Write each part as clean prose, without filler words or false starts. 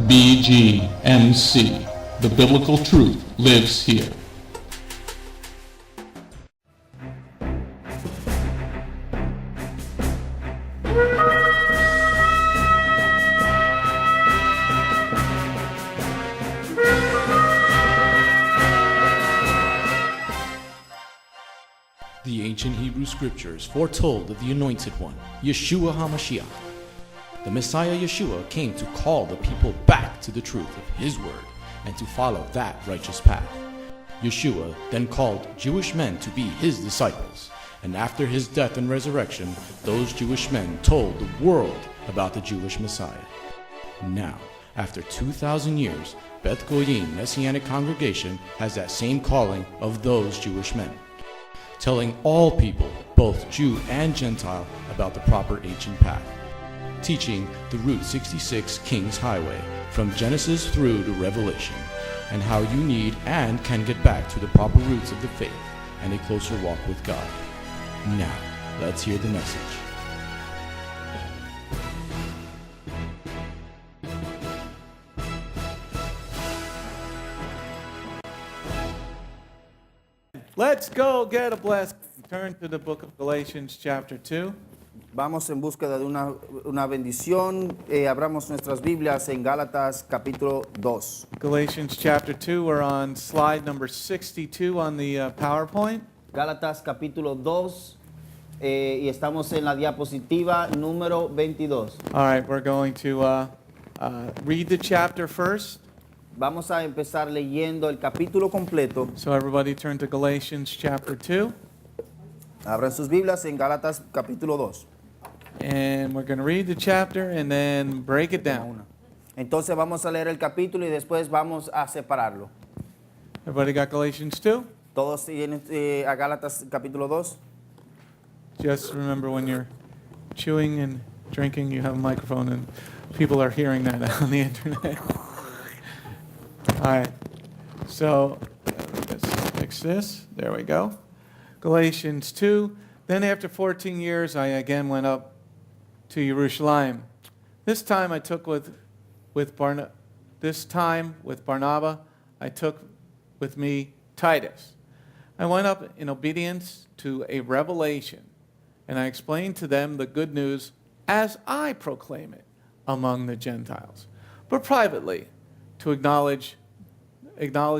Bgmc. The biblical truth lives here. The ancient Hebrew scriptures foretold of the Anointed One, Yeshua HaMashiach. The Messiah Yeshua came to call the people back to the truth of His word and to follow that righteous path. Yeshua then called Jewish men to be His disciples, and after His death and resurrection, those Jewish men told the world about the Jewish Messiah. Now, after 2,000 years, Beth Goyim Messianic congregation has that same calling of those Jewish men, telling all people, both Jew and Gentile, about the proper ancient path, teaching the Route 66 King's Highway from Genesis through to Revelation, and how you need and can get back to the proper roots of the faith and a closer walk with God. Now, let's hear the message. Let's go get a blessing. Turn to the book of Galatians chapter 2. Vamos en búsqueda de una bendición. Abramos nuestras Biblias en Gálatas capítulo 2. Galatians chapter 2, we're on slide number 62 on the PowerPoint. Gálatas capítulo 2 y estamos en la diapositiva número 22. All right, we're going to read the chapter first. Vamos a empezar leyendo el capítulo completo. So everybody turn to Galatians chapter 2. Abran sus Biblias en Gálatas capítulo 2. And we're going to read the chapter and then break it down. Entonces vamos a leer el capítulo y después vamos a separarlo. Everybody got Galatians 2? ¿Todos tienen a Gálatas capítulo 2? Just remember, when you're chewing and drinking, you have a microphone and people are hearing that on the internet. All right, so let's fix this. There we go. Galatians 2. Then after 14 years, I again went up to Yerushalayim. This time with Barnabas, I took with me Titus. I went up in obedience to a revelation, and I explained to them the good news as I proclaim it among the Gentiles. But privately, to acknowledge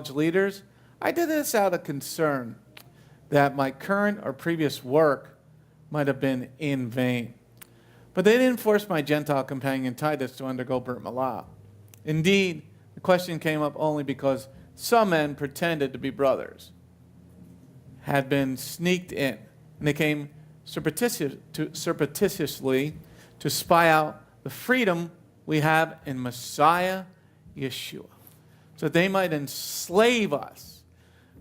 leaders, I did this out of concern that my current or previous work might have been in vain. But they didn't force my Gentile companion Titus to undergo Brit Milah. Indeed, the question came up only because some men pretended to be brothers, had been sneaked in, and they came surreptitiously to spy out the freedom we have in Messiah Yeshua, so that they might enslave us.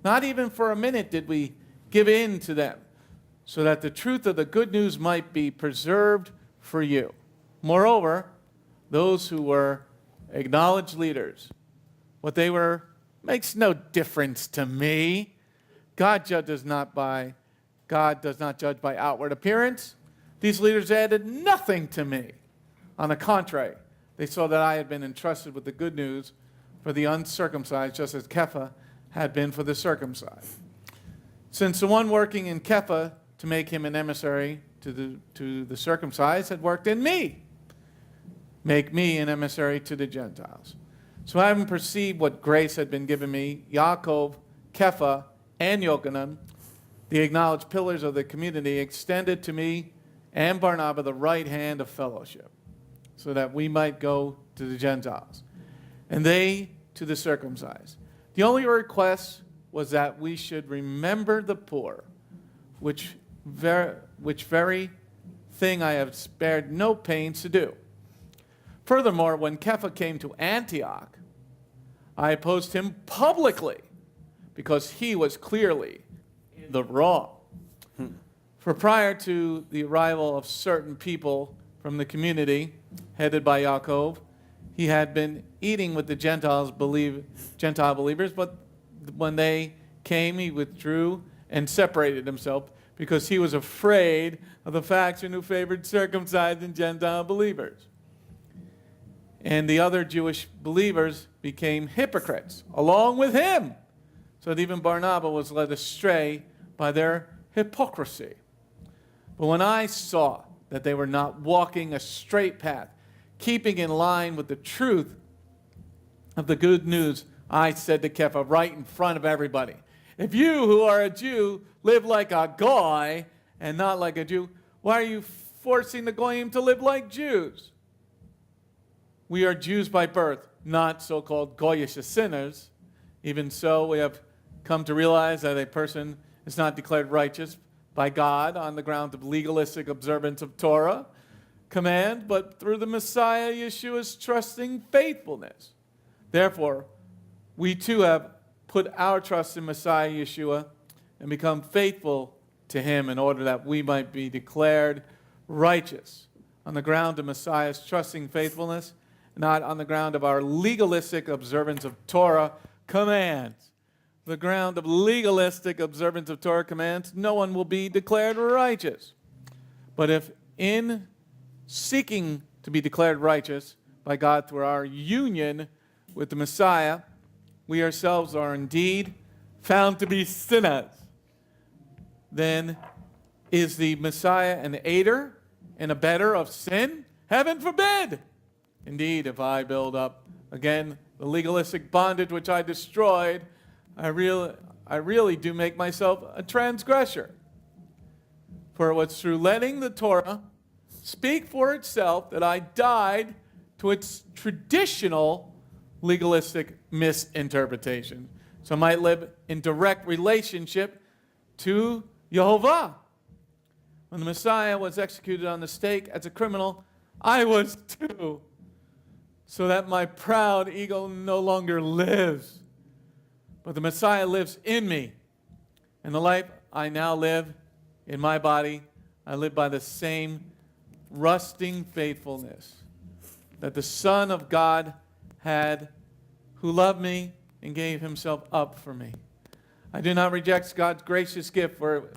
Not even for a minute did we give in to them, so that the truth of the good news might be preserved for you. Moreover, those who were acknowledged leaders, what they were makes no difference to me. God does not judge by outward appearance. These leaders added nothing to me. On the contrary, they saw that I had been entrusted with the good news for the uncircumcised, just as Kepha had been for the circumcised. Since the one working in Kepha to make him an emissary to the circumcised had worked in me, make me an emissary to the Gentiles. So having perceived what grace had been given me, Yaakov, Kepha, and Yochanan, the acknowledged pillars of the community, extended to me and Barnabas the right hand of fellowship, so that we might go to the Gentiles, and they to the circumcised. The only request was that we should remember the poor, which very thing I have spared no pains to do. Furthermore, when Kepha came to Antioch, I opposed him publicly, because he was clearly in the wrong. For prior to the arrival of certain people from the community, headed by Yaakov, he had been eating with the Gentile believers, but when they came, he withdrew and separated himself, because he was afraid of the faction who favored circumcised and Gentile believers. And the other Jewish believers became hypocrites along with him, so that even Barnabas was led astray by their hypocrisy. But when I saw that they were not walking a straight path, keeping in line with the truth of the good news, I said to Kepha right in front of everybody, if you who are a Jew live like a Goy and not like a Jew, why are you forcing the Goyim to live like Jews? We are Jews by birth, not so-called Goyish sinners. Even so, we have come to realize that a person is not declared righteous by God on the ground of legalistic observance of Torah command, but through the Messiah Yeshua's trusting faithfulness. Therefore, we too have put our trust in Messiah Yeshua and become faithful to him in order that we might be declared righteous on the ground of Messiah's trusting faithfulness, not on the ground of our legalistic observance of Torah commands. The ground of legalistic observance of Torah commands, no one will be declared righteous. But if in seeking to be declared righteous by God through our union with the Messiah, we ourselves are indeed found to be sinners, then is the Messiah an aider and abettor of sin? Heaven forbid! Indeed, if I build up again the legalistic bondage which I destroyed, I really do make myself a transgressor. For it was through letting the Torah speak for itself that I died to its traditional legalistic misinterpretation, so I might live in direct relationship to Yehovah. When the Messiah was executed on the stake as a criminal, I was too, so that my proud ego no longer lives. But the Messiah lives in me, and the life I now live in my body, I live by the same rusting faithfulness that the Son of God had, who loved me and gave himself up for me. I do not reject God's gracious gift, for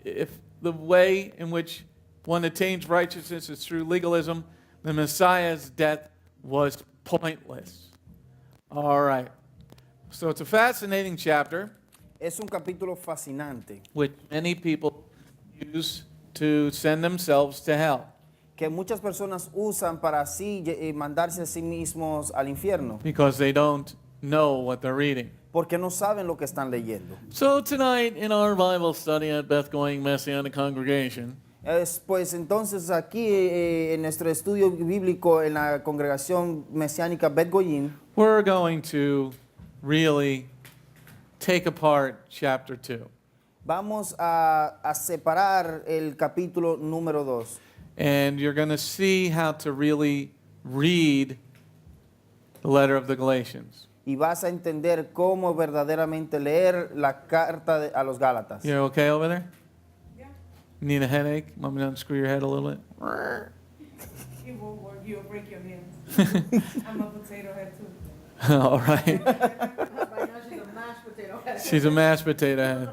if the way in which one attains righteousness is through legalism, the Messiah's death was pointless. All right. So it's a fascinating chapter. Es un capítulo fascinante Which many people use to send themselves to hell. que muchas personas usan para así mandarse a sí mismos al infierno, Because they don't know what they're reading. porque no saben lo que están leyendo. So tonight in our Bible study at Beth-Going Messianic Congregation, Pues entonces aquí en nuestro estudio bíblico en la congregación mesiánica Bet Goyim, we're going to really take apart chapter 2. vamos a separar el capítulo número 2. And you're going to see how to really read the letter of the Galatians. Y vas a entender cómo verdaderamente leer la carta a los Gálatas. You okay over there? Yeah. Need a headache? Want me to unscrew your head a little bit? It won't work. You'll break your hands. I'm a potato head too. All right. By now she's a mashed potato head. She's a mashed potato head.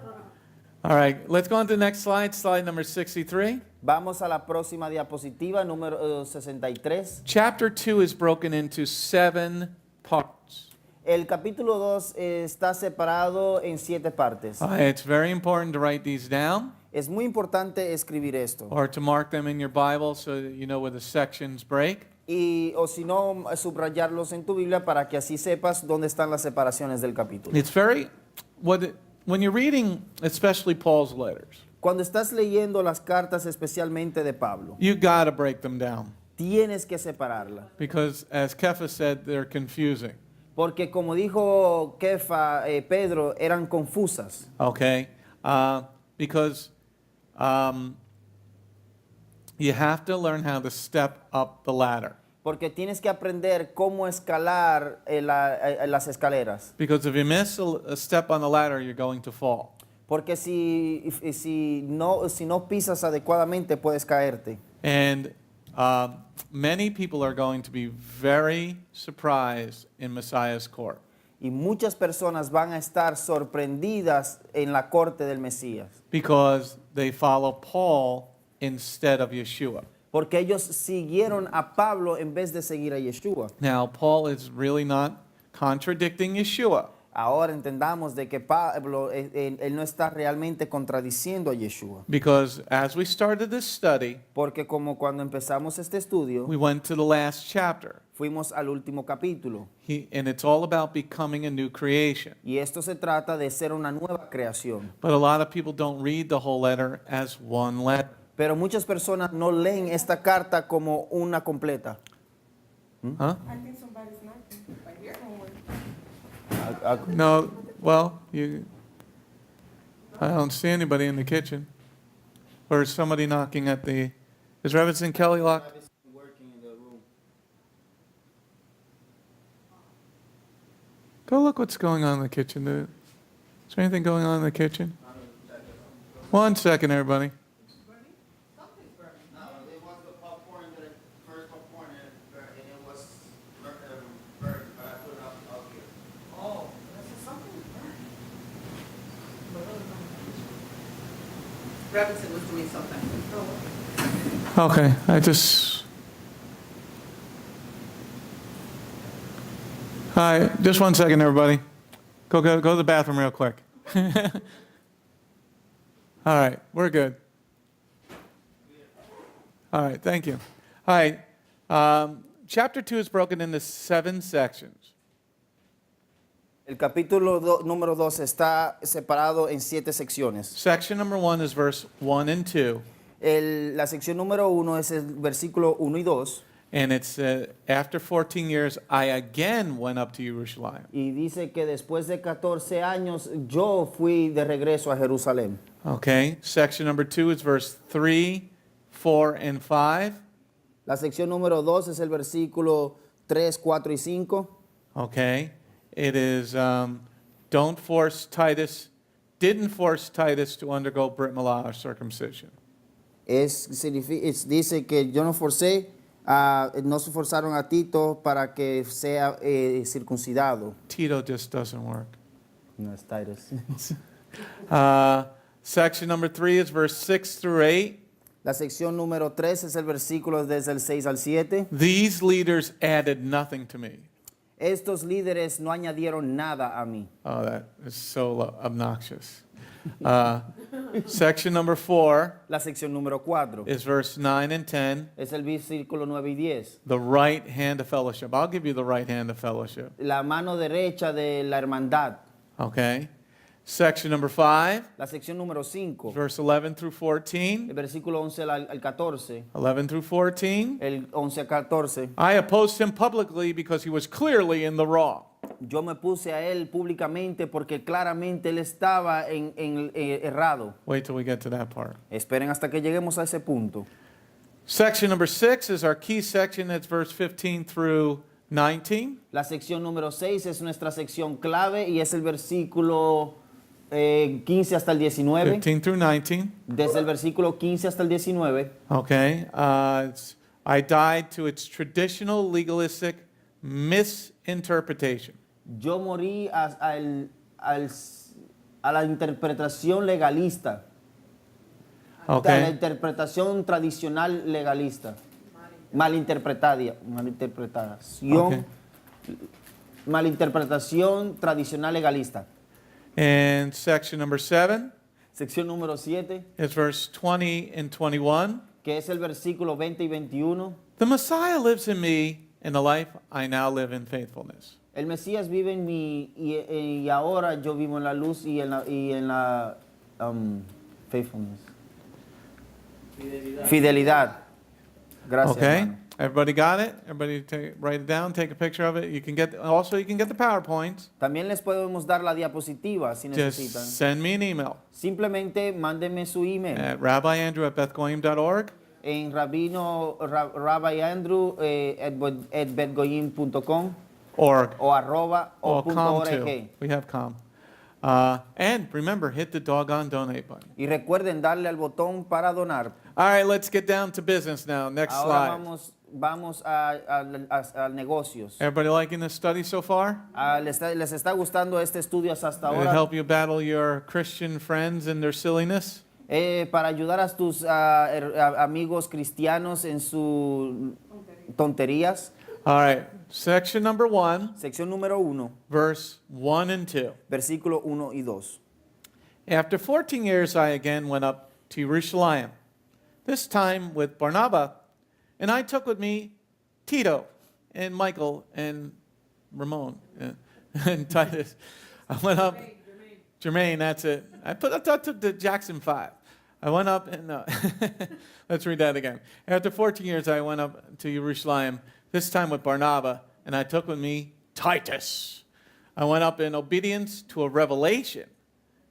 All right, let's go on to the next slide, slide number 63. Vamos a la próxima diapositiva, número 63. Chapter 2 is broken into 7 parts. El capítulo 2 está separado en 7 partes. It's very important to write these down Es muy importante escribir esto. or to mark them in your Bible so that you know where the sections break. O si no, subrayarlos en tu Biblia para que así sepas dónde están las separaciones del capítulo. It's very, when you're reading especially Paul's letters, Cuando estás leyendo las cartas especialmente de Pablo, you got to break them down tienes que separarla. because, as Kepha said, they're confusing. Porque como dijo Kefa, Pedro, eran confusas. Okay? Because you have to learn how to step up the ladder. Porque tienes que aprender cómo escalar las escaleras. Because if you miss a step on the ladder, you're going to fall. Porque si no pisas adecuadamente, puedes caerte. And many people are going to be very surprised in Messiah's court. Y muchas personas van a estar sorprendidas en la corte del Mesías. Because they follow Paul instead of Yeshua. Porque ellos siguieron a Pablo en vez de seguir a Yeshua. Now, Paul is really not contradicting Yeshua. Ahora entendamos de que Pablo, él no está realmente contradiciendo a Yeshua. Because as we started this study, Porque como cuando empezamos este estudio, we went to the last chapter. fuimos al último capítulo. And it's all about becoming a new creation. Y esto se trata de ser una nueva creación. But a lot of people don't read the whole letter as one letter. Pero muchas personas no leen esta carta como una completa. Huh? I think somebody's knocking. Like your homework. No, well, I don't see anybody in the kitchen. Or is somebody knocking at the, is Reverend Kelly locked? Go look what's going on in the kitchen, dude. Is there anything going on in the kitchen? 1 second, everybody. No, it was the popcorn that I first popcorn and it was burnt, but I put it up here. Oh, that's something burnt. Robinson was doing something. Okay, I just. Hi, just 1 second, everybody. Go to the bathroom real quick. All right, we're good. All right, thank you. All right, chapter 2 is broken into 7 sections. El capítulo número 2 está separado en 7 secciones. Section number 1 is verse 1 and 2, La sección número 1 es el versículo 1 y 2. and it's after 14 years, I again went up to Yerushalayim. Y dice que después de 14 años yo fui de regreso a Jerusalén. Okay, section number 2 is verse 3, 4, and 5. La sección número 2 es el versículo 3, 4 y 5. Okay, it is didn't force Titus to undergo Brit Milah or circumcision. Dice que yo no forcé, no se forzaron a Tito para que sea circuncidado. Tito just doesn't work. No es Titus. Section number 3 is verse 6 through 8. La sección número 3 es el versículo desde el 6 al 7. These leaders added nothing to me. Estos líderes no añadieron nada a mí. Oh, that is so obnoxious. Section number 4 La sección número 4 is verse 9 and 10. es el versículo 9 y 10. The right hand of fellowship. I'll give you the right hand of fellowship. La mano derecha de la hermandad. Okay. Section number 5, La sección número 5, verse 11 through el 14. versículo 11 al 14. 11 through 14. El 11 al 14. I opposed him publicly because he was clearly in the wrong. Yo me puse a él públicamente porque claramente él estaba errado. Wait till we get to that part. Esperen hasta que lleguemos a ese punto. Section number 6 is our key section. That's verse 15 through 19. La sección número 6 es nuestra sección clave y es el versículo 15 hasta el 19. 15 through 19. Desde el versículo 15 hasta el 19. Okay. I died to its traditional legalistic misinterpretation. Yo morí a la interpretación legalista. A la Okay. interpretación tradicional legalista. Malinterpretación. Okay. Malinterpretación tradicional legalista. And section number 7 Sección número 7, is verse 20 and 21. que es el versículo 20 y 21. The Messiah lives in me, and the life I now live in faithfulness. El Mesías vive en mí y ahora yo vivo en la luz y en la faithfulness. Fidelidad. Gracias. Okay, hermano. everybody got it? Everybody write it down, take a picture of it. You can get the PowerPoints. También les podemos dar la diapositiva si necesitan. Just send me an email Simplemente mándenme su email Eh. at rabbiandrew@bethgoyim.org, en rabino@betgoyim.com org, o arroba o or punto com org. too. We have com. And remember, hit the doggone donate button. Y recuerden darle al botón para donar. All right, let's get down to business now. Next Ahora slide. vamos a negocios. Everybody liking this study so far? ¿Les está gustando este estudio hasta Did it ahora? help you battle your Christian friends and their silliness? Para ayudar a tus amigos cristianos en sus tonterías. All right. Section number 1, Sección número 1, verse 1 and 2. versículo 1 y 2. After 14 years, I again went up to Yerushalayim, this time with Barnabas, and I took with me Tito and Michael and Ramon and Titus. I went up. Jermaine, that's it. I took the Jackson 5. I went up and let's read that again. After 14 years, I went up to Yerushalayim, this time with Barnabas, and I took with me Titus. I went up in obedience to a revelation,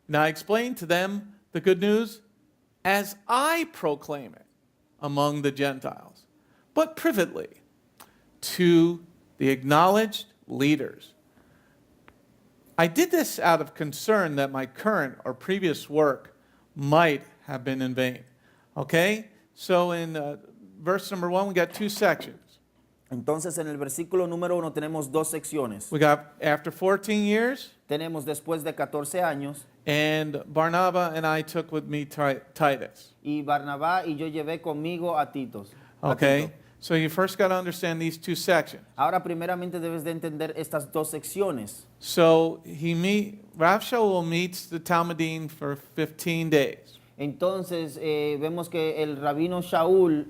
and I explained to them the good news as I proclaim it among the Gentiles, but privately to the acknowledged leaders. I did this out of concern that my current or previous work might have been in vain. Okay? So in verse number 1, we got 2 sections. Entonces en el versículo número 1 tenemos 2 secciones. We got after 14 years, Tenemos después de 14 años and Barnabas and I took with me Titus. y Barnabá y yo llevé conmigo a Tito. Okay? So you first got to understand these 2 sections. Ahora primeramente debes de entender estas 2 secciones. So Rav Shaul meets the Talmudim for 15 days. Entonces vemos que el rabino Shaul,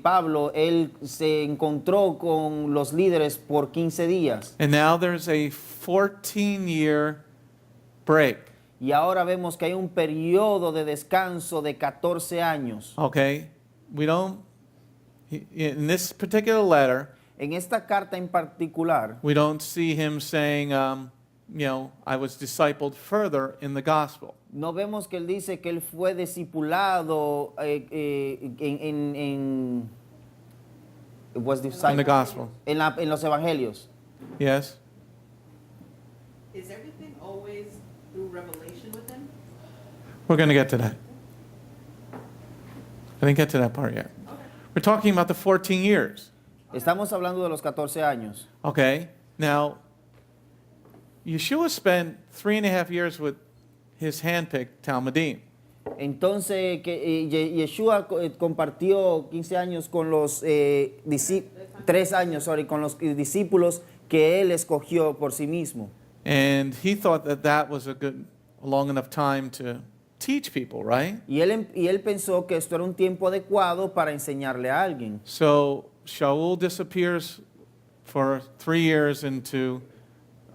Pablo, él se encontró con los líderes por 15 días. And now there's a 14-year break. Y ahora vemos que hay un periodo de descanso de 14 años. Okay? In this particular letter, En esta carta en particular, we don't see him saying, I was discipled further in the gospel. no vemos que él dice que él fue discipulado was In the discipled gospel. en los evangelios. Yes? Is everything always through revelation with them? We're going to get to that. I didn't get to that part yet. We're talking about the 14 years. Estamos hablando de los 14 años. Okay? Now, Yeshua spent 3.5 years with his handpicked Talmudim. Entonces, Yeshua compartió 15 años con los 3 años, con los discípulos que él escogió por sí mismo. And he thought that was a long enough time to teach people, right? Y él pensó que esto era un tiempo adecuado para enseñarle a alguien. So Shaul disappears for 3 years into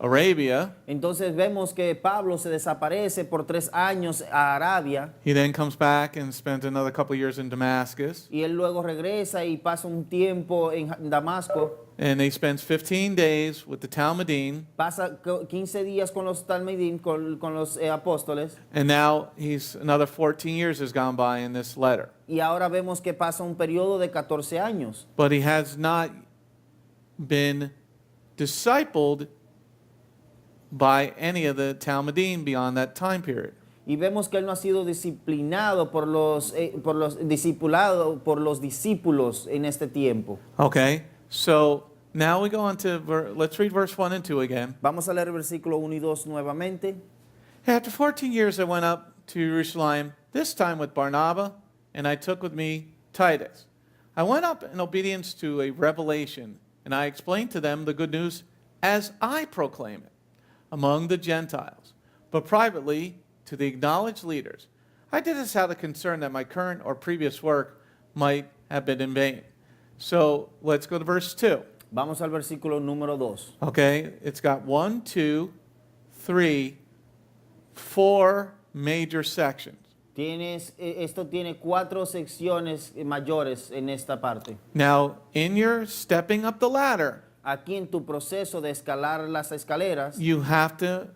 Arabia. Entonces vemos que Pablo se desaparece por 3 años a Arabia. He then comes back and spends another couple of years in Damascus. Y él luego regresa y pasa un tiempo en Damasco. And he spends 15 days with the Talmudim. Pasa 15 días con los Talmudim, con los apóstoles. And now another 14 years has gone by in this letter. Y ahora vemos que pasa un periodo de 14 años. But he has not been discipled by any of the Talmudim beyond that time period. Y vemos que él no ha sido disciplinado por los discípulos en este tiempo. Okay, so now we go on to, let's read verse 1 and 2 again. Vamos a leer el versículo 1 y 2 nuevamente. After 14 years I went up to Yerushalayim, this time with Barnabas, and I took with me Titus. I went up in obedience to a revelation, and I explained to them the good news as I proclaim it among the Gentiles, but privately to the acknowledged leaders. I did this out of concern that my current or previous work might have been in vain. So let's go to verse 2. Vamos al versículo número 2. Okay, it's got 1, 2, 3, 4 major sections. Esto tiene 4 secciones mayores en esta parte. Now, in your stepping up the ladder, Aquí en tu proceso de escalar las escaleras, you have to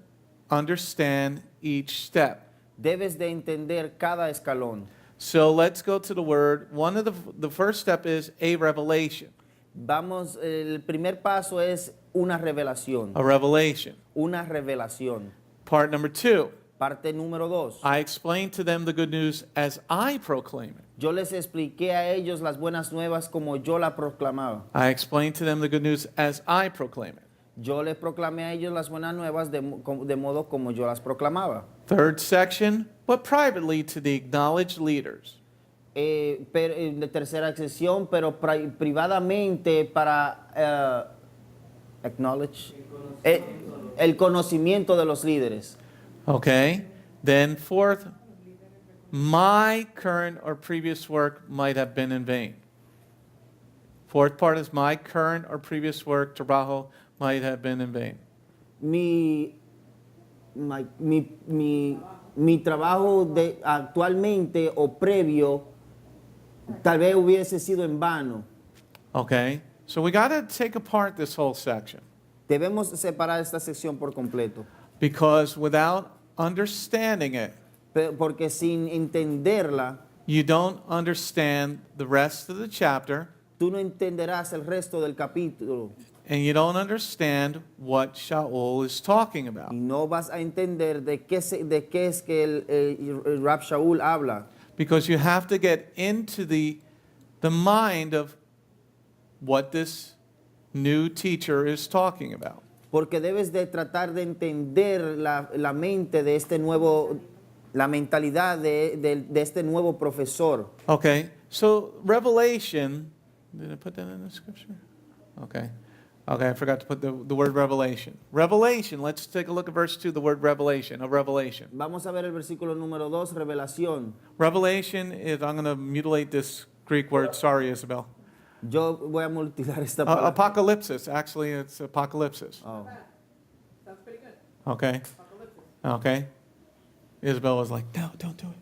understand each step. debes de entender cada escalón. So let's go to the word. One of the first step is a revelation. El primer paso es una revelación. A revelation. Una revelación. Part number 2. Parte número 2. I explained to them the good news as I proclaim it. Yo les expliqué a ellos las buenas nuevas como yo la proclamaba. I explained to them the good news as I proclaim it. Yo les proclamé a ellos las buenas nuevas de modo como yo las proclamaba. Third section, but privately to the acknowledged leaders. En la tercera sección, pero privadamente para acknowledge el conocimiento de los líderes. Okay. Then fourth, my current or previous work might have been in vain. Fourth part is my current or previous work, trabajo, might have been in vain. Mi trabajo actualmente o previo tal vez hubiese sido en vano. Okay. So we got to take apart this whole section Debemos separar esta sección por completo, because without understanding it, porque sin entenderla, you don't understand the rest of the chapter tú no entenderás el resto del capítulo and you don't understand what Shaul is talking about. y no vas a entender de qué es que el Rab Shaul habla. Because you have to get into the mind of what this new teacher is talking about. Porque debes de tratar de entender la mente de este nuevo, la mentalidad de este nuevo profesor. Okay, so Revelation, did I put that in the scripture? Okay, I forgot to put the word revelation. Revelation, let's take a look at verse 2, the word revelation, of Revelation. Vamos a ver el versículo número 2, revelación. Revelation is, I'm going to mutilate this Greek word, sorry Isabel. Yo voy a mutilar esta palabra. Apocalypsis, actually it's apocalypsis. Oh. Sounds pretty good. Okay, okay. Isabel was like, no, don't do it.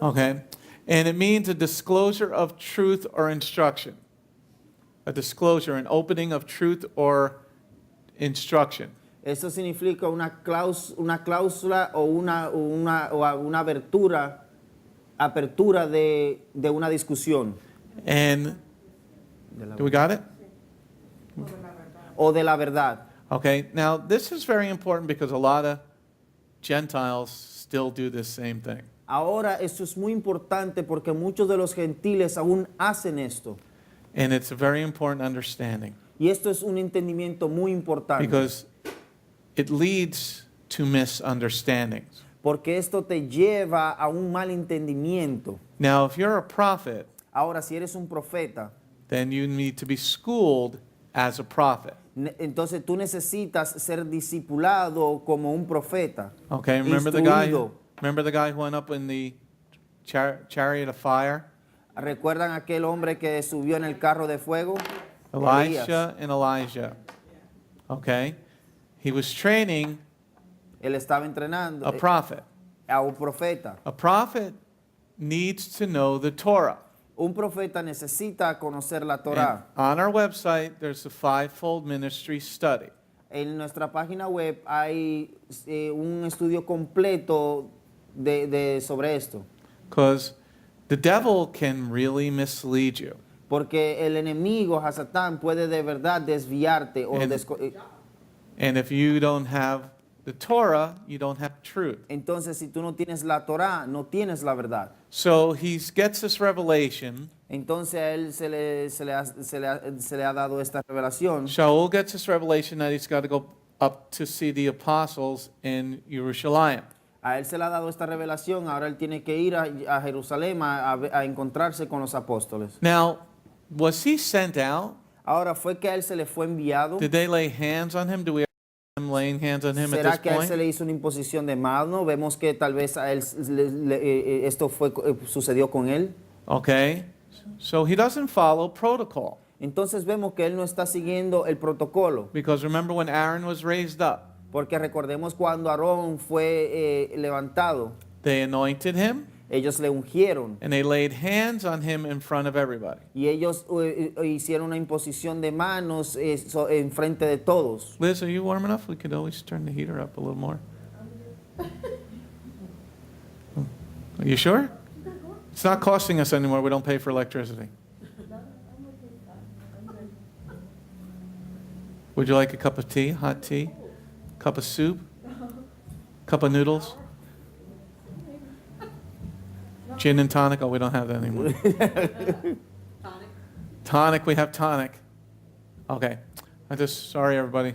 Okay, and it means a disclosure of truth or instruction. A disclosure, an opening of truth or instruction. Eso significa una cláusula o una apertura de una discusión. And, do we got it? O de la verdad. Okay, now this is very important because a lot of Gentiles still do this same thing. Ahora, esto es muy importante porque muchos de los gentiles aún hacen esto. And it's a very important understanding Y esto es un entendimiento muy importante. because it leads to misunderstandings. Porque esto te lleva a un mal entendimiento. Now, if you're a prophet, Ahora, si eres un profeta, then you need to be schooled as a prophet. entonces tú necesitas ser discipulado como un profeta. Okay, remember the guy Instruido. who went up in the chariot of fire? ¿Recuerdan aquel hombre que subió en el carro de fuego? Elisha and Elijah. Okay, he was training Él estaba entrenando a prophet. a un profeta. A prophet needs to know the Torah. Un profeta necesita conocer la And Torá. on our website, there's a fivefold ministry study. En nuestra página web hay un estudio completo sobre esto. Because the devil can really mislead you. Porque el enemigo, Hasatán, puede de verdad desviarte. And if you don't have the Torah, you don't have truth. Entonces, si tú no tienes la Torá, no tienes la verdad. So he gets this revelation. Entonces a él se le ha dado esta revelación. Shaul gets this revelation that he's got to go up to see the apostles in Yerushalayim. A él se le ha dado esta revelación, ahora él tiene que ir a Jerusalén a encontrarse con los apóstoles. Now, was he sent out? Ahora, ¿fue que a él se le fue enviado? Did they lay hands on him? Do we have them laying hands on him at ¿Será this que a él se point? le hizo una imposición de mano? Vemos que tal vez a él esto sucedió con él. Okay, so he doesn't follow protocol. Entonces vemos que él no está siguiendo el protocolo. Because remember when Aaron was raised up, Porque recordemos cuando Aarón fue levantado, they anointed him ellos le ungieron and they laid hands on him in front of everybody. y ellos hicieron una imposición de manos en frente de todos. Liz, are you warm enough? We could always turn the heater up a little more. Are you sure? It's not costing us anymore. We don't pay for electricity. Would you like a cup of tea, hot tea? Cup of soup? Cup of noodles? Gin and tonic? Oh, we don't have that anymore. Tonic, we have tonic. Okay. Sorry everybody.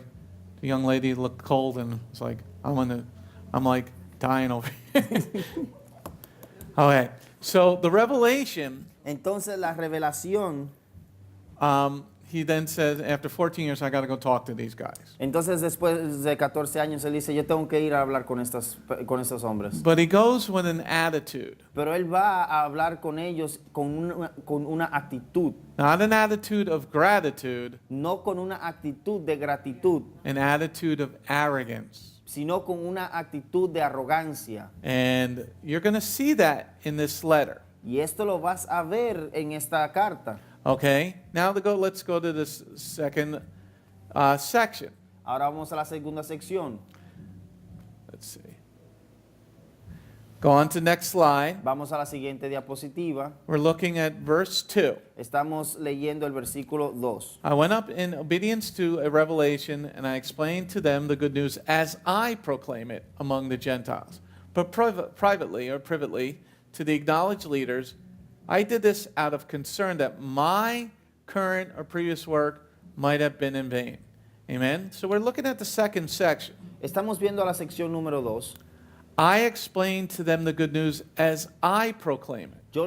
The young lady looked cold and was like, I'm like dying over here. Okay, so the revelation, Entonces la revelación, he then says, after 14 years, I got to go talk to these guys. entonces después de 14 años él dice, yo tengo que ir a hablar con estos hombres. But he goes with an attitude, Pero él va a hablar con ellos con una actitud, not an attitude of gratitude, no con una actitud de gratitud, an attitude of arrogance. sino con una actitud de arrogancia. And you're going to see that in this letter. Y esto lo vas a ver en esta carta. Okay, now let's go to this second section. Ahora vamos a la segunda sección. Let's see. Go on to next slide. Vamos a la siguiente diapositiva. We're looking at verse 2. Estamos leyendo el versículo 2. I went up in obedience to a revelation, and I explained to them the good news as I proclaim it among the Gentiles. But privately to the acknowledged leaders, I did this out of concern that my current or previous work might have been in vain. Amen? So we're looking at the second section. Estamos viendo la sección número 2. I explained to them the good news as I proclaim it. Yo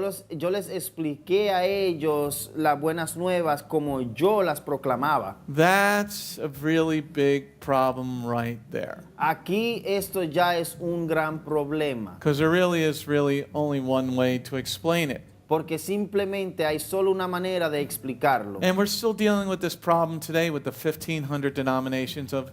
les expliqué a ellos las buenas nuevas como yo las proclamaba. That's a really big problem right there. Aquí esto ya es un gran problema, Because there really is only one way to explain it. porque simplemente hay solo una manera de explicarlo. And we're still dealing with this problem today with the 1,500 denominations of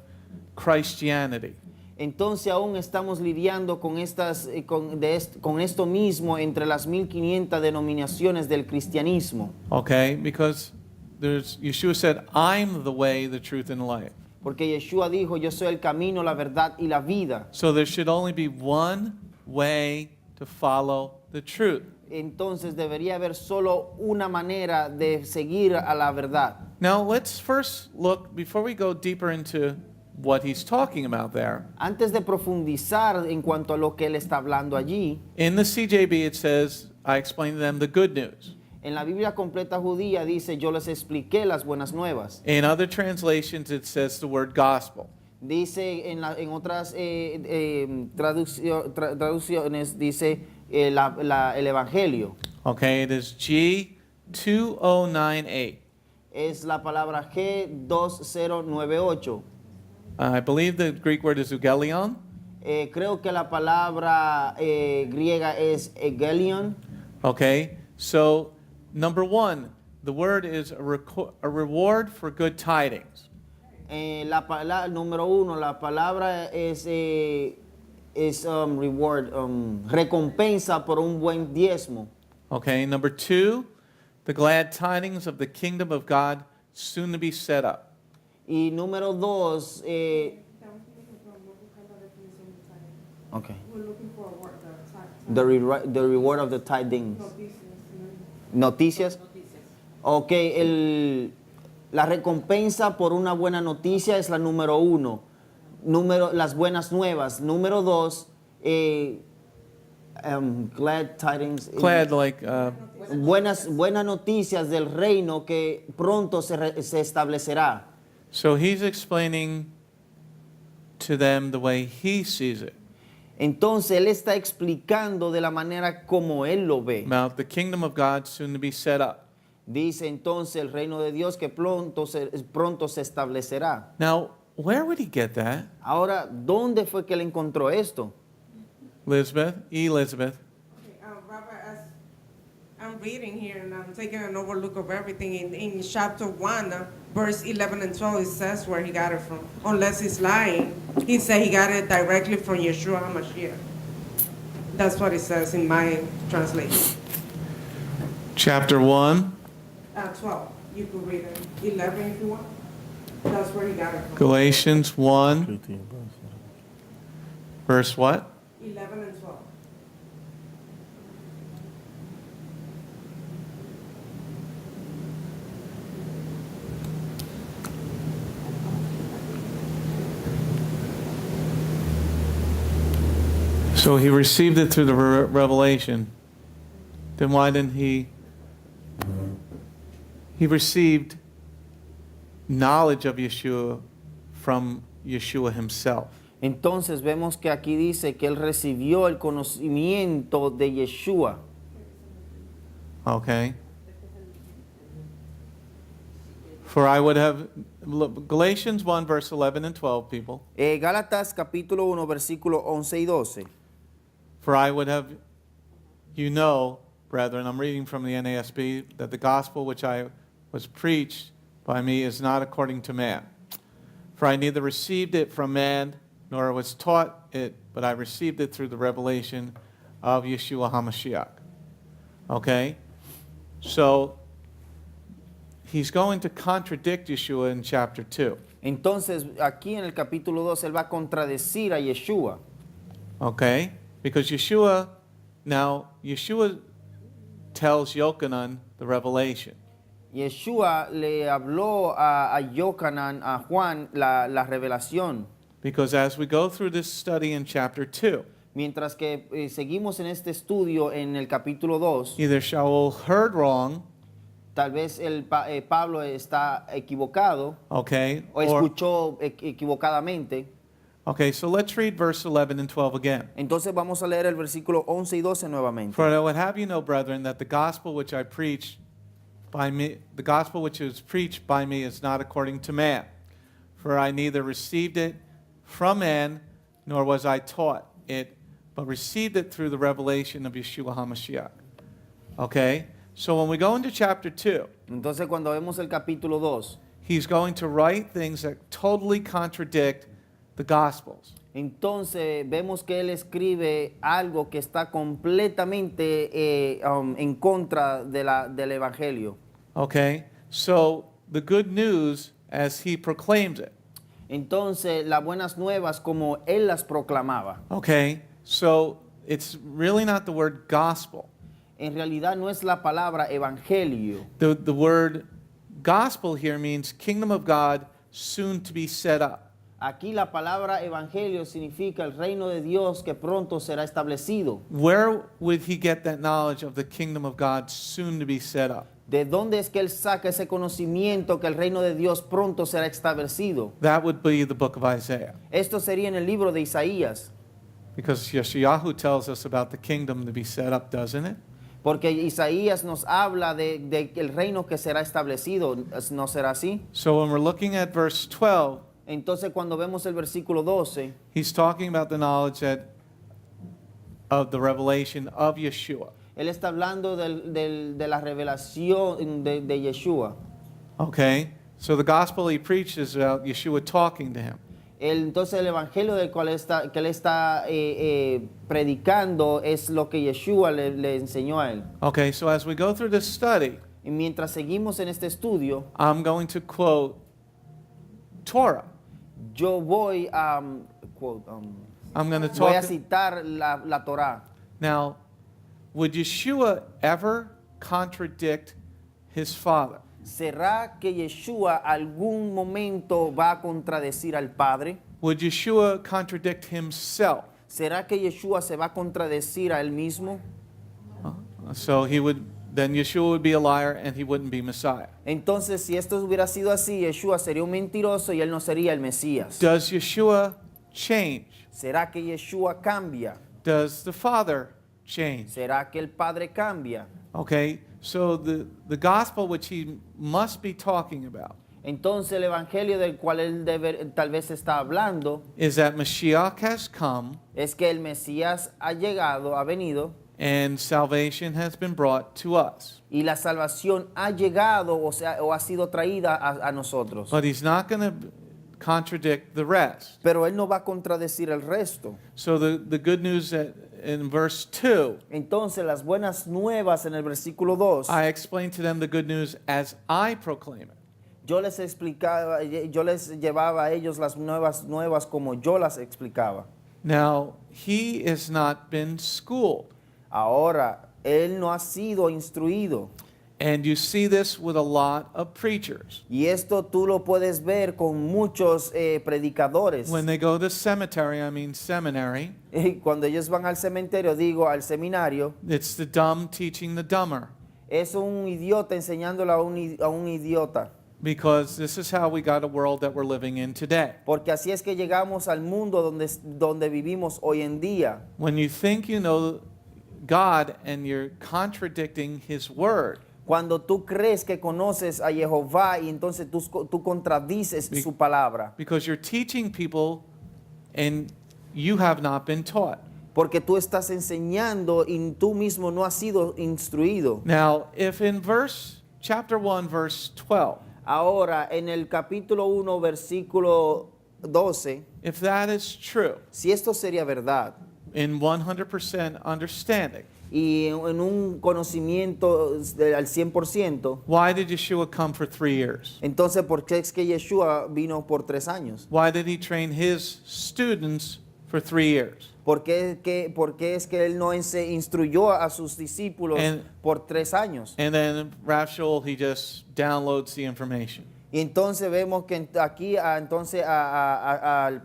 Christianity. Entonces aún estamos lidiando con esto mismo entre las 1500 denominaciones del cristianismo. Okay? Because Yeshua said, I'm the way, the truth, and the life. Porque Yeshua dijo, yo soy el camino, la verdad y la vida. So there should only be one way to follow the truth. Entonces debería haber solo una manera de seguir a la verdad. Now let's first look, before we go deeper into what he's talking about there. Antes de profundizar en cuanto a lo que él está hablando allí, In the CJB it says, I explained to them the good news. en la Biblia completa judía dice, yo les expliqué las buenas nuevas. In other translations it says the word gospel. Dice en otras traducciones dice el evangelio. Okay, it is G2098. Es la palabra G2098. I believe the Greek word is eugelion. Creo que la palabra griega es egelion. Okay, so number one, the word is a reward for good tidings. Número uno, la palabra es reward, recompensa por un buen diezmo. Okay, number two, the glad tidings of the kingdom of God soon to be set up. Y número dos, okay. We're looking for a word, The reward of the tidings. Noticias. Ok, la recompensa por una buena noticia es la número uno. Las buenas nuevas. Número dos, glad tidings. Glad, like, Buenas noticias del reino que pronto se establecerá. so he's explaining to them the way he sees it. Entonces él está explicando de la manera como él lo ve. About the kingdom of God soon to be set up. Dice entonces el reino de Dios que pronto se establecerá. Now, where would he get that? Ahora, ¿dónde fue que él encontró esto? Elizabeth? Okay, Robert, as I'm reading here and I'm taking an overlook of everything. In chapter 1, verse 11 and 12, it says where he got it from. Unless he's lying, he said he got it directly from Yeshua HaMashiach. That's what it says in my translation. Chapter 1, 12, you could read it. 11 if you want. That's where he got it from. Galatians 1, verse what? 11 and 12. So he received it through the revelation. Then why didn't he? He received knowledge of Yeshua from Yeshua himself. Entonces vemos que aquí dice que él recibió el conocimiento de Yeshua. Okay? For I would have, Galatians 1, verse 11 and 12, people. Gálatas capítulo 1, versículo 11 y 12. For I would have, you know, brethren, I'm reading from the NASB, that the gospel which I was preached by me is not according to man. For I neither received it from man, nor was taught it, but I received it through the revelation of Yeshua HaMashiach. Okay? So, he's going to contradict Yeshua in chapter 2. Entonces, aquí en el capítulo 2, él va a contradecir a Yeshua. Okay? Because Yeshua tells Yochanan the revelation. Yeshua le habló a Yochanan, a Juan, la revelación. Because as we go through this study in chapter 2, Mientras que seguimos en este estudio en el capítulo 2, either Shaul heard wrong, tal vez Pablo está equivocado okay, o escuchó equivocadamente. okay, so let's read verse 11 and 12 again. Entonces vamos a leer el versículo 11 y 12 nuevamente. For I would have you know, brethren, that the gospel which I preach by me, the gospel which is preached by me is not according to man. For I neither received it from man, nor was I taught it, but received it through the revelation of Yeshua HaMashiach. Okay? So when we go into chapter 2, Entonces cuando vemos el capítulo 2, he's going to write things that totally contradict the Gospels. entonces vemos que él escribe algo que está completamente en contra del evangelio. Okay? So the good news as he proclaims it. Entonces las buenas nuevas como él las proclamaba. Okay? So it's really not the word gospel. En realidad no es la palabra evangelio. The word gospel here means kingdom of God soon to be set up. Aquí la palabra evangelio significa el reino de Dios que pronto será establecido. Where would he get that knowledge of the kingdom of God soon to be set up? ¿De dónde es que él saca ese conocimiento que el reino de Dios pronto será establecido? That would be the book of Isaiah. Esto sería en el libro de Isaías, Because Yeshayahu tells us about the kingdom to be set up, doesn't it? porque Isaías nos habla de el reino que será establecido, ¿no será así? So when we're looking at verse 12, Entonces cuando vemos el versículo 12, he's talking about the knowledge of the revelation of Yeshua. él está hablando de la revelación de Yeshua. Okay? So the gospel he preached is about Yeshua talking to him. Entonces el evangelio del cual que él está predicando es lo que Yeshua le enseñó a él. Okay, so as we go through this study, Y mientras seguimos en este estudio, I'm going to quote Torah. yo voy a I'm going to voy a talk. citar la Torá. Now, would Yeshua ever contradict his father? ¿Será que Yeshua algún momento va a contradecir al Padre? Would Yeshua contradict himself? ¿Será que Yeshua se va a contradecir a él mismo? So then Yeshua would be a liar and he wouldn't be Messiah. Entonces, si esto hubiera sido así, Yeshua sería un mentiroso y él no sería el Mesías. Does Yeshua change? ¿Será que Yeshua cambia? Does the Father change? ¿Será que el Padre cambia? Okay, so the gospel which he must be talking about Entonces el evangelio del cual él tal vez está hablando is that Mashiach has come es que el Mesías ha llegado, ha venido, and salvation has been brought to us. y la salvación ha llegado o ha sido traída a nosotros. But he's not going to contradict the rest. Pero él no va a contradecir el resto. So the good news that in verse 2, Entonces las buenas nuevas en el versículo 2, I explained to them the good news as I proclaim it. yo les explicaba, yo les llevaba a ellos las nuevas como yo las explicaba. Now, he has not been schooled. Ahora, él no ha sido instruido. And you see this with a lot of preachers. Y esto tú lo puedes ver con muchos predicadores. When they go to cemetery, I mean seminary, Y cuando ellos van al cementerio, digo al seminario, it's the dumb teaching the dumber. es un idiota enseñándole a un idiota. Because this is how we got a world that we're living in today. Porque así es que llegamos al mundo donde vivimos hoy en día. When you think you know God and you're contradicting His word, Cuando tú crees que conoces a Jehová y entonces tú contradices su palabra. because you're teaching people and you have not been taught. Porque tú estás enseñando y tú mismo no has sido instruido. Now, if in chapter 1, verse 12, Ahora, en el capítulo 1, versículo 12, if that is true, si esto sería verdad, in 100% understanding, y en un conocimiento al 100%, why did Yeshua come for 3 years? entonces ¿por qué es que Yeshua vino por 3 años? Why did He train His students for 3 years? ¿Por qué es que él no instruyó a sus discípulos por 3 años? And then Rav Shaul, he just downloads the information. Y entonces vemos que aquí al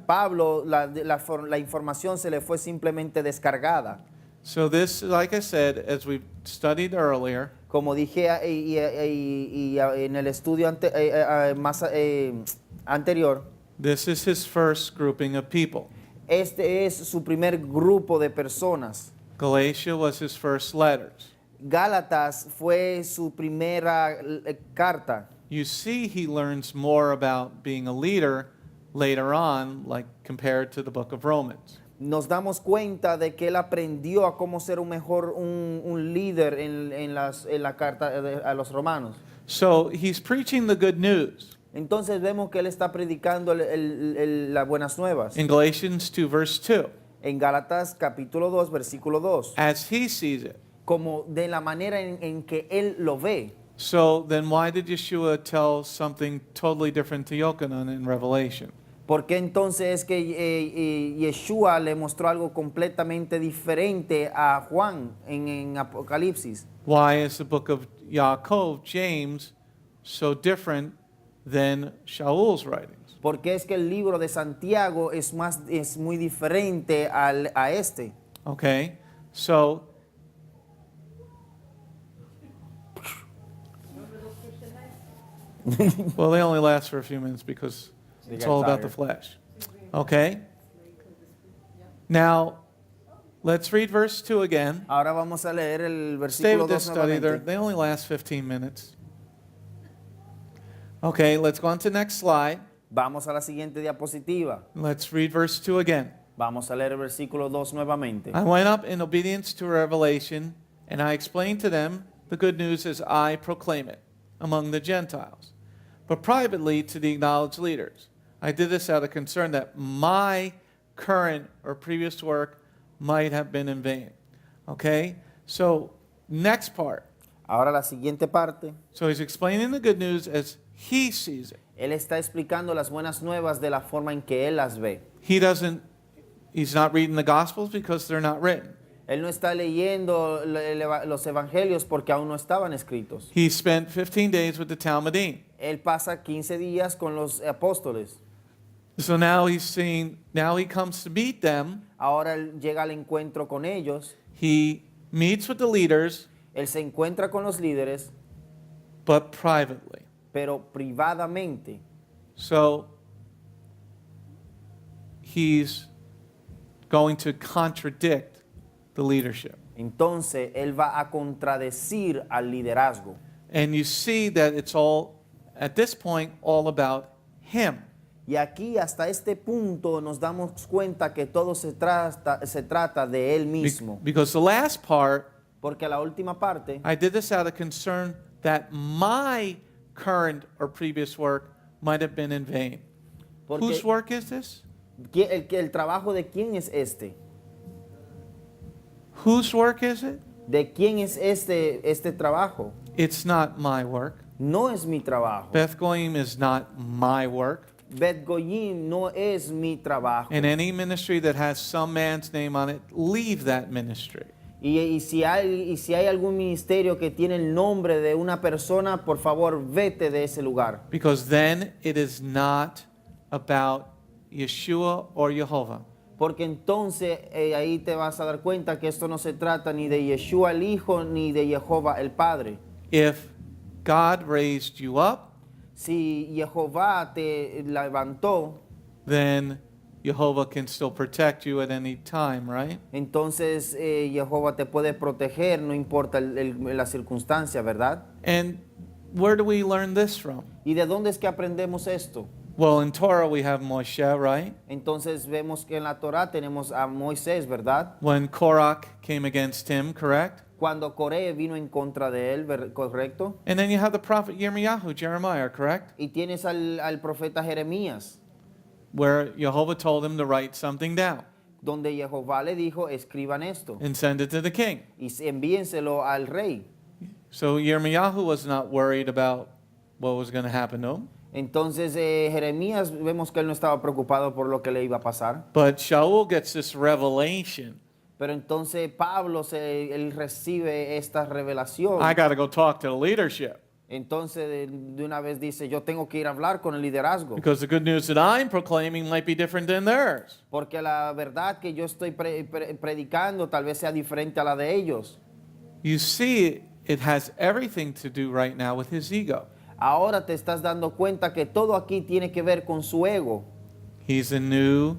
Pablo la información se le fue simplemente descargada. So this, like I said, as we studied earlier, Como dije en el estudio anterior, this is his first grouping of people. este es su primer grupo de personas. Galatia was his first letters. Gálatas fue su primera carta. You see he learns more about being a leader later on, like compared to the book of Romans. Nos damos cuenta de que él aprendió a cómo ser un líder en la carta a los romanos. So he's preaching the good news. Entonces vemos que él está predicando las buenas nuevas. In Galatians 2, verse 2, En Gálatas capítulo 2, versículo 2. as he sees it. Como de la manera en que él lo ve. So then why did Yeshua tell something totally different to Yochanan in Revelation? ¿Por qué entonces es que Yeshua le mostró algo completamente diferente a Juan en Apocalipsis? Why is the book of Yaakov, James, so different than Shaul's writings? Porque es que el libro de Santiago es muy diferente a este. Okay, so well, they only last for a few minutes because it's all about the flesh. Okay? Now, let's read verse 2 again. Ahora vamos a leer el Stay versículo with this 2 study. nuevamente. They only last 15 minutes. Okay, let's go on to the next slide. Vamos a la siguiente diapositiva. Let's read verse 2 again. Vamos a leer el versículo 2 nuevamente. I went up in obedience to revelation, and I explained to them the good news as I proclaim it among the Gentiles, but privately to the acknowledged leaders. I did this out of concern that my current or previous work might have been in vain. Okay? So, next part. Ahora la siguiente parte. So he's explaining the good news as he sees it. Él está explicando las buenas nuevas de la forma en que él las ve. He's not reading the Gospels because they're not written. Él no está leyendo los evangelios porque aún no estaban escritos. He spent 15 days with the Talmudim. Él pasa 15 días con los apóstoles. So now he comes to meet them. Ahora él llega al encuentro con ellos. He meets with the leaders, Él se encuentra con los líderes, but privately. pero privadamente. So he's going to contradict the leadership. Entonces él va a contradecir al liderazgo. And you see that it's all, at this point, all about him. Y aquí hasta este punto nos damos cuenta que todo se trata de él mismo. Because the last part, Porque la última parte, I did this out of concern that my current or previous work might have been in vain. Whose porque work is this? el trabajo de quién es este? Whose work is it? ¿De quién es este trabajo? It's not my work. No es mi trabajo. Beth Goyim is not my work. Bet Goyim no es mi trabajo. And any ministry that has some man's name on it, leave that ministry. Y si hay algún ministerio que tiene el nombre de una persona, por favor, vete de ese lugar. Because then it is not about Yeshua or Jehovah. Porque entonces ahí te vas a dar cuenta que esto no se trata ni de Yeshua el Hijo ni de Jehová el Padre. If God raised you up, Si Jehová te levantó, then Jehovah can still protect you at any time, right? entonces Jehová te puede proteger, no importa la circunstancia, ¿verdad? And where do we learn this from? ¿Y de dónde es que aprendemos esto? Well, in Torah we have Moshe, right? Entonces vemos que en la Torá tenemos a Moisés, ¿verdad? When Korach came against him, correct? Cuando Coré vino en contra de él, ¿correcto? And then you have the prophet Yirmiyahu, Jeremiah, correct? Y tienes al profeta Jeremías, Where Jehovah told him to write something down donde Jehová le dijo, escriban esto and send it to the king. y envíenselo al rey. So Yirmiyahu was not worried about what was going to happen to him. Entonces Jeremías vemos que él no estaba preocupado por lo que le iba a pasar. But Shaul gets this revelation. Pero entonces Pablo, él recibe esta revelación. I got to go talk to the leadership. Entonces de una vez dice, yo tengo que ir a hablar con el liderazgo. Because the good news that I'm proclaiming might be different than theirs. Porque la verdad que yo estoy predicando tal vez sea diferente a la de ellos. You see, it has everything to do right now with his ego. Ahora te estás dando cuenta que todo aquí tiene que ver con su ego. He's a new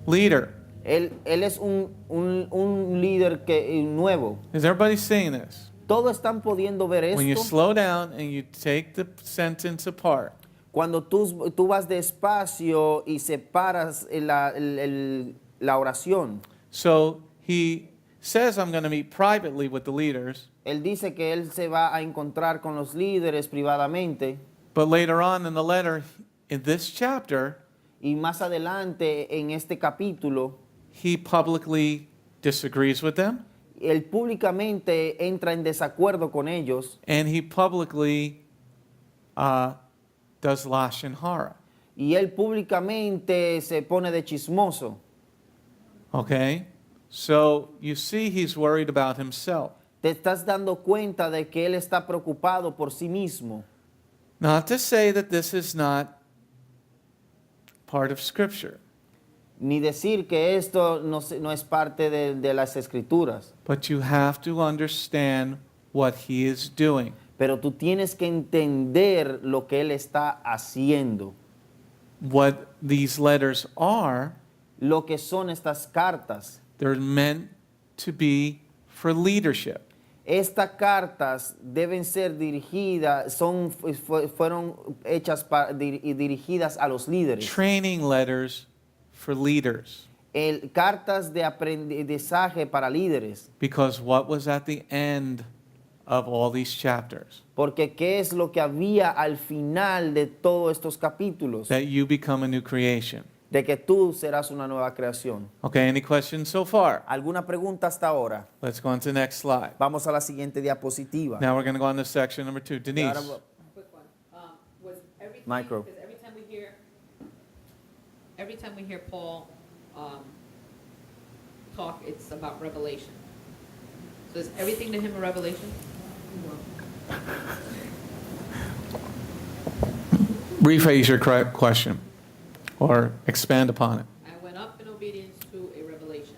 leader. Él es un líder nuevo. Is everybody seeing this? Todos están pudiendo ver When you esto. slow down and you take the sentence apart, Cuando tú vas despacio y separas la oración. so he says, I'm going to meet privately with the leaders, Él dice que él se va a encontrar con los líderes privadamente. but later on in the letter, in this chapter, Y más adelante en este capítulo, he publicly disagrees with them, él públicamente entra en desacuerdo con ellos and he publicly does lashon hara. y él públicamente se pone de chismoso. Okay? So you see he's worried about himself. Te estás dando cuenta de que él está preocupado por sí mismo. Not to say that this is not part of Scripture, Ni decir que esto no es parte de las escrituras. but you have to understand what he is doing. Pero tú tienes que entender lo que él está haciendo. What these letters are, Lo que son estas cartas. they're meant to be for leadership. Estas cartas deben ser dirigidas, fueron hechas y dirigidas a los líderes. Training letters for leaders. Cartas de aprendizaje para líderes. Because what was at the end of all these chapters? Porque ¿qué es lo que había al final de todos estos capítulos? That you become a new creation. De que tú serás una nueva creación. Okay, any questions so far? ¿Alguna pregunta hasta ahora? Let's go on to the next slide. Vamos a la siguiente diapositiva. Now we're going to go on to section number 2. Denise. Ahora, Quick one. Was everything, Micro. because every time we hear Paul talk, it's about revelation. So is everything to him a revelation? Rephrase your question or expand upon it. I went up in obedience to a revelation.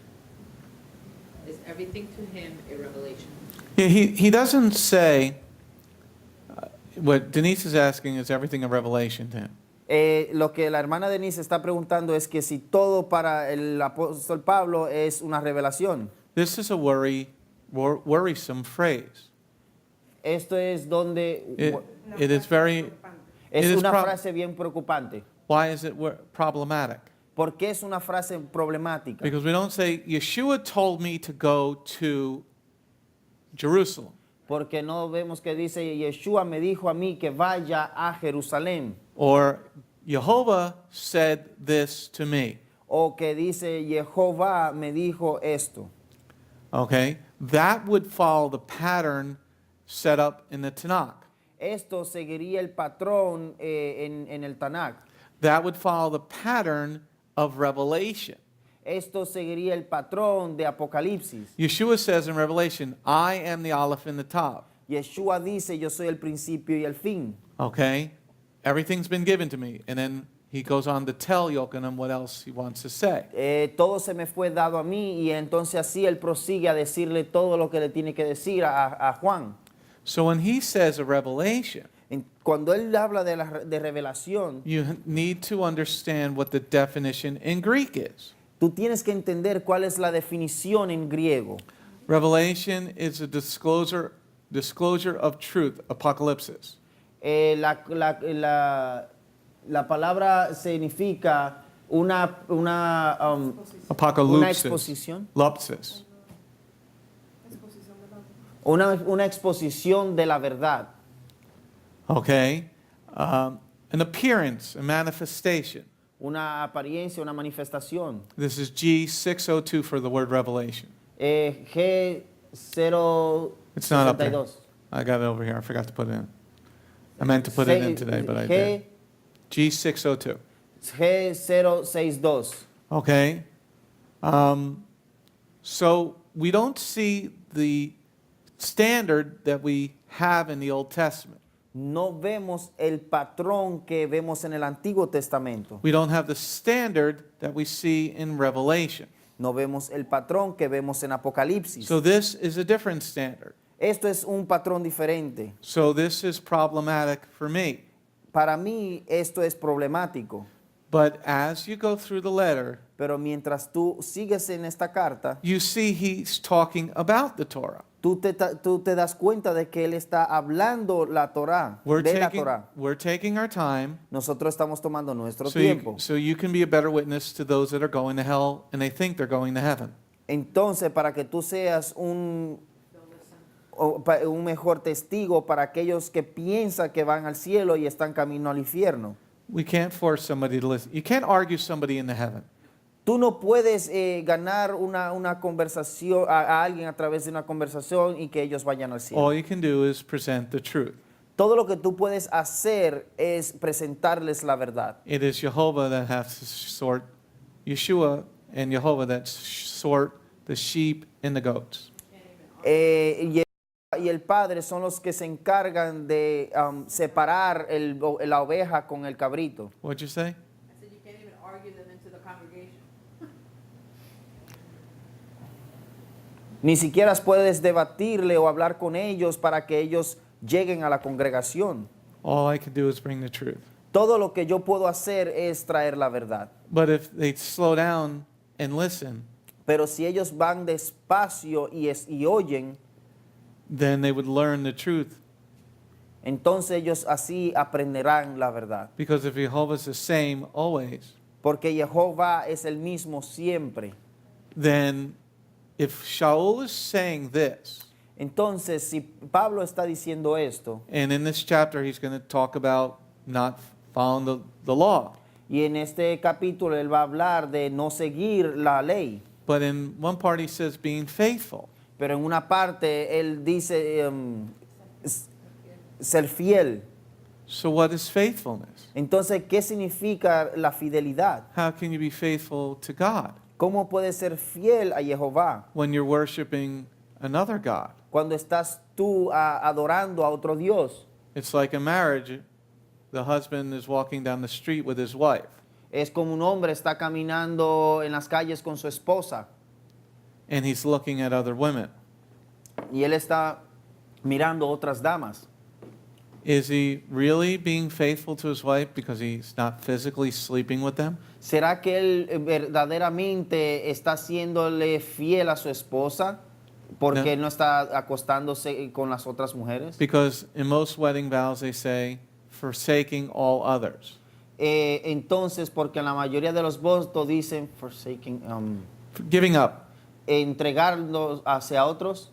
Is everything to him a revelation? Yeah, he doesn't say, what Denise is asking is everything a revelation to him. Lo que la hermana Denise está preguntando es que si todo para el apóstol Pablo es una revelación. This is a worrisome phrase. Esto es donde It is very, es it is una prob- frase bien preocupante. why is it problematic? ¿Por qué es una frase problemática? Because we don't say, Yeshua told me to go to Jerusalem. Porque no vemos que dice Yeshua me dijo a mí que vaya a Jerusalén. Or Jehovah said this to me. O que dice Jehová me dijo esto. Okay? That would follow the pattern set up in the Tanakh. Esto seguiría el patrón en el Tanakh. That would follow the pattern of Revelation. Esto seguiría el patrón de Apocalipsis. Yeshua says in Revelation, I am the Aleph and the Tav. Yeshua dice, yo soy el principio y el fin. Okay? Everything's been given to me. And then he goes on to tell Yochanan what else he wants to say. Todo se me fue dado a mí y entonces así él prosigue a decirle todo lo que le tiene que decir a Juan. So when he says a revelation, Cuando él habla de revelación, you need to understand what the definition in Greek is. tú tienes que entender cuál es la definición en griego. Revelation is a disclosure of truth, apocalypsis. La palabra significa una Apocalypsis. exposición. Lupsis. Una exposición de la verdad. Okay? An appearance, a manifestation. Una apariencia, una manifestación. This is G602 for the word revelation. G062. It's not up there. I got it over here. I forgot to put it in. I meant to put it in today, but I did. G602. G062. Okay? So we don't see the standard that we have in the Old Testament. No vemos el patrón que vemos en el Antiguo Testamento. We don't have the standard that we see in Revelation. No vemos el patrón que vemos en Apocalipsis. So this is a different standard. Esto es un patrón diferente. So this is problematic for me. Para mí esto es problemático. But as you go through the letter, Pero mientras tú sigues en esta carta, you see he's talking about the Torah. tú te das cuenta de que él está hablando la Torá, de la Torá. We're taking our time Nosotros estamos tomando nuestro so tiempo. so you can be a better witness to those that are going to hell and they think they're going to heaven. Entonces, para que tú seas un mejor testigo para aquellos que piensan que van al cielo y están camino al infierno. We can't force somebody to listen. You can't argue somebody into heaven. Tú no puedes ganar una conversación a alguien a través de una conversación y que ellos vayan al cielo. All you can do is present the truth. Todo lo que tú puedes hacer es presentarles la verdad. It is Jehovah that has to sort, Yeshua and Jehovah that sort the sheep and the goats. Y el Padre son los que se encargan de separar la oveja con el cabrito. What'd you say? I said you can't even argue them into the congregation. Ni siquiera puedes debatirle o hablar con ellos para que ellos lleguen a la congregación. All I can do is bring the truth. Todo lo que yo puedo hacer es traer la verdad. But if they slow down and listen, Pero si ellos van despacio y oyen, then they would learn the truth. entonces ellos así aprenderán la verdad. Because if Jehovah's the same always, Porque Jehová es el mismo siempre. then if Shaul is saying this, Entonces, si Pablo está diciendo esto, and in this chapter he's going to talk about not following the law, y en este capítulo él va a hablar de no seguir la ley, but in one part he says being faithful. pero en una parte él dice ser fiel. So what is faithfulness? Entonces, ¿qué significa la fidelidad? How can you be faithful to God ¿Cómo puedes ser fiel a Jehová when you're worshiping another God? cuando estás tú adorando a otro Dios? It's like a marriage. The husband is walking down the street with his wife, Es como un hombre está caminando en las calles con su esposa and he's looking at other women. y él está mirando otras damas. Is he really being faithful to his wife because he's not physically sleeping with them? ¿Será que él verdaderamente está haciéndole fiel a su esposa porque No. él no está acostándose con las otras mujeres? Because in most wedding vows they say, forsaking all others. Entonces, porque en la mayoría de los votos dicen forsaking, Giving up. entregarlos hacia otros.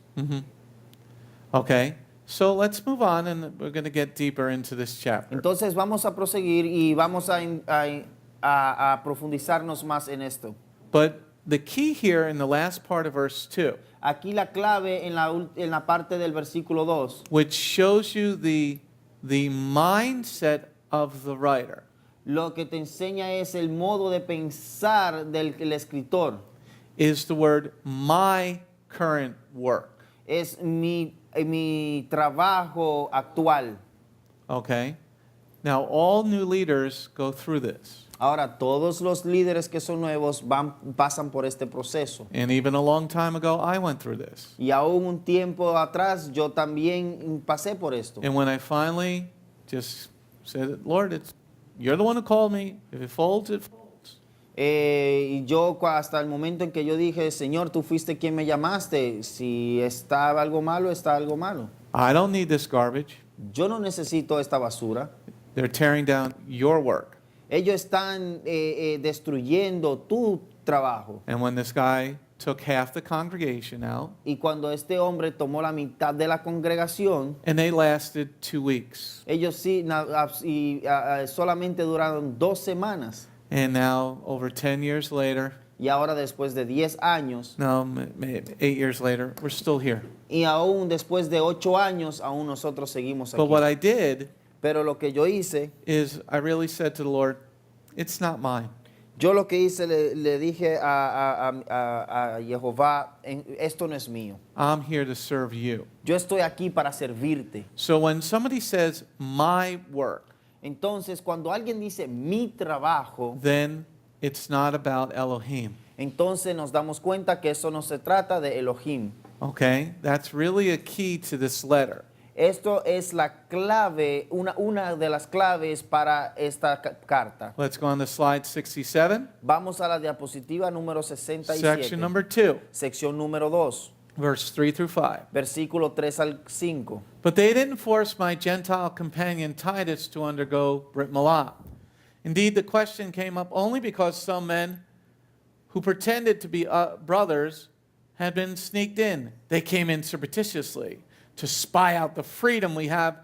Okay, so let's move on and we're going to get deeper into this chapter. Entonces vamos a proseguir y vamos a profundizarnos más en esto. But the key here in the last part of verse 2, Aquí la clave en la parte del versículo 2, which shows you the mindset of the writer, lo que te enseña es el modo de pensar del escritor. is the word my current work. Es mi trabajo actual. Okay? Now, all new leaders go through this. Ahora, todos los líderes que son nuevos pasan por este proceso. And even a long time ago, I went through this. Y aún un tiempo atrás yo también pasé por esto. And when I finally just said, Lord, you're the one who called me. If it folds, it folds. Y yo hasta el momento en que yo dije, Señor, tú fuiste quien me llamaste. Si está algo malo, está algo malo. I don't need this garbage. Yo no necesito esta basura. They're tearing down your work. Ellos están destruyendo tu trabajo. And when this guy took half the congregation out, Y cuando este hombre tomó la mitad de la congregación, and they lasted 2 weeks. ellos sí solamente duraron 2 semanas. And now, over 10 years later, Y ahora después de 10 años, no, 8 years later, we're still here. y aún después de 8 años, aún nosotros seguimos But what aquí. I did Pero lo que yo hice, is I really said to the Lord, it's not mine. yo lo que hice, le dije a Jehová, esto no es mío. I'm here to serve you. Yo estoy aquí para servirte. So when somebody says my work, Entonces, cuando alguien dice mi trabajo, then it's not about Elohim. entonces nos damos cuenta que eso no se trata de Elohim. Okay? That's really a key to this letter. Esto es la clave, una de las claves para esta carta. Let's go on to slide 67, Vamos a la diapositiva número 67. section number 2, Sección número 2, verse 3 through 5. versículo 3 al 5. But they didn't force my Gentile companion Titus to undergo Brit Milah. Indeed, the question came up only because some men who pretended to be brothers had been sneaked in. They came in surreptitiously to spy out the freedom we have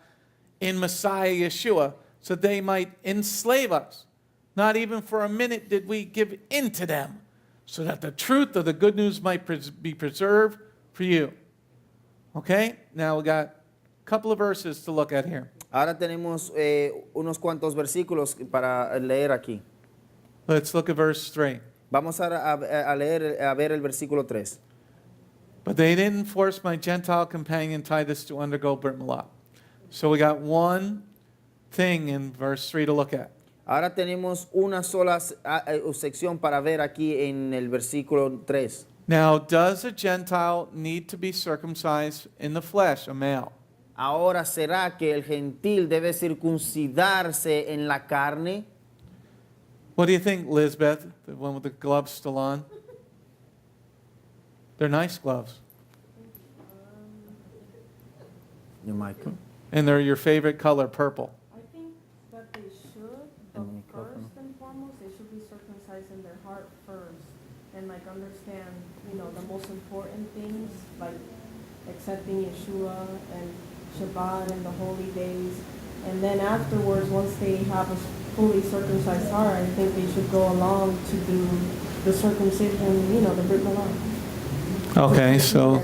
in Messiah Yeshua, so they might enslave us. Not even for a minute did we give in to them, so that the truth of the good news might be preserved for you. Okay? Now we got a couple of verses to look at here. Ahora tenemos unos cuantos versículos para leer aquí. Let's look at verse 3. Vamos a leer, a ver el versículo 3. But they didn't force my Gentile companion Titus to undergo Brit Milah. So we got one thing in verse 3 to look at. Ahora tenemos una sola sección para ver aquí en el versículo 3. Now, does a Gentile need to be circumcised in the flesh, a male? Ahora, ¿será que el gentil debe circuncidarse en la carne? What do you think, Lisbeth, the one with the gloves still on? They're nice gloves. Your mic. And they're your favorite color, purple. I think that they should, but first and foremost, they should be circumcised in their heart first, and like understand, the most important things, like accepting Yeshua and Shabbat and the holy days, and then afterwards, once they have a fully circumcised heart, I think they should go along to do the circumcision, the Brit Milah. Okay, so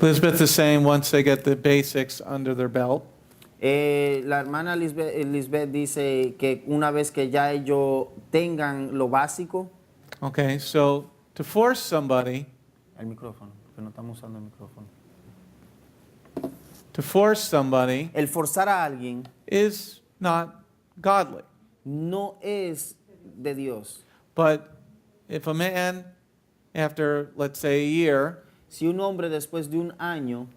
Lisbeth is saying once they get the basics under their belt, La hermana Lisbeth dice que una vez que ya ellos tengan lo básico. okay, so to force somebody, El micrófono, que no estamos usando el micrófono. to force somebody El forzar a alguien is not godly. no es de Dios. But if a man, after, let's say, a year, Si un hombre después de un año,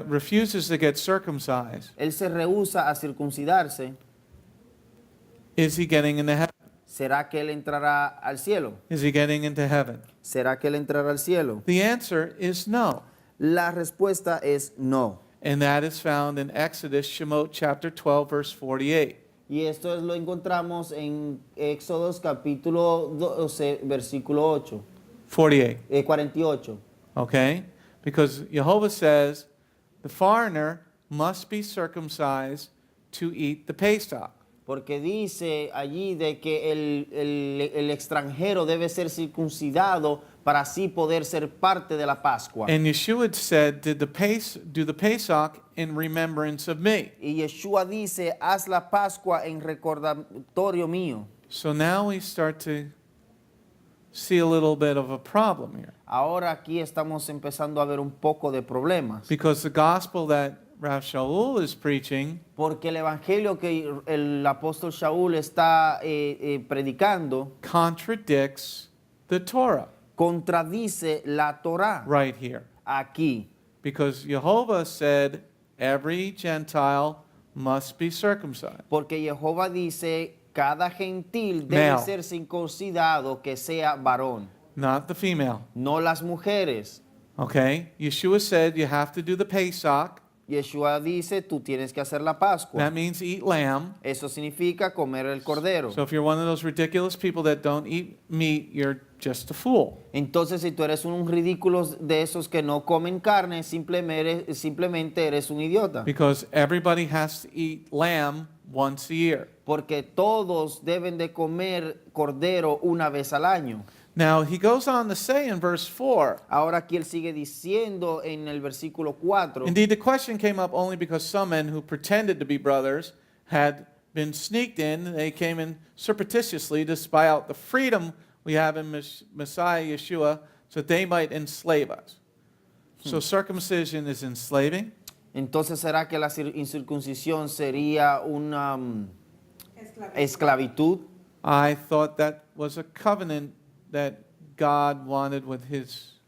refuses to get circumcised, él se rehúsa a circuncidarse, is he getting into heaven? ¿será que él entrará al cielo? Is he getting into heaven? ¿Será que él entrará al cielo? The answer is no. La respuesta es no. And that is found in Exodus, Shemot chapter 12, verse 48. Y esto lo encontramos en Éxodos capítulo 12, versículo 8, 48, 48. okay? Because Jehovah says the foreigner must be circumcised to eat the Pesach. Porque dice allí de que el extranjero debe ser circuncidado para así poder ser parte de la Pascua. And Yeshua said, do the Pesach in remembrance of me. Y Yeshua dice, haz la Pascua en recordatorio mío. So now we start to see a little bit of a problem here. Ahora aquí estamos empezando a ver un poco de problemas. Because the gospel that Rav Shaul is preaching Porque el evangelio que el apóstol Shaul está predicando contradicts the Torah contradice la Torá right here. aquí. Because Jehovah said every Gentile must be circumcised. Porque Jehová dice, cada gentil debe Male. ser circuncidado que sea varón, Not the female. no las mujeres. Okay? Yeshua said you have to do the Pesach. Yeshua dice, tú tienes que hacer la Pascua. That means eat lamb. Eso significa comer el cordero. So if you're one of those ridiculous people that don't eat meat, you're just a fool. Entonces, si tú eres un ridículo de esos que no comen carne, simplemente eres un idiota. Because everybody has to eat lamb once a year. Porque todos deben de comer cordero una vez al año. Now, he goes on to say in verse 4, Ahora aquí él sigue diciendo en el versículo 4. indeed, the question came up only because some men who pretended to be brothers had been sneaked in. They came in surreptitiously to spy out the freedom we have in Messiah Yeshua so that they might enslave us. So circumcision is enslaving. Entonces, ¿será que la incircuncisión sería una esclavitud? I thought that was a covenant that God wanted with his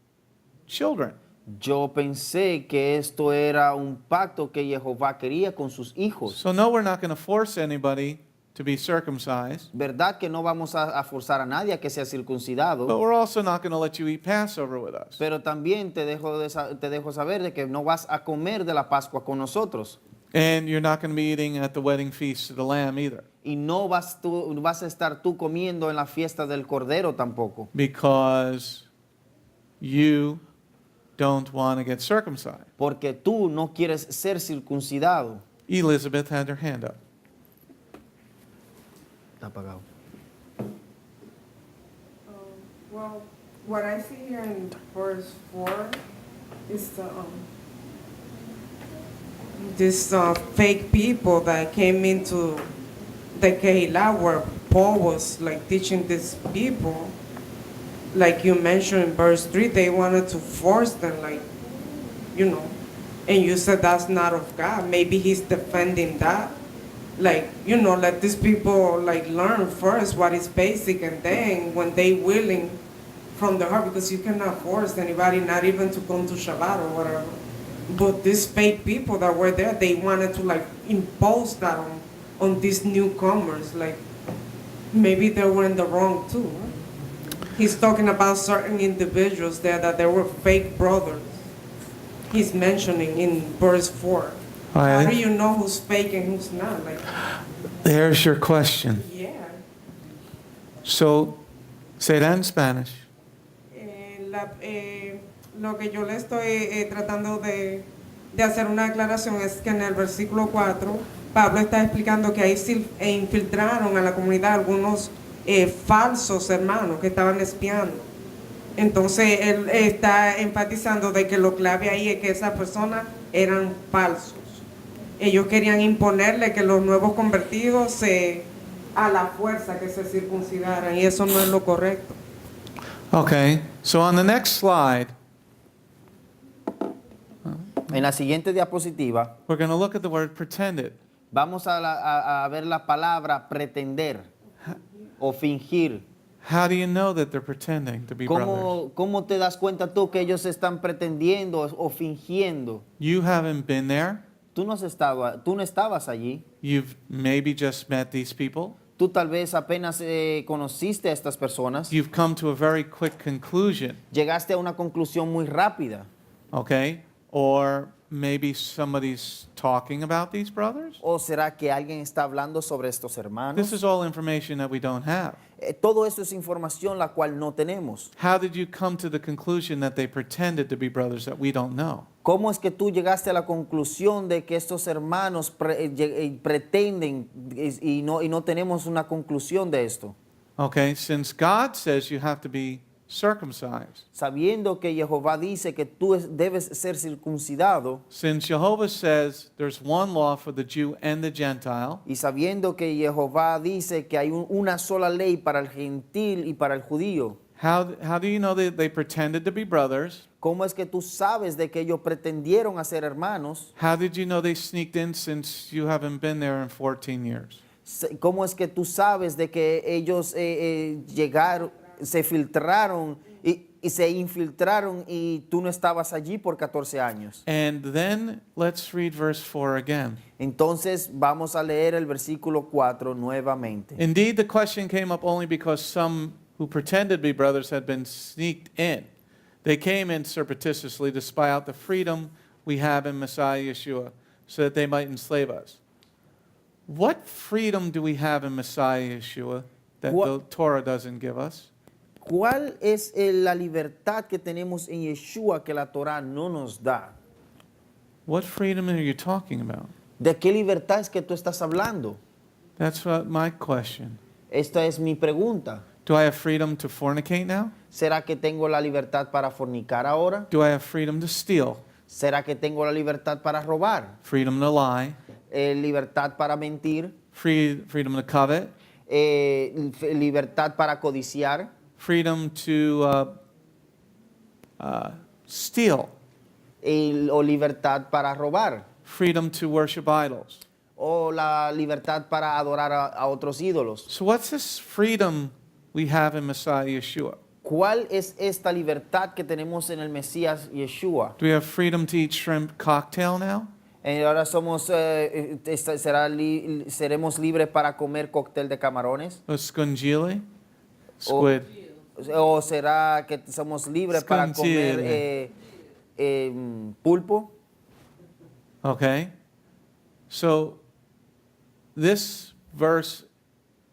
children. Yo pensé que esto era un pacto que Jehová quería con sus hijos. So no, we're not going to force anybody to be circumcised, ¿Verdad que no vamos a forzar a nadie a que sea circuncidado? but we're also not going to let you eat Passover with us. Pero también te dejo saber de que no vas a comer de la Pascua con nosotros. And you're not going to be eating at the wedding feast of the Lamb either, Y no vas a estar tú comiendo en la fiesta del Cordero tampoco. because you don't want to get circumcised. Porque tú no quieres ser circuncidado. Elizabeth had her hand up. Está apagado. Well, what I see here in verse 4 is this fake people that came into the Keilah where Paul was like teaching these people. Like you mentioned in verse 3, they wanted to force them, like, and you said that's not of God. Maybe he's defending that. Like, let these people like learn first what is basic, and then when they willing from the heart, because you cannot force anybody, not even to come to Shabbat or whatever. But these fake people that were there, they wanted to like impose that on these newcomers. Like, maybe they were in the wrong too. Huh? He's talking about certain individuals there that they were fake brothers. He's mentioning in verse 4. How do you know who's fake and who's not? Like, There's your question. yeah. So, say that in Spanish. Lo que yo le estoy tratando de hacer una aclaración es que en el versículo 4, Pablo está explicando que ahí infiltraron a la comunidad algunos falsos hermanos que estaban espiando. Entonces él está enfatizando de que lo clave ahí es que esas personas eran falsos. Ellos querían imponerle que los nuevos convertidos a la fuerza que se circuncidaran, y eso no es lo correcto. Okay, so on the next slide, En la siguiente diapositiva we're going to look at the word pretended. vamos a ver la palabra pretender o fingir. How do you know that they're pretending to be brothers? ¿Cómo te das cuenta tú que ellos están pretendiendo o fingiendo? You haven't been there. Tú no estabas allí. You've maybe just met these people. Tú tal vez apenas conociste a estas personas. You've come to a very quick conclusion, Llegaste a una conclusión muy rápida. okay? Or maybe somebody's talking about these brothers. ¿O será que alguien está hablando sobre estos hermanos? This is all information that we don't have. Todo eso es información la cual no tenemos. How did you come to the conclusion that they pretended to be brothers that we don't know? ¿Cómo es que tú llegaste a la conclusión de que estos hermanos pretenden y no tenemos una conclusión de esto? Okay, since God says you have to be circumcised, Sabiendo que Jehová dice que tú debes ser circuncidado since Jehovah says there's one law for the Jew and the Gentile, y sabiendo que Jehová dice que hay una sola ley para el gentil y para el judío, how do you know that they pretended to be brothers? ¿cómo es que tú sabes de que ellos pretendieron a ser hermanos? How did you know they sneaked in since you haven't been there in 14 years? ¿Cómo es que tú sabes de que ellos se filtraron y se infiltraron y tú no estabas allí por 14 años. And then let's read verse 4 again. Entonces vamos a leer el versículo 4 nuevamente. Indeed, the question came up only because some who pretended to be brothers had been sneaked in. They came in surreptitiously to spy out the freedom we have in Messiah Yeshua, so that they might enslave us. What freedom do we have in Messiah Yeshua that the Torah doesn't give us? ¿Cuál es la libertad que tenemos en Yeshua que la Torah no nos da? What freedom are you talking about? ¿De qué libertad es que tú estás hablando? That's what my question. Esta es mi pregunta. Do I have freedom to fornicate now? ¿Será que tengo la libertad para fornicar ahora? Do I have freedom to steal? ¿Será que tengo la libertad para robar? Freedom to lie? Libertad para mentir? Freedom to covet? Libertad para codiciar? Freedom to steal? O libertad para robar? Freedom to worship idols? O la libertad para adorar a otros ídolos. So what's this freedom we have in Messiah Yeshua? ¿Cuál es esta libertad que tenemos en el Mesías Yeshua? Do we have freedom to eat shrimp cocktail now? Ahora seremos libres para comer cóctel de camarones. Or scungili? Squid? ¿O será que somos libres para comer pulpo? Okay. So this verse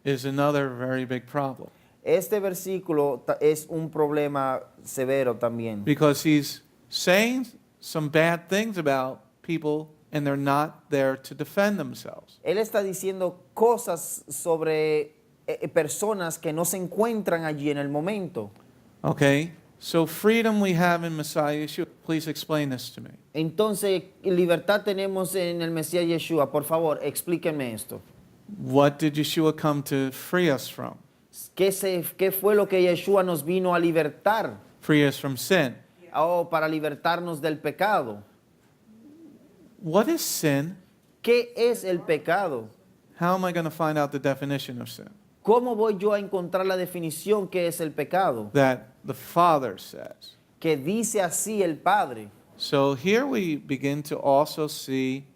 is another very big problem. Este versículo es un problema severo también. Because he's saying some bad things about people and they're not there to defend themselves. Él está diciendo cosas sobre personas que no se encuentran allí en el momento. Okay. So freedom we have in Messiah Yeshua. Please explain this to me. Entonces, libertad tenemos en el Mesías Yeshua. Por favor, explíquenme esto. What did Yeshua come to free us from? ¿Qué fue lo que Yeshua nos vino a libertar? Free us from sin. Oh, para libertarnos del pecado. What is sin? ¿Qué es el pecado? How am I going to find out the definition of sin? ¿Cómo voy yo a encontrar la definición que es el pecado? That the Father says. Que dice así el Padre. So here we begin to also see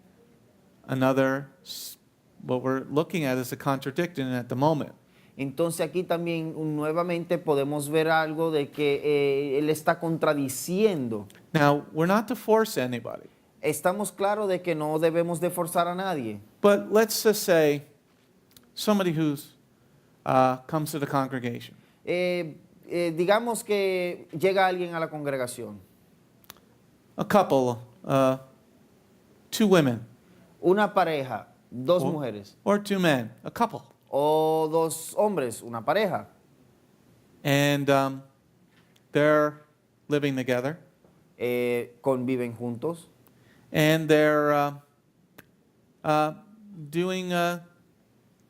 another, what we're looking at is a contradiction at the moment. Entonces aquí también nuevamente podemos ver algo de que él está contradiciendo. Now, we're not to force anybody. Estamos claros de que no debemos de forzar a nadie. But let's just say somebody who's comes to the congregation. Digamos que llega alguien a la congregación. A couple, 2 women. Una pareja, dos mujeres. Or 2 men, a couple. O dos hombres, una pareja. And they're living together. Conviven juntos. And they're doing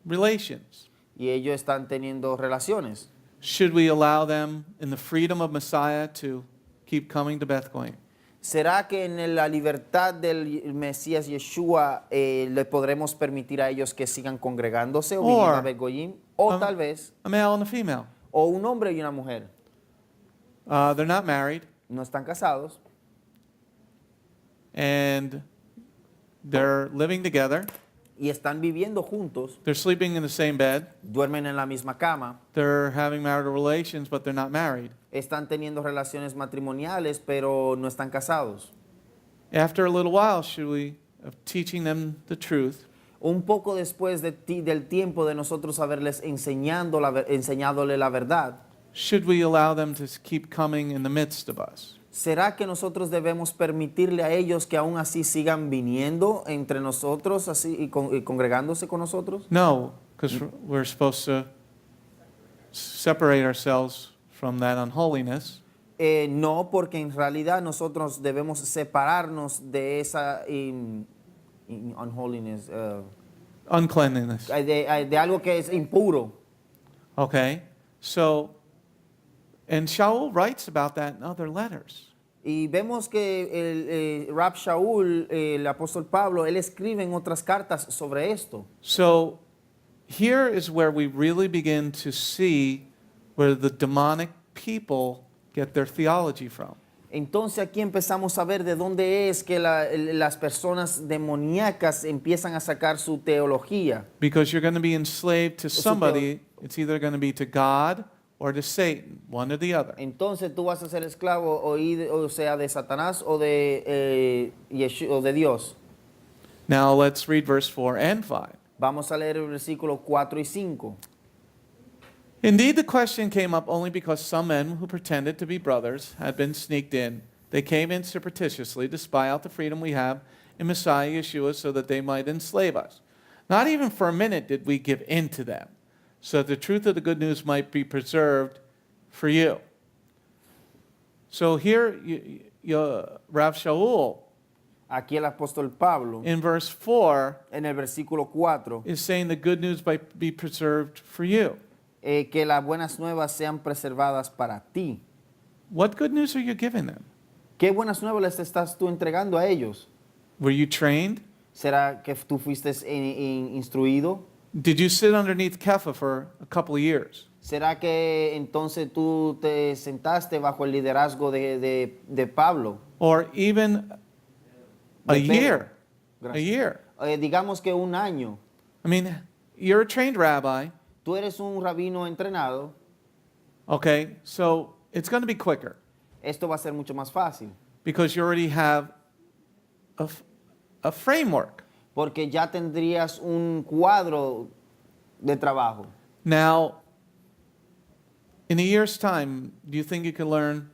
relations. Y ellos están teniendo relaciones. Should we allow them in the freedom of Messiah to keep coming to Beth Goyim? ¿Será que en la libertad del Mesías Yeshua le podremos permitir a ellos que sigan congregándose o viniendo a Beth Goyim? O tal vez A male and a female. o un hombre y una mujer. They're not married. No están casados. And they're living together. Y están viviendo juntos. They're sleeping in the same bed. Duermen en la misma cama. They're having marital relations, but they're not married. Están teniendo relaciones matrimoniales, pero no están casados. After a little while, should we, of teaching them the truth, Un poco después del tiempo de nosotros haberles enseñándole la verdad, should we allow them to keep coming in the midst of us? ¿será que nosotros debemos permitirle a ellos que aún así sigan viniendo entre nosotros así y congregándose con nosotros? No, because we're supposed to separate ourselves from that unholiness. No, porque en realidad nosotros debemos separarnos de esa unholiness, Uncleanliness. de algo que es impuro. Okay? So, and Shaul writes about that in other letters. Y vemos que el Rab Shaul, el apóstol Pablo, él escribe en otras cartas sobre esto. So, here is where we really begin to see where the demonic people get their theology from. Entonces aquí empezamos a ver de dónde es que las personas demoníacas empiezan a sacar su teología. Because you're going to be enslaved to somebody, it's either going to be to God or to Satan, one or the other. Entonces tú vas a ser esclavo o sea de Satanás o de Dios. Now let's read verse 4 and 5. Vamos a leer el versículo 4 y 5. Indeed, the question came up only because some men who pretended to be brothers had been sneaked in. They came in surreptitiously to spy out the freedom we have in Messiah Yeshua so that they might enslave us. Not even for a minute did we give in to them, so that the truth of the good news might be preserved for you. So here, Rav Shaul, Aquí el apóstol Pablo, in verse 4, en el versículo 4, is saying the good news might be preserved for you. que las buenas nuevas sean preservadas para ti. What good news are you giving them? ¿Qué buenas nuevas les estás tú entregando a ellos? Were you trained? ¿Será que tú fuiste instruido? Did you sit underneath Kepha for a couple of years? ¿Será que entonces tú te sentaste bajo el liderazgo de Pablo? Or even a De Pedro. year? A Gracias. year. Digamos que un año. I mean, you're a trained rabbi, Tú eres un rabino entrenado. okay? So it's going to be quicker Esto va a ser mucho más fácil. because you already have a framework. Porque ya tendrías un cuadro de trabajo. Now, in a year's time, do you think you can learn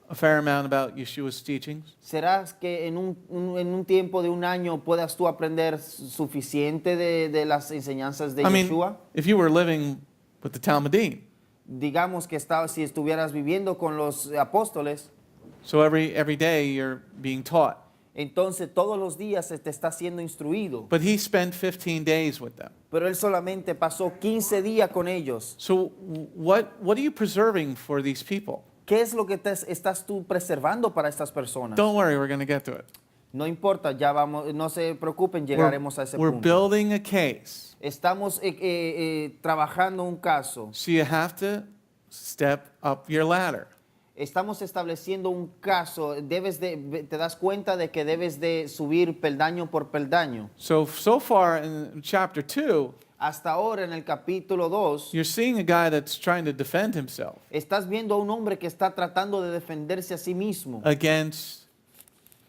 a fair amount about Yeshua's teachings? ¿Será que en un tiempo de un año puedas tú aprender suficiente de las enseñanzas de I mean, Yeshua? if you were living with the Talmudim, Digamos que si estuvieras viviendo con los apóstoles, so every day you're being taught. entonces todos los días se te está siendo instruido. But he spent 15 days with them. Pero él solamente pasó 15 días con ellos. So what are you preserving for these people? ¿Qué es lo que estás tú preservando para estas personas? Don't worry, we're going to get to it. No importa, ya vamos, no se preocupen, llegaremos a ese We're punto. building a case. Estamos trabajando un caso. So you have to step up your ladder. Estamos estableciendo un caso. Te das cuenta de que debes de subir peldaño por peldaño. So far in chapter 2, Hasta ahora en el capítulo 2, you're seeing a guy that's trying to defend himself estás viendo a un hombre que está tratando de defenderse a sí mismo against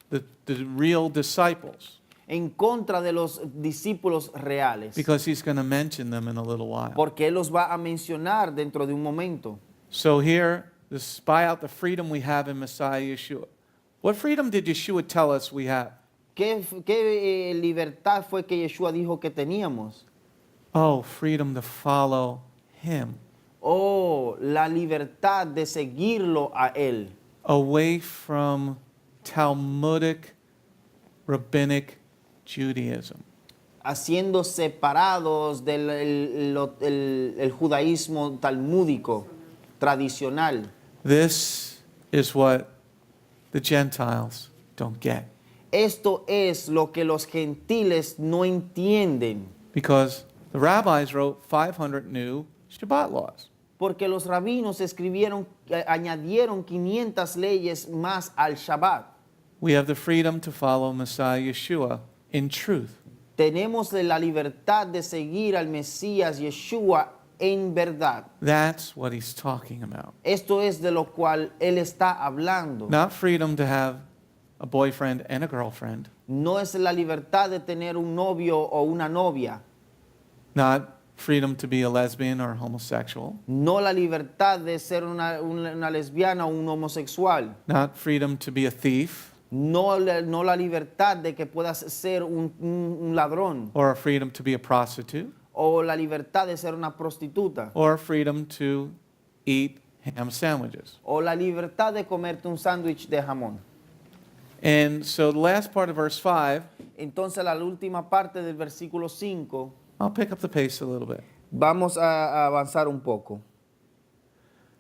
the real disciples en contra de los discípulos reales. because he's going to mention them in a little while. Porque él los va a mencionar dentro de un momento. So here, to spy out the freedom we have in Messiah Yeshua. What freedom did Yeshua tell us we have? ¿Qué libertad fue que Yeshua dijo que teníamos? Oh, freedom to follow him. Oh, la libertad de seguirlo a él. Away from Talmudic, rabbinic Judaism. Haciendo separados del el judaísmo talmúdico tradicional. This is what the Gentiles don't get. Esto es lo que los gentiles no entienden. Because the rabbis wrote 500 new Shabbat laws. Porque los rabinos añadieron 500 leyes más al Shabbat. We have the freedom to follow Messiah Yeshua in truth. Tenemos la libertad de seguir al Mesías Yeshua en verdad. That's what he's talking about. Esto es de lo cual él está hablando. Not freedom to have a boyfriend and a girlfriend. No es la libertad de tener un novio o una novia. Not freedom to be a lesbian or homosexual. No la libertad de ser una lesbiana o un homosexual. Not freedom to be a thief. No la libertad de que puedas ser un ladrón. Or a freedom to be a prostitute. O la libertad de ser una prostituta. Or freedom to eat ham sandwiches. O la libertad de comerte un sándwich de jamón. And so the last part of verse 5, Entonces la última parte del versículo 5, I'll pick up the pace a little bit. vamos a avanzar un poco.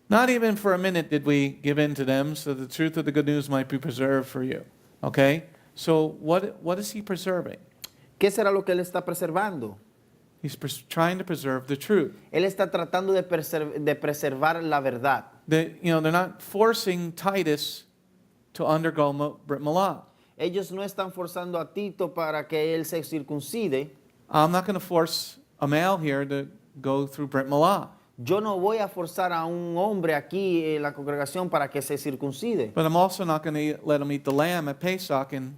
Not even for a minute did we give in to them, so the truth of the good news might be preserved for you. Okay? So what is he preserving? ¿Qué será lo que él está preservando? He's trying to preserve the truth. Él está tratando de preservar la verdad. They're not forcing Titus to undergo Brit Milah. Ellos no están forzando a Tito para que él se circuncide. I'm not going to force a male here to go through Brit Milah. Yo no voy a forzar a un hombre aquí en la congregación para que se circuncide. But I'm also not going to let him eat the lamb at Pesach, and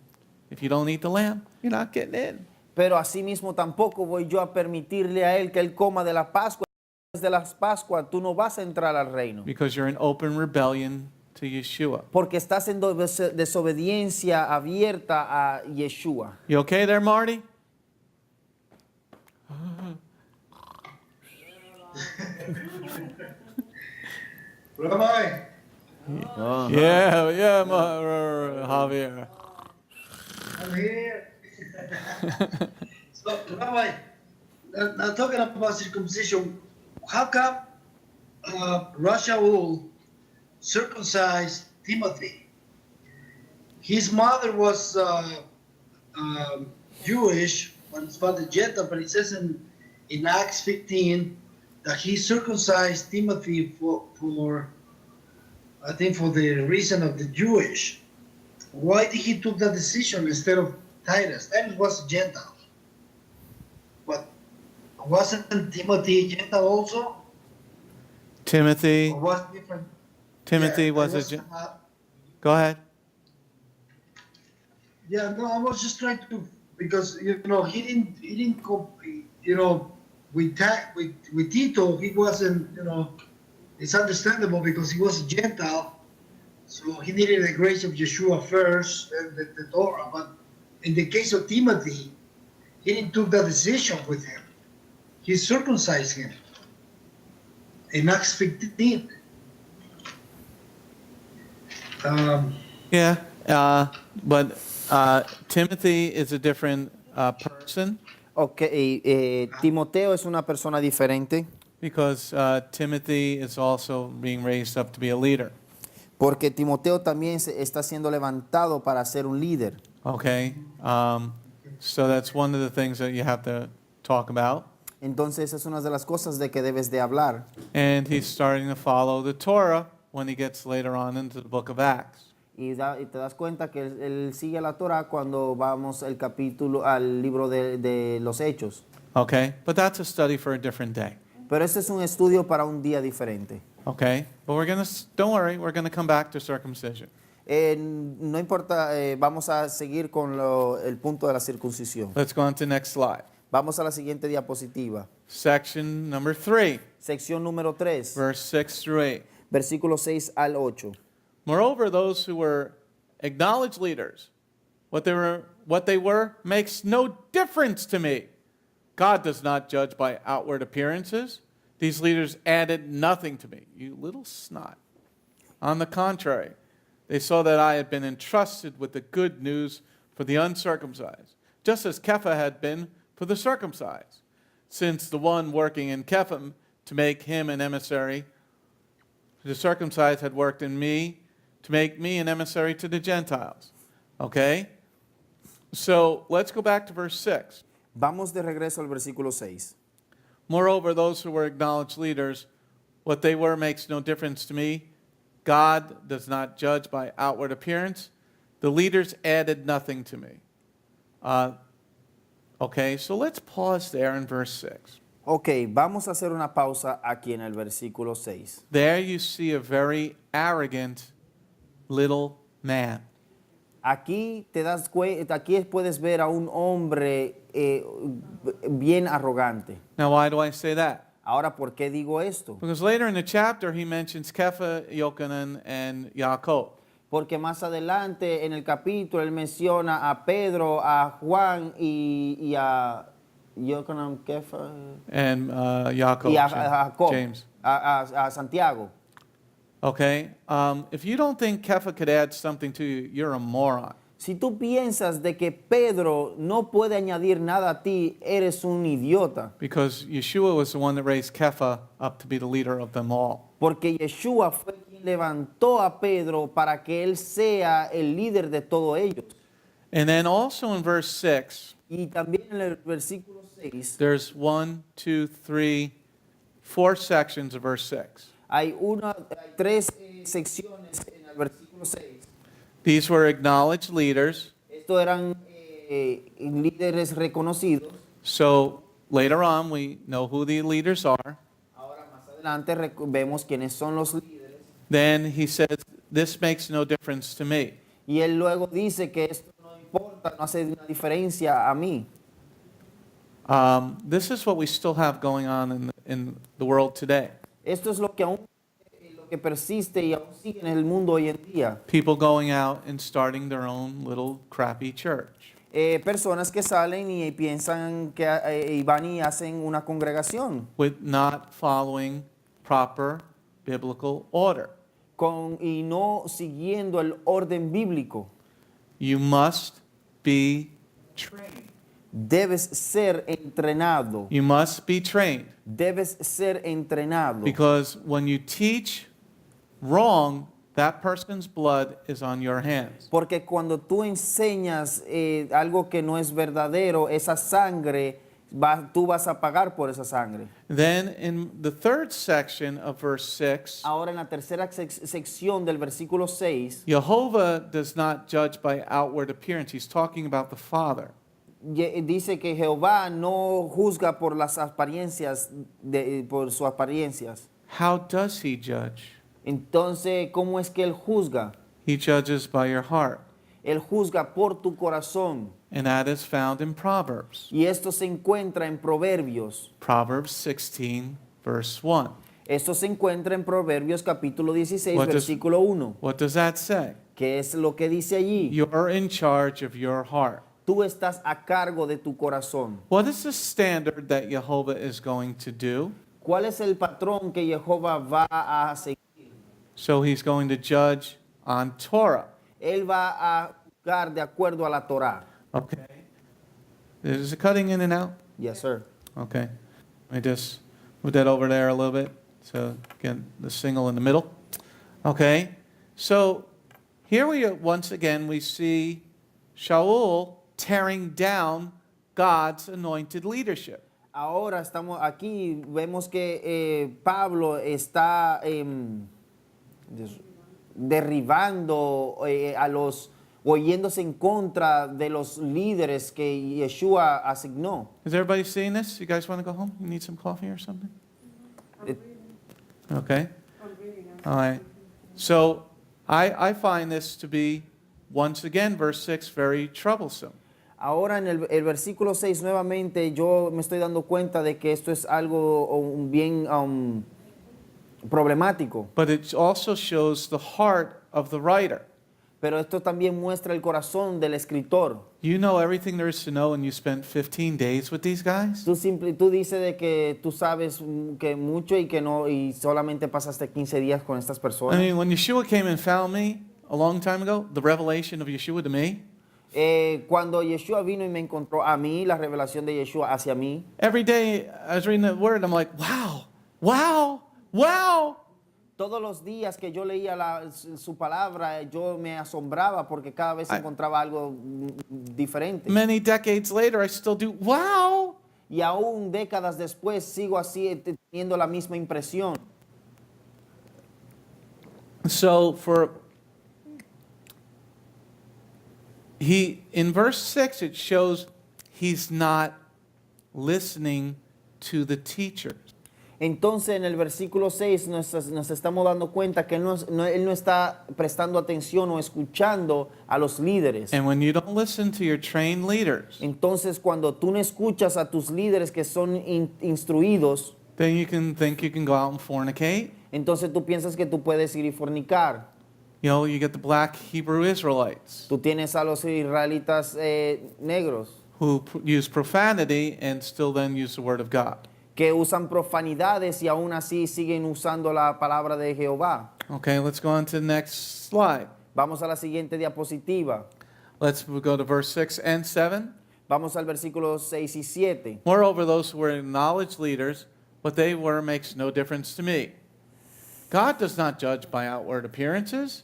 if you don't eat the lamb, you're not getting in. Pero asimismo tampoco voy yo a permitirle a él que él coma de la Pascua. Después de las Pascuas tú no vas a entrar al reino. Because you're in open rebellion to Yeshua. Porque estás en desobediencia abierta a Yeshua. You okay there, Marty? Rabbi, Yeah, Javier. I'm here. So, Rabbi, now talking about circumcision, how come Russia will circumcise Timothy? His mother was Jewish, but his father Gentile, but it says in Acts 15 that he circumcised Timothy for I think for the reason of the Jewish. Why did he took that decision instead of Titus? Titus was a Gentile. But wasn't Timothy Gentile also? Timothy Or was different? Timothy Yeah, was a... Go ahead. Yeah, no, I was just trying to, because he didn't go, with Tito, he wasn't, it's understandable because he was a Gentile, so he needed the grace of Yeshua first, and the Torah. But in the case of Timothy, he didn't took that decision with him. He circumcised him in Acts 15. But Timothy is a different person Okay, Timoteo es una persona diferente because Timothy is also being raised up to be a leader. porque Timoteo también está siendo levantado para ser un líder. Okay, so that's one of the things that you have to talk about. Entonces es una de las cosas de que debes de hablar. And he's starting to follow the Torah when he gets later on into the book of Acts. Y te das cuenta que él sigue la Torah cuando vamos al libro de los Hechos. Okay, but that's a study for a different day. Pero este es un estudio para un día diferente. Okay, but don't worry, we're going to come back to circumcision. No importa, vamos a seguir con el punto de la circuncisión. Let's go on to the next slide. Vamos a la siguiente diapositiva. Section number 3, Sección número 3, verse 6 through 8. versículos 6 al 8. Moreover, those who were acknowledged leaders, what they were makes no difference to me. God does not judge by outward appearances. These leaders added nothing to me. You little snot. On the contrary, they saw that I had been entrusted with the good news for the uncircumcised, just as Kepha had been for the circumcised. Since the one working in Kepha to make him an emissary, the circumcised had worked in me to make me an emissary to the Gentiles. Okay? So let's go back to verse 6. Vamos de regreso al versículo 6. Moreover, those who were acknowledged leaders, what they were makes no difference to me. God does not judge by outward appearance. The leaders added nothing to me. Okay, so let's pause there in verse 6. Ok, vamos a hacer una pausa aquí en el versículo 6. There you see a very arrogant little man. Aquí aquí puedes ver a un hombre bien arrogante. Now, why do I say that? Ahora, ¿por qué digo esto? Because later in the chapter, he mentions Kepha, Yochanan, and Yaakov. Porque más adelante en el capítulo él menciona a Pedro, a Juan y a Yochanan, Kefa, And Yaakov, y a Jacob, James. a Santiago. Okay? If you don't think Kepha could add something to you, you're a moron. Si tú piensas de que Pedro no puede añadir nada a ti, eres un idiota. Because Yeshua was the one that raised Kepha up to be the leader of them all. Porque Yeshua fue quien levantó a Pedro para que él sea el líder de todos ellos. And then also in verse 6, Y también en el versículo 6, 6, there's 1, 2, 3, 4 sections of verse 6. hay tres secciones en el versículo 6. These were acknowledged leaders. Estos eran líderes reconocidos. So later on, we know who the leaders are. Ahora más adelante vemos quiénes son los líderes. Then he says, this makes no difference to me. Y él luego dice que esto no importa, no hace una diferencia a mí. This is what we still have going on in the world today. Esto es lo que aún lo que persiste y aún sigue en el mundo hoy en día. People going out and starting their own little crappy church. Personas que salen y piensan que y van y hacen una congregación With not following proper biblical order. y no siguiendo el orden bíblico. You must be trained. Debes ser entrenado. You must be trained. Debes ser entrenado. Because when you teach wrong, that person's blood is on your hands. Porque cuando tú enseñas algo que no es verdadero, esa sangre, tú vas a pagar por esa sangre. Then in the third section of verse 6, Ahora en la tercera sección del versículo 6, Jehovah does not judge by outward appearance. He's talking about the Father. dice que Jehová no juzga por las apariencias, por sus apariencias. How does he judge? Entonces, ¿cómo es que Él juzga? He judges by your heart. Él juzga por tu corazón. And that is found in Proverbs. Y esto se encuentra en Proverbios. Proverbs 16, verse 1. Esto se encuentra en Proverbios capítulo 16, What does- versículo 1. What does that say? ¿Qué es lo que dice allí? You're in charge of your heart. Tú estás a cargo de tu corazón. What is the standard that Jehovah is going to do? ¿Cuál es el patrón que Jehová va a seguir? So he's going to judge on Torah. Él va a juzgar de acuerdo a la Torá. Okay. Is it cutting in and out? Yes, sir. Okay. Let me just move that over there a little bit. So again, the single in the middle. Okay. So here once again we see Shaul tearing down God's anointed leadership. Ahora estamos aquí, vemos que Pablo está derribando a los, o yéndose en contra de los líderes que Yeshua asignó. Is everybody seeing this? You guys want to go home? You need some coffee or something? Okay. All right. So I find this to be, once again, verse 6, very troublesome. Ahora en el versículo 6 nuevamente yo me estoy dando cuenta de que esto es algo bien problemático. But it also shows the heart of the writer. Pero esto también muestra el corazón del escritor. You know everything there is to know, and you spent 15 days with these guys? Tú dices de que tú sabes que mucho y que no y solamente pasaste 15 días con estas I personas. mean, when Yeshua came and found me a long time ago, the revelation of Yeshua to me, Cuando Yeshua vino y me encontró a mí, la revelación de Yeshua hacia mí, every day I was reading the word, I'm like, wow, wow, wow. todos los días que yo leía su palabra, yo me asombraba porque cada vez encontraba algo diferente. Many decades later, I still do, wow. Y aún décadas después sigo así teniendo la misma impresión. So in verse 6, it shows he's not listening to the teachers. Entonces en el versículo 6 nos estamos dando cuenta que él no está prestando atención o escuchando a los líderes. And when you don't listen to your trained leaders, Entonces cuando tú no escuchas a tus líderes que son instruidos, then you can think you can go out and fornicate. entonces tú piensas que tú puedes ir y fornicar. You know, you get the black Hebrew Israelites Tú tienes a los israelitas negros who use profanity and still then use the word of God. que usan profanidades y aún así siguen usando la palabra de Jehová. Okay, let's go on to the next slide. Vamos a la siguiente diapositiva. Let's go to verse 6 and 7. Vamos al versículo 6 y 7. Moreover, those who were acknowledged leaders, what they were makes no difference to me. God does not judge by outward appearances.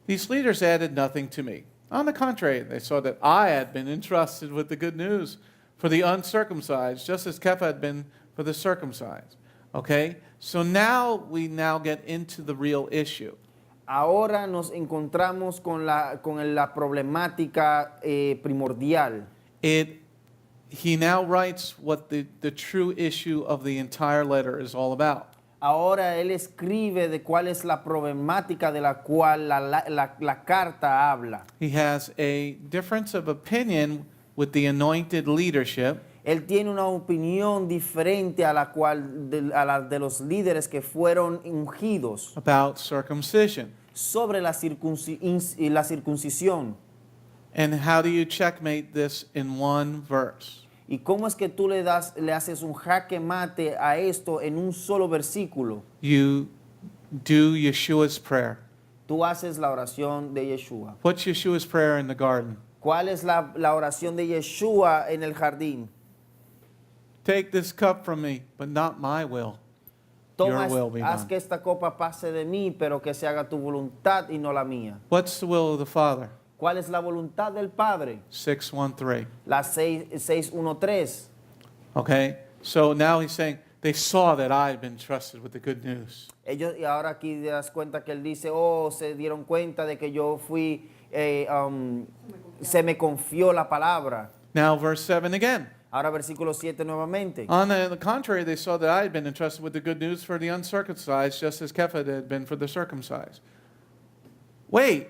These leaders added nothing to me. On the contrary, they saw that I had been entrusted with the good news for the uncircumcised, just as Kepha had been for the circumcised. Okay? So now we get into the real issue. Ahora nos encontramos con la problemática primordial. He now writes what the true issue of the entire letter is all about. Ahora él escribe de cuál es la problemática de la cual la carta habla. He has a difference of opinion with the anointed leadership. Él tiene una opinión diferente a la de los líderes que fueron ungidos About circumcision. sobre la circuncisión. And how do you checkmate this in one verse? ¿Y cómo es que tú le haces un jaque mate a esto en un solo versículo? You do Yeshua's prayer. Tú haces la oración de Yeshua. What's Yeshua's prayer in the garden? ¿Cuál es la oración de Yeshua en el jardín? Take this cup from me, but not my will. Toma, Your will be haz done. que esta copa pase de mí, pero que se haga tu voluntad y no la mía. What's the will of the Father? ¿Cuál es la voluntad del Padre? 6:1-3. La 6:1-3. Okay? So now he's saying, they saw that I had been trusted with the good news. Ellos, y ahora aquí te das cuenta que él dice, se dieron cuenta de que yo fui, se me confió la palabra. Now verse 7 again. Ahora versículo 7 nuevamente. On the contrary, they saw that I had been entrusted with the good news for the uncircumcised, just as Kepha had been for the circumcised. Wait.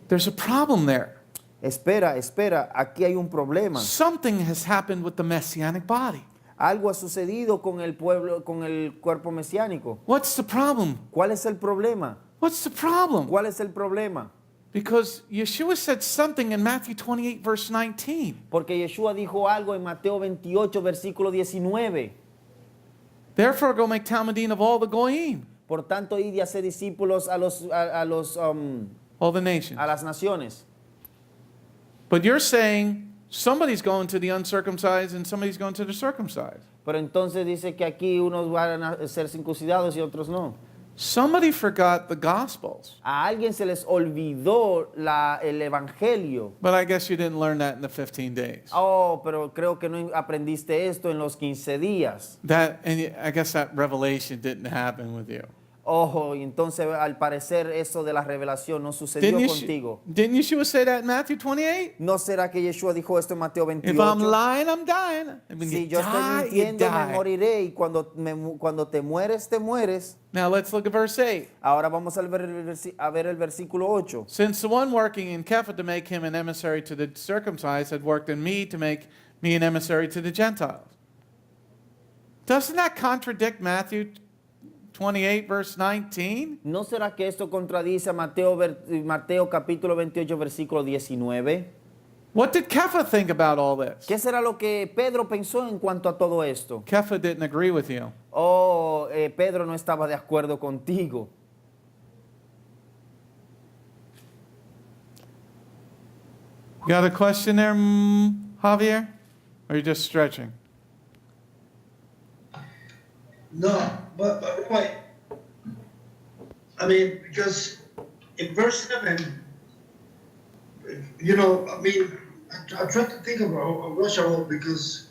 There's a problem there. Espera, aquí hay un problema. Something has happened with the Messianic body. Algo ha sucedido con el pueblo, con el cuerpo mesiánico. What's the problem? ¿Cuál es el problema? What's the problem? ¿Cuál es el problema? Because Yeshua said something in Matthew 28, verse 19. Porque Yeshua dijo algo en Mateo 28, versículo 19. Therefore, go make Talmudim of all the Goyim, Por tanto, id y hacer discípulos a all the nations. las naciones. But you're saying somebody's going to the uncircumcised and somebody's going to the circumcised. Pero entonces dice que aquí unos van a ser circuncidados y otros no. Somebody forgot the Gospels. A alguien se les olvidó el evangelio. But I guess you didn't learn that in the 15 days. Pero creo que no aprendiste esto en los 15 días. And I guess that revelation didn't happen with you. Y entonces al parecer eso de la revelación no sucedió contigo. Didn't Yeshua say that in Matthew 28? ¿No será que Yeshua dijo esto en Mateo If 28? I'm lying, I'm dying. And when Si you yo estoy die, you mintiendo, me die. moriré. Y cuando te mueres, te mueres. Now let's look at verse 8. Ahora vamos a ver el versículo 8. Since the one working in Kepha to make him an emissary to the circumcised had worked in me to make me an emissary to the Gentiles. Doesn't that contradict Matthew 28, verse 19? ¿No será que esto contradice a Mateo capítulo 28, versículo 19? What did Kepha think about all this? ¿Qué será lo que Pedro pensó en cuanto a todo esto? Kepha didn't agree with you. Pedro no estaba de acuerdo contigo. You got a question there, Javier? Or are you just stretching? No, but wait. I mean, because in verse 7, I tried to think of Russia because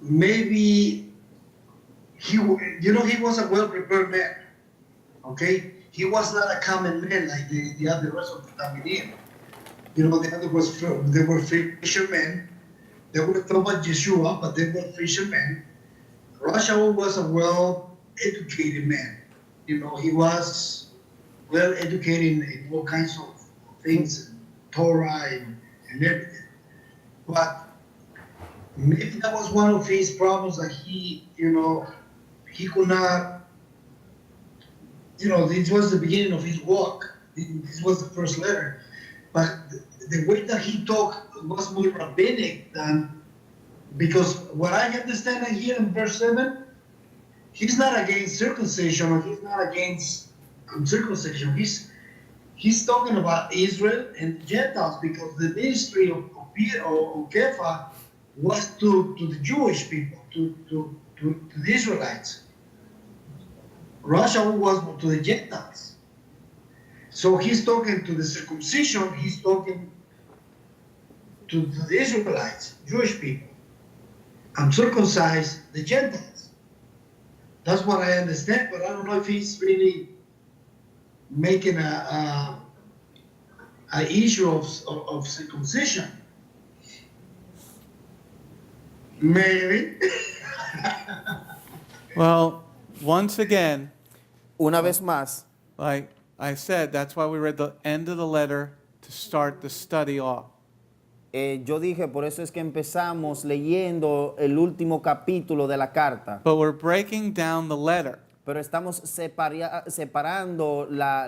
maybe he was a well-prepared man, okay? He was not a common man like the other rest of the Talmudim. The other they were fishermen. They were talking about Yeshua, but they were fishermen. Russia was a well-educated man. He was well-educated in all kinds of things, Torah and everything. But maybe that was one of his problems that he could not, this was the beginning of his walk. This was the first letter. But the way that he talked was more rabbinic than, because what I understand here in verse 7, he's not against circumcision or he's not against uncircumcision. He's talking about Israel and the Gentiles because the ministry of Peter or Kepha was to the Jewish people, to the Israelites. Russia was to the Gentiles. So he's talking to the circumcision, he's talking to the Israelites, Jewish people. Uncircumcised, the Gentiles. That's what I understand, but I don't know if he's really making a issue of circumcision. Maybe. Well, once again, Una vez más, like I said, that's why we read the end of the letter to start the study off. yo dije, por eso es que empezamos leyendo el último capítulo de la carta. But we're breaking down the letter Pero estamos separando la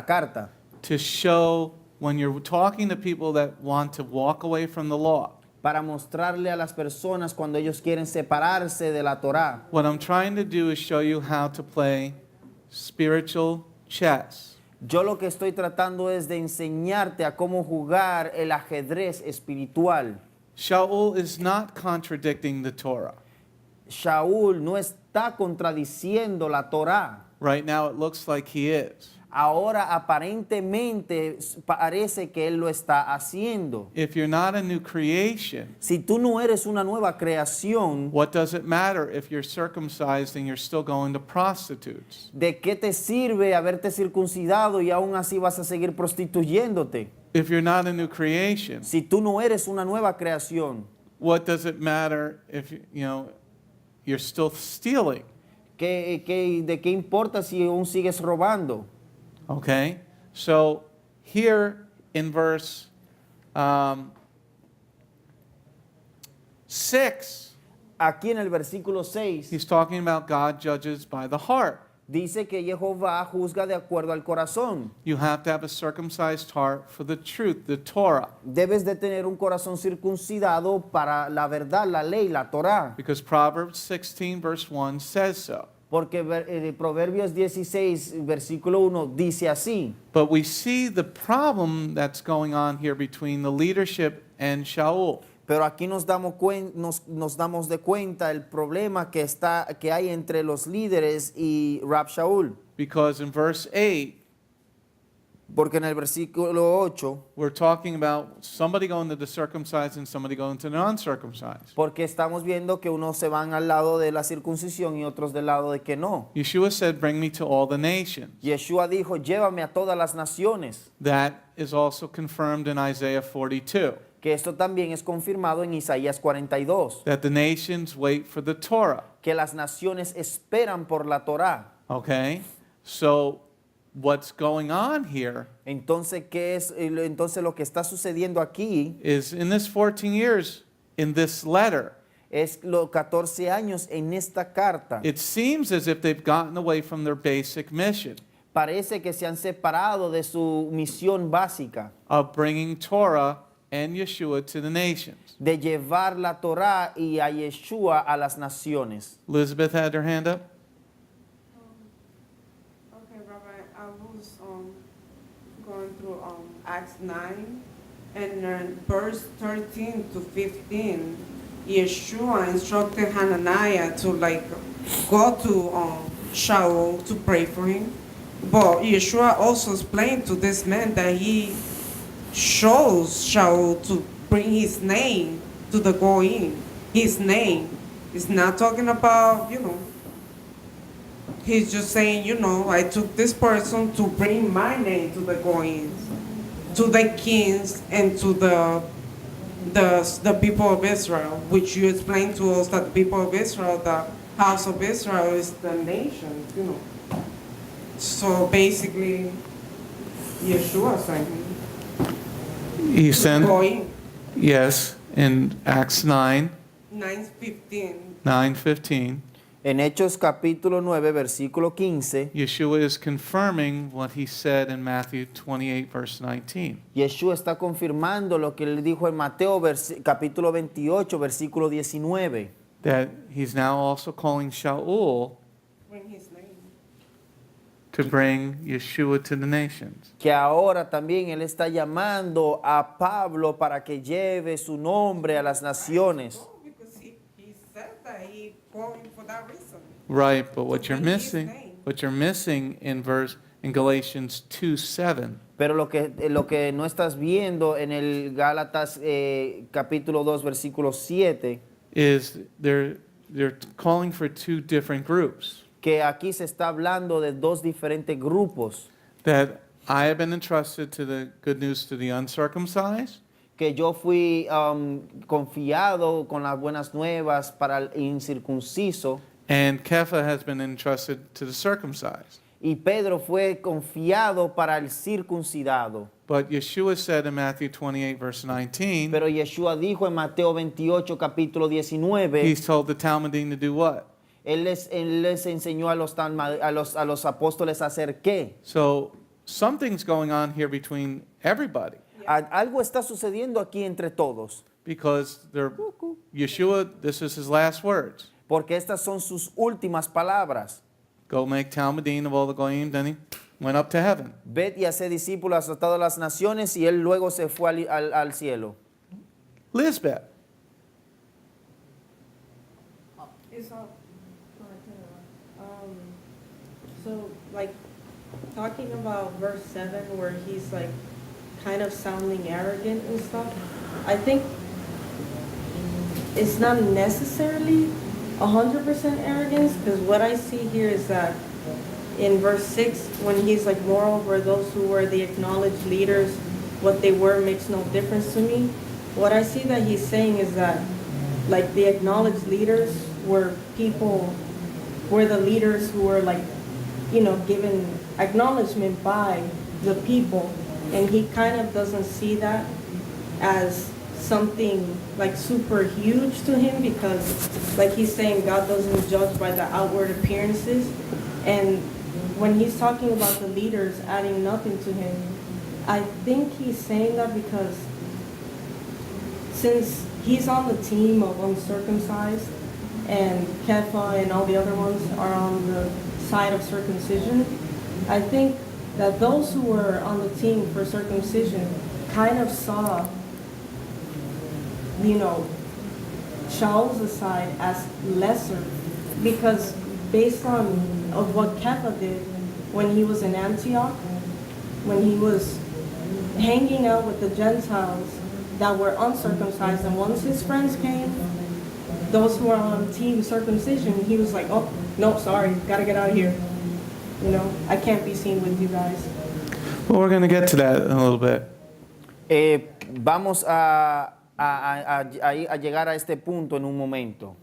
carta to show when you're talking to people that want to walk away from the law. para mostrarle a las personas cuando ellos quieren separarse de la Torá. What I'm trying to do is show you how to play spiritual chess. Yo lo que estoy tratando es de enseñarte a cómo jugar el ajedrez espiritual. Shaul is not contradicting the Torah. Shaul no está contradiciendo la Torá. Right now it looks like he is. Ahora aparentemente parece que él lo está haciendo. If you're not a new creation, Si tú no eres una nueva creación, what does it matter if you're circumcised and you're still going to prostitutes? ¿de qué te sirve haberte circuncidado y aún así vas a seguir prostituyéndote? If you're not a new creation, Si tú no eres una nueva creación, what does it matter if you're still stealing? ¿de qué importa si aún sigues robando? Okay, so here in verse 6, Aquí en el versículo 6 he's talking about God judges by the heart. dice que Jehová juzga de acuerdo al corazón. You have to have a circumcised heart for the truth, the Torah, Debes de tener un corazón circuncidado para la verdad, la ley, la Torá. because Proverbs 16 verse 1 says so. Porque Proverbios 16, versículo 1 dice así. But we see the problem that's going on here between the leadership and Shaul. Pero aquí nos damos de cuenta el problema que hay entre los líderes y Rab Shaul. Because in verse 8, Porque en el versículo 8, we're talking about somebody going to the circumcised and somebody going to the uncircumcised. porque estamos viendo que unos se van al lado de la circuncisión y otros del lado de que no. Yeshua said, bring me to all the nations. Yeshua dijo, llévame a todas las naciones. That is also confirmed in Isaiah 42. Que esto también es confirmado en Isaías 42. That the nations wait for the Torah. Que las naciones esperan por la Torá. Okay? So what's going on here Entonces, entonces lo que está sucediendo aquí is in this 14 years, in this letter, es los 14 años en esta carta. it seems as if they've gotten away from their basic mission Parece que se han separado de su misión básica of bringing Torah and Yeshua to the nations. de llevar la Torá y a Yeshua a las naciones. Elizabeth had her hand up. Okay, Rabbi, I was going through Acts 9, and verse 13 to 15, Yeshua instructed Hananiah to go to Shaul to pray for him. But Yeshua also explained to this man that he shows Shaul to bring his name to the Goyim. His name is not talking about, he's just saying, I took this person to bring my name to the Goyim, to the kings, and to the people of Israel, which you explained to us that the people of Israel, the house of Israel is the nation, So basically, Yeshua sent him. He sent, Goyim, yes, in Acts 9, 9:15. 9:15, En Hechos capítulo 9, versículo 15, Yeshua is confirming what he said in Matthew 28, verse 19. Yeshua está confirmando lo que él dijo en Mateo capítulo 28, versículo 19. That he's now also calling Shaul Bring his name. to bring Yeshua to the nations. Que ahora también él está llamando a Pablo para que lleve su nombre a las naciones. Because he said that he called him for that reason. Right, but what To you're bring his missing, name. what you're missing in verse in Galatians 2:7 Pero lo que no estás viendo en el Gálatas capítulo 2, versículo 7, is they're calling for two different groups. que aquí se está hablando de dos diferentes grupos. That I have been entrusted to the good news to the uncircumcised, Que yo fui confiado con las buenas nuevas para el incircunciso, and Kepha has been entrusted to the circumcised. y Pedro fue confiado para el circuncidado. But Yeshua said in Matthew 28, verse 19, Pero Yeshua dijo en Mateo 28, capítulo 19, he's told the Talmudim to do what? él les enseñó a los apóstoles a hacer qué. So something's going on here between everybody, Algo está sucediendo aquí entre todos, because Yeshua, this is his last words. porque estas son sus últimas palabras. Go make Talmudim of all the Goyim, then he went up to heaven. Ved y haced discípulos a todas las naciones, y él luego se fue al cielo. Lisbeth, It's all, so like talking about verse 7 where he's like kind of sounding arrogant and stuff, I think it's not necessarily 100% arrogance, because what I see here is that in verse 6 when he's like, moreover those who were the acknowledged leaders, what they were makes no difference to me. What I see that he's saying is that like the acknowledged leaders were the leaders who were like, you know, given acknowledgement by the people, and he kind of doesn't see that as something like super huge to him, because like he's saying God doesn't judge by the outward appearances. And when he's talking about the leaders adding nothing to him, I think he's saying that because since he's on the team of uncircumcised and Kepha and all the other ones are on the side of circumcision, I think that those who were on the team for circumcision kind of saw, you know, Shaul's side as lesser, because based on of what Kepha did when he was in Antioch, when he was hanging out with the Gentiles that were uncircumcised, and once his friends came, those who were on team circumcision, he was like, oh, no, sorry, gotta get out of here. You know, I can't be seen with you guys. well, we're going to get to that in a little bit. Vamos a llegar a este punto en un momento.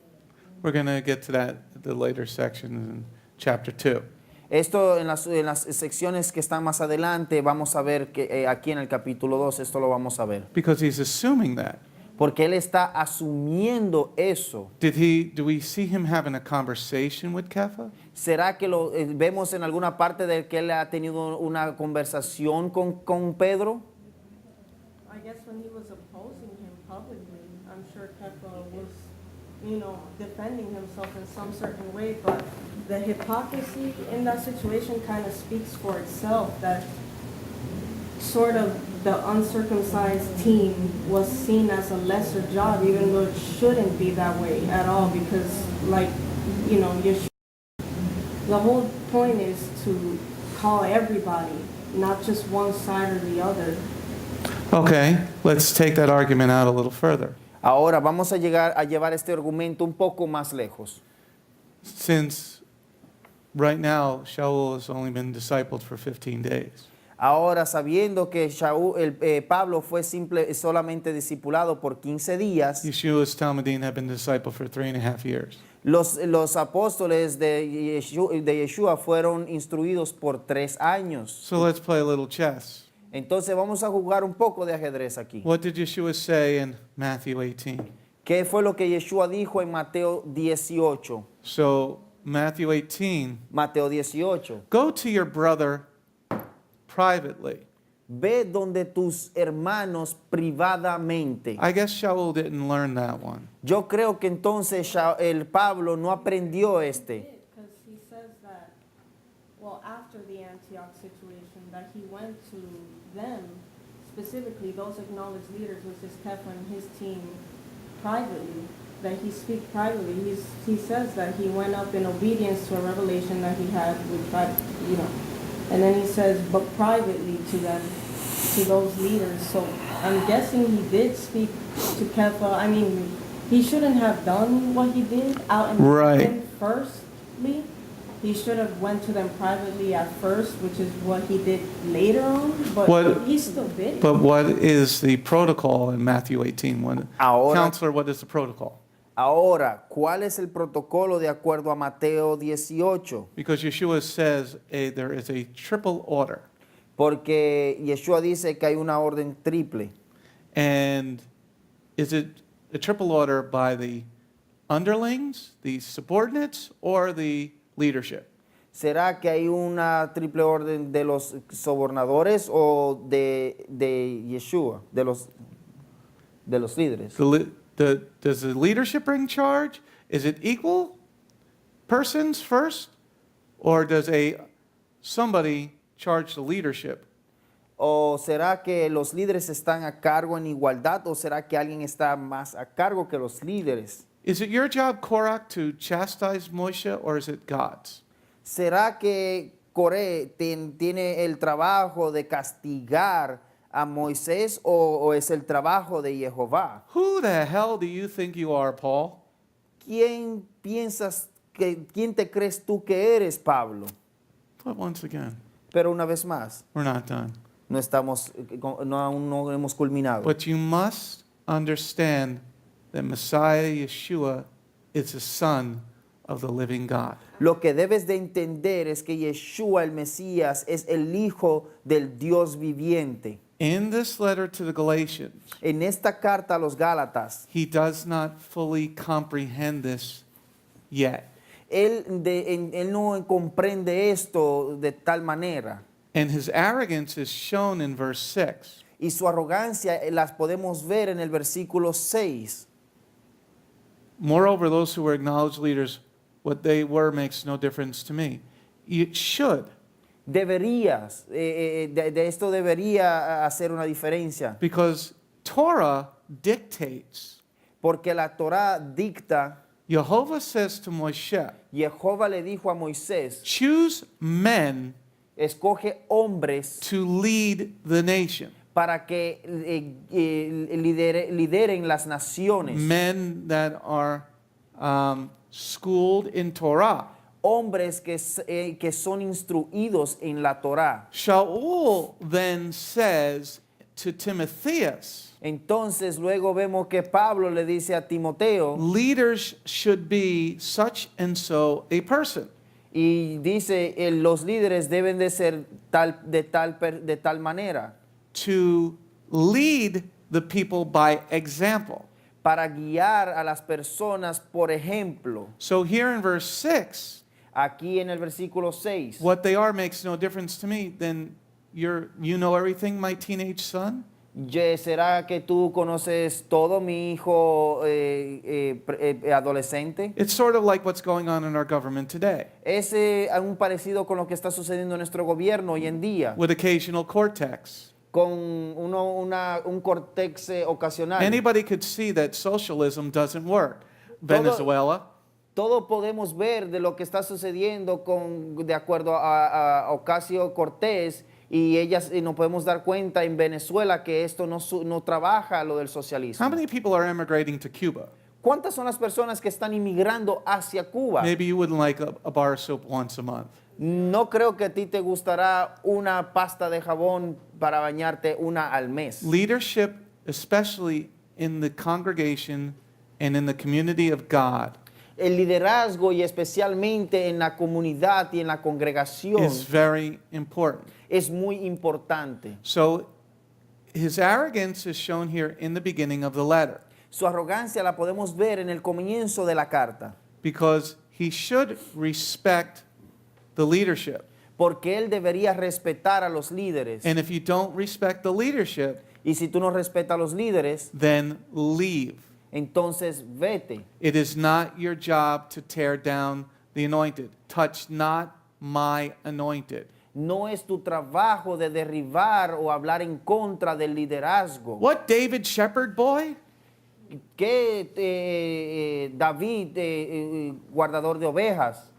We're going to get to that at the later sections in chapter 2. Esto en las secciones que están más adelante, vamos a ver que aquí en el capítulo 2, esto lo vamos a ver. Because he's assuming that. Porque él está asumiendo eso. Do we see him having a conversation with Kepha? ¿Será que lo vemos en alguna parte de que él ha tenido una conversación con Pedro? I guess when he was opposing him publicly, I'm sure Kepha was, you know, defending himself in some certain way, but the hypocrisy in that situation kind of speaks for itself, that sort of the uncircumcised team was seen as a lesser job, even though it shouldn't be that way at all, because like, you know, the whole point is to call everybody, not just one side or the other. Okay, let's take that argument out a little further. Ahora vamos a llevar este argumento un poco más lejos. Since right now Shaul has only been discipled for 15 days. Ahora, sabiendo que Pablo fue solamente discipulado por 15 días, Yeshua's Talmudim have been discipled for 3.5 years. los apóstoles de Yeshua fueron instruidos por 3 años. So let's play a little chess. Entonces vamos a jugar un poco de ajedrez aquí. What did Yeshua say in Matthew 18? ¿Qué fue lo que Yeshua dijo en Mateo 18? So Matthew 18, Mateo 18. go to your brother privately. Ve donde tus hermanos privadamente. I guess Shaul didn't learn that one. Yo creo que entonces el Pablo no aprendió este. Because he says that, well, after the Antioch situation, that he went to them, specifically those acknowledged leaders, which is Kepha and his team, privately, that he speak privately. He says that he went up in obedience to a revelation that he had with, you know, And then he says, but privately to them, to those leaders. So I'm guessing he did speak to Kepha. I mean, he shouldn't have done what he did out in the Right. open firstly. He should have went to them privately at first, which is what he did later on, but What- he still did. But what is the protocol in Matthew 18? Ahora- Counselor, what is the protocol? Ahora, ¿cuál es el protocolo de acuerdo a Mateo 18? Because Yeshua says there is a triple order. Porque Yeshua dice que hay una orden triple. And is it a triple order by the underlings, the subordinates, or the leadership? ¿Será que hay una triple orden de los sobornadores o de Yeshua, de los líderes? Does the leadership bring charge? Is it equal persons first? Or does somebody charge the leadership? ¿O será que los líderes están a cargo en igualdad o será que alguien está más a cargo que los líderes? Is it your job, Korach, to chastise Moshe, or is it God's? ¿Será que Coré tiene el trabajo de castigar a Moisés o es el trabajo de Jehová? Who the hell do you think you are, Paul? ¿Quién te crees tú que eres, Pablo? But once again, Pero una vez más, we're not done. aún no hemos culminado. But you must understand that Messiah Yeshua is the Son of the living God. Lo que debes de entender es que Yeshua el Mesías es el Hijo del Dios viviente. In this letter to the Galatians, En esta carta a los Gálatas, he does not fully comprehend this yet. él no comprende esto de tal manera. And his arrogance is shown in verse 6. Y su arrogancia las podemos ver en el versículo 6. Moreover, those who were acknowledged leaders, what they were makes no difference to me. It should, Deberías, de esto debería hacer una diferencia. because Torah dictates. Porque la Torá dicta, Jehovah says to Moshe, Jehová le dijo a Moisés, choose men escoge hombres to lead the nation. para que lideren las naciones. Men that are schooled in Torah. Hombres que son instruidos en la Torá. Shaul then says to Timotheus, Entonces luego vemos que Pablo le dice a Timoteo leaders should be such and so a person. y dice los líderes deben de ser de tal manera To lead the people by example. para guiar a las personas por ejemplo. So here in verse 6, Aquí en el versículo 6, what they are makes no difference to me. Then you know everything, my teenage son? ¿será que tú conoces todo, mi hijo adolescente? It's sort of like what's going on in our government today, Es un parecido con lo que está sucediendo en nuestro gobierno hoy en día, with occasional cortex. con un cortex ocasional. Anybody could see that socialism doesn't work. Venezuela, Todo podemos ver de lo que está sucediendo de acuerdo a Ocasio-Cortez y nos podemos dar cuenta en Venezuela que esto no trabaja lo del socialismo. how many people are immigrating to Cuba? ¿Cuántas son las personas que están inmigrando hacia Cuba? Maybe you wouldn't like a bar of soap once a month. No creo que a ti te gustará una pasta de jabón para bañarte una al mes. Leadership, especially in the congregation and in the community of God, El liderazgo y especialmente en la comunidad y en la congregación is very important. es muy importante. So his arrogance is shown here in the beginning of the letter, Su arrogancia la podemos ver en el comienzo de la carta, because he should respect the leadership. porque él debería respetar a los líderes. And if you don't respect the leadership, Y si tú no respetas a los líderes, then leave. entonces vete. It is not your job to tear down the anointed. Touch not my anointed. No es tu trabajo de derribar o hablar en contra del liderazgo. What David shepherd boy? Que David, guardador de ovejas,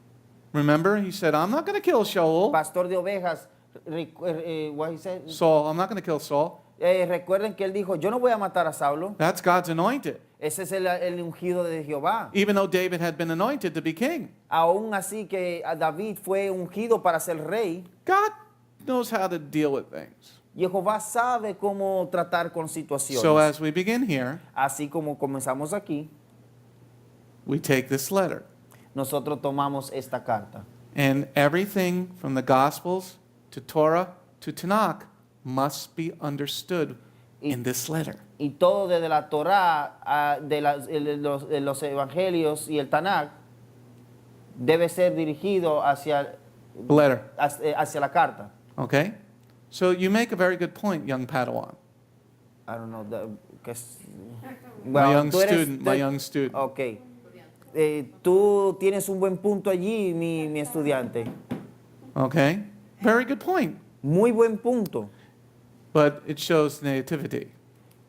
Remember, he said, I'm not going to kill Shaul. pastor de ovejas, What he said? Saul, I'm not going to kill Saul. Recuerden que él dijo, yo no voy a matar a Saulo. That's God's anointed. Ese es el ungido de Jehová. Even though David had been anointed to be king. Aún así que a David fue ungido para ser rey, God knows how to deal with things. Jehová sabe cómo tratar con situaciones. So as we begin here, Así como comenzamos aquí, we take this letter. nosotros tomamos esta carta. And everything from the Gospels to Torah to Tanakh must be understood in this letter. Y todo desde la Torá, de los evangelios y el Tanakh, debe ser dirigido hacia The letter. hacia la carta. Okay? So you make a very good point, young Padawan. I don't know. My young tú eres- student, my young student. Ok. Tú tienes un buen punto allí, mi estudiante. Okay? Very good point. Muy buen punto. But it shows nativity.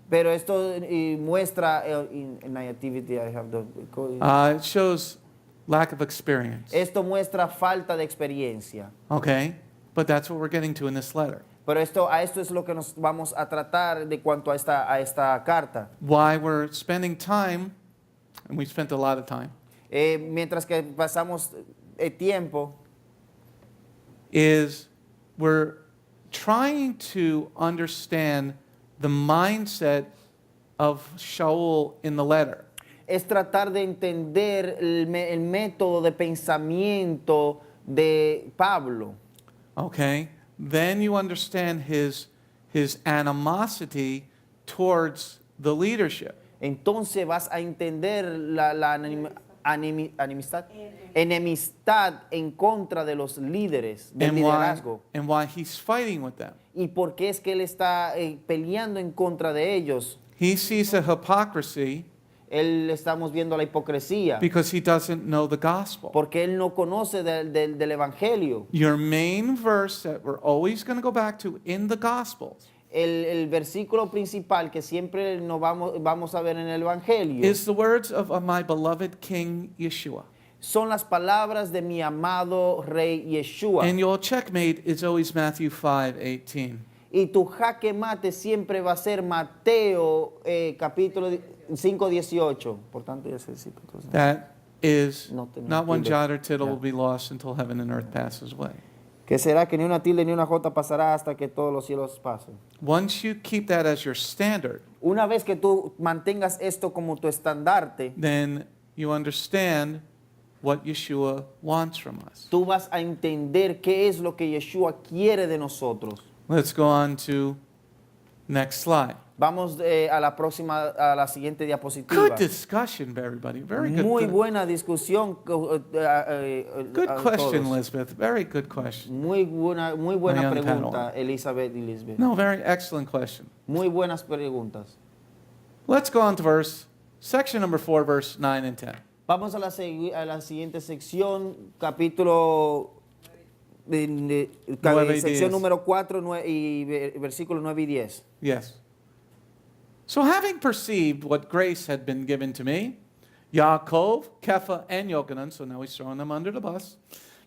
Pero esto muestra, in nativity, I have the... It shows lack of experience. Esto muestra falta de experiencia. Okay? But that's what we're getting to in this letter. Pero a esto es lo que nos vamos a tratar de cuanto a esta carta. Why we're spending time, and we spent a lot of time, Mientras que pasamos tiempo, is we're trying to understand the mindset of Shaul in the letter. es tratar de entender el método de pensamiento de Pablo. Okay? Then you understand his animosity towards the leadership. Entonces vas a entender la enemistad en contra de los líderes, del liderazgo. And why he's fighting with them. Y por qué es que él está peleando en contra de ellos. He sees a hypocrisy Él estamos viendo la hipocresía. because he doesn't know the gospel. Porque él no conoce del evangelio. Your main verse that we're always going to go back to in the Gospels El versículo principal que siempre nos vamos a ver en el evangelio is the words of my beloved King Yeshua. son las palabras de mi amado rey Yeshua. And your checkmate is always Matthew 5:18. Y tu jaque mate siempre va a ser Mateo capítulo 5:18. Por tanto, ya se dice, entonces, That is No tenemos not one tilde. jot or tittle Yeah. will be lost until heaven and earth passes away. que será que ni una tilde ni una jota pasará hasta que todos los cielos pasen. Once you keep that as your standard, Una vez que tú mantengas esto como tu estandarte, then you understand what Yeshua wants from us. tú vas a entender qué es lo que Yeshua quiere de nosotros. Let's go on to next slide. Vamos a la siguiente diapositiva. Good discussion, everybody. Very good. Muy buena discusión. Good question, Elizabeth. Very good question. Muy buena Young pregunta, panel. Elizabeth y Lisbeth. No, very excellent question. Muy buenas preguntas. Let's go on to section number 4, verse 9 and 10. Vamos a la siguiente sección, capítulo, Nueve y sección 10. número 4 y versículos 9 y 10. Yes. So having perceived what grace had been given to me, Yaakov, Kepha, and Yochanan, so now he's throwing them under the bus,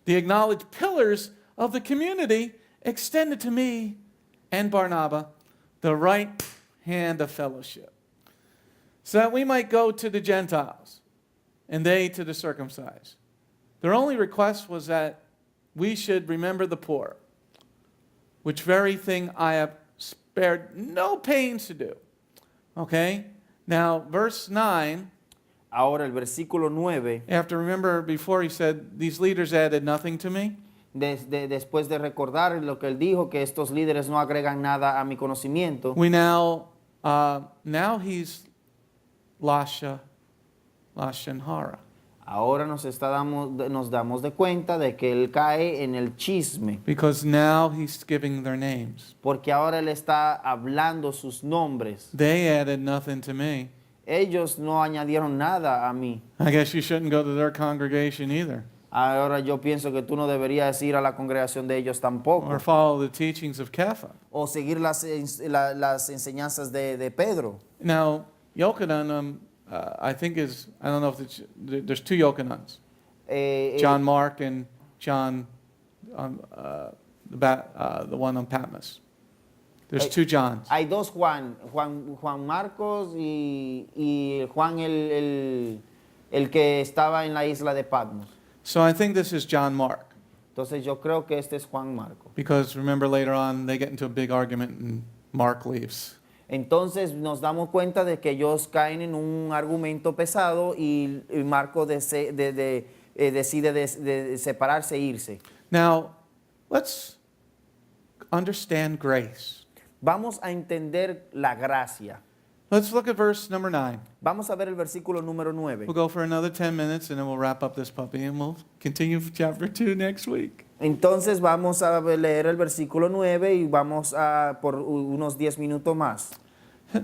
the acknowledged pillars of the community extended to me and Barnabas the right hand of fellowship, so that we might go to the Gentiles and they to the circumcised. Their only request was that we should remember the poor, which very thing I have spared no pains to do. Okay? Now, verse 9, Ahora el versículo 9, after remember before he said, these leaders added nothing to me. después de recordar lo que él dijo, que estos líderes no agregan nada a mi conocimiento, We now he's Lasha and Hara. ahora nos damos de cuenta de que él cae en el chisme, Because now he's giving their names. porque ahora él está hablando sus nombres. They added nothing to me. Ellos no añadieron nada a mí. I guess you shouldn't go to their congregation either. Ahora yo pienso que tú no deberías ir a la congregación de ellos tampoco, Or follow the teachings of Kepha. o seguir las enseñanzas de Pedro. Now, Yochanan, I think I don't know if there's two Yochanans. John Mark and John the one on Patmos. There's two Johns. Hay dos Juan, Juan Marcos y Juan el que estaba en la isla de Patmos. So I think this is John Mark. Entonces yo creo que este es Juan Marco. Because remember later on, they get into a big argument and Mark leaves. Entonces nos damos cuenta de que ellos caen en un argumento pesado y Marco decide de separarse e irse. Now, let's understand grace. Vamos a entender la gracia. Let's look at verse number 9. Vamos a ver el versículo número 9. We'll go for another 10 minutes and then we'll wrap up this puppy and we'll continue for chapter 2 next week. Entonces vamos a leer el versículo 9 y vamos a por unos 10 minutos más.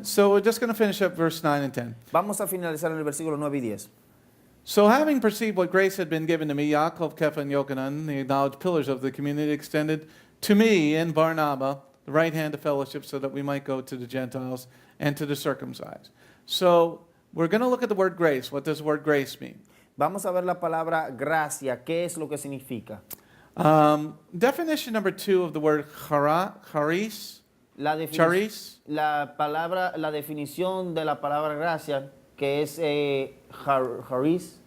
So we're just going to finish up verse 9 and 10. Vamos a finalizar en el versículo 9 y 10. So having perceived what grace had been given to me, Yaakov, Kepha, and Yochanan, the acknowledged pillars of the community, extended to me and Barnabas the right hand of fellowship so that we might go to the Gentiles and to the circumcised. So we're going to look at the word grace. What does the word grace mean? Vamos a ver la palabra gracia. ¿Qué es lo que significa? Definition number 2 of the word charis. La Charis. La definición de la palabra gracia, que es charis,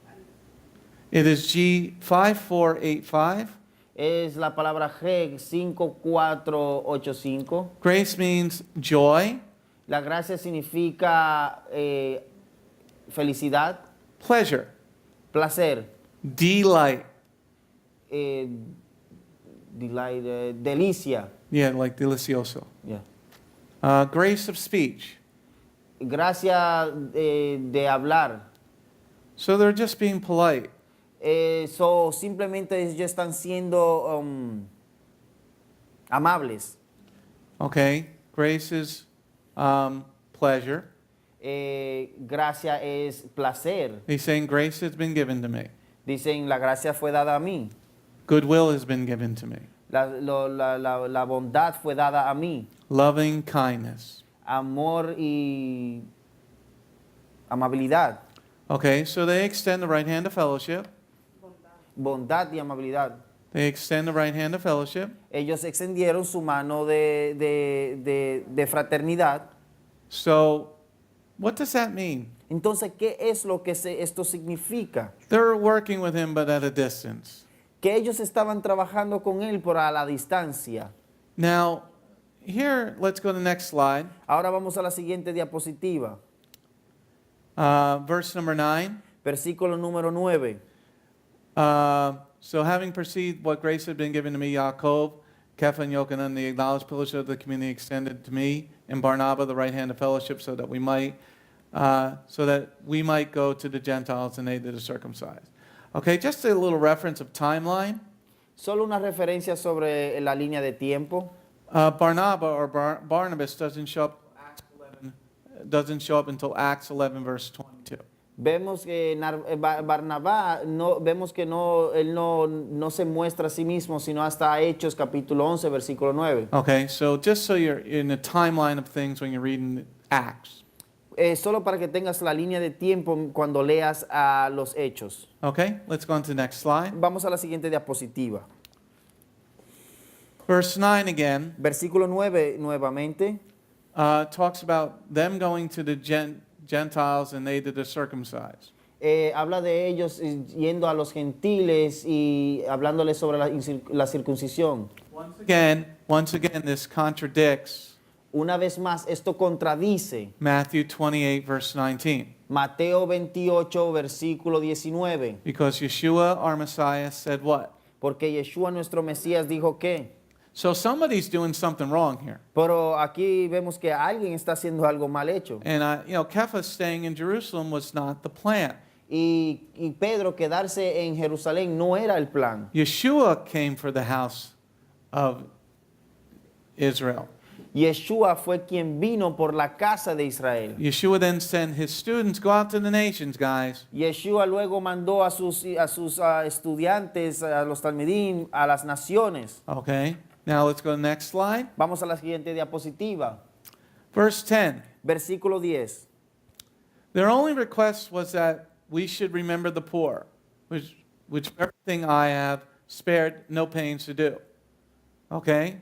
It is G5485. es la palabra G 5485. Grace means joy, La gracia significa felicidad, pleasure, placer, delight. delicia. Yeah, like delicioso. Yeah. Grace of speech. Gracia de hablar. So they're just being polite. Simplemente ellos están siendo amables. Okay? Grace is pleasure. Gracia es placer. He's saying grace has been given to me. Dicen, la gracia fue dada a mí. Goodwill has been given to me. La bondad fue dada a mí. Loving kindness. Amor y amabilidad. Okay, so they extend the right hand of fellowship. Bondad y amabilidad. They extend the right hand of fellowship. Ellos extendieron su mano de fraternidad. So, what does that mean? Entonces, ¿qué es lo que esto significa? They're working with him, but at a distance. Que ellos estaban trabajando con él, pero a la distancia. Now, here, let's go to the next slide. Ahora vamos a la siguiente diapositiva. Verse number 9. Versículo número 9. So having perceived what grace had been given to me, Yaakov, Kepha, and Yochanan, the acknowledged pillars of the community, extended to me, and Barnabas, the right hand of fellowship, so that we might go to the Gentiles and they that are circumcised. Okay, just a little reference of timeline. Solo una referencia sobre la línea de tiempo. Barnabas or Barnabas doesn't show up until Acts 11 verse 22. Vemos que Barnabás él no se muestra a sí mismo sino hasta Hechos capítulo 11 versículo 9. Okay, so just so you're in the timeline of things when you're reading Acts. Solo para que tengas la línea de tiempo cuando leas a los Hechos. Okay, let's go on to the next slide. Vamos a la siguiente diapositiva. Verse 9 again. Versículo 9 nuevamente. Talks about them going to the Gentiles and they that are circumcised. Habla de ellos yendo a los gentiles y hablándoles sobre la circuncisión. Once again, this contradicts Una vez más, esto contradice Matthew 28 verse 19. Mateo 28, versículo 19. Because Yeshua, our Messiah, said what? Porque Yeshua, nuestro Mesías, dijo que. So somebody's doing something wrong here. Pero aquí vemos que alguien está haciendo algo mal hecho. And, Kepha staying in Jerusalem was not the plan. Y Pedro quedarse en Jerusalén no era el plan. Yeshua came for the house of Israel. Yeshua fue quien vino por la casa de Israel. Yeshua then sent his students, go out to the nations, guys. Yeshua luego mandó a sus estudiantes, a los talmidim, a las naciones. Okay, now let's go to the next slide. Vamos a la siguiente diapositiva. Verse 10. Versículo 10. Their only request was that we should remember the poor, which everything I have spared no pains to do. Okay?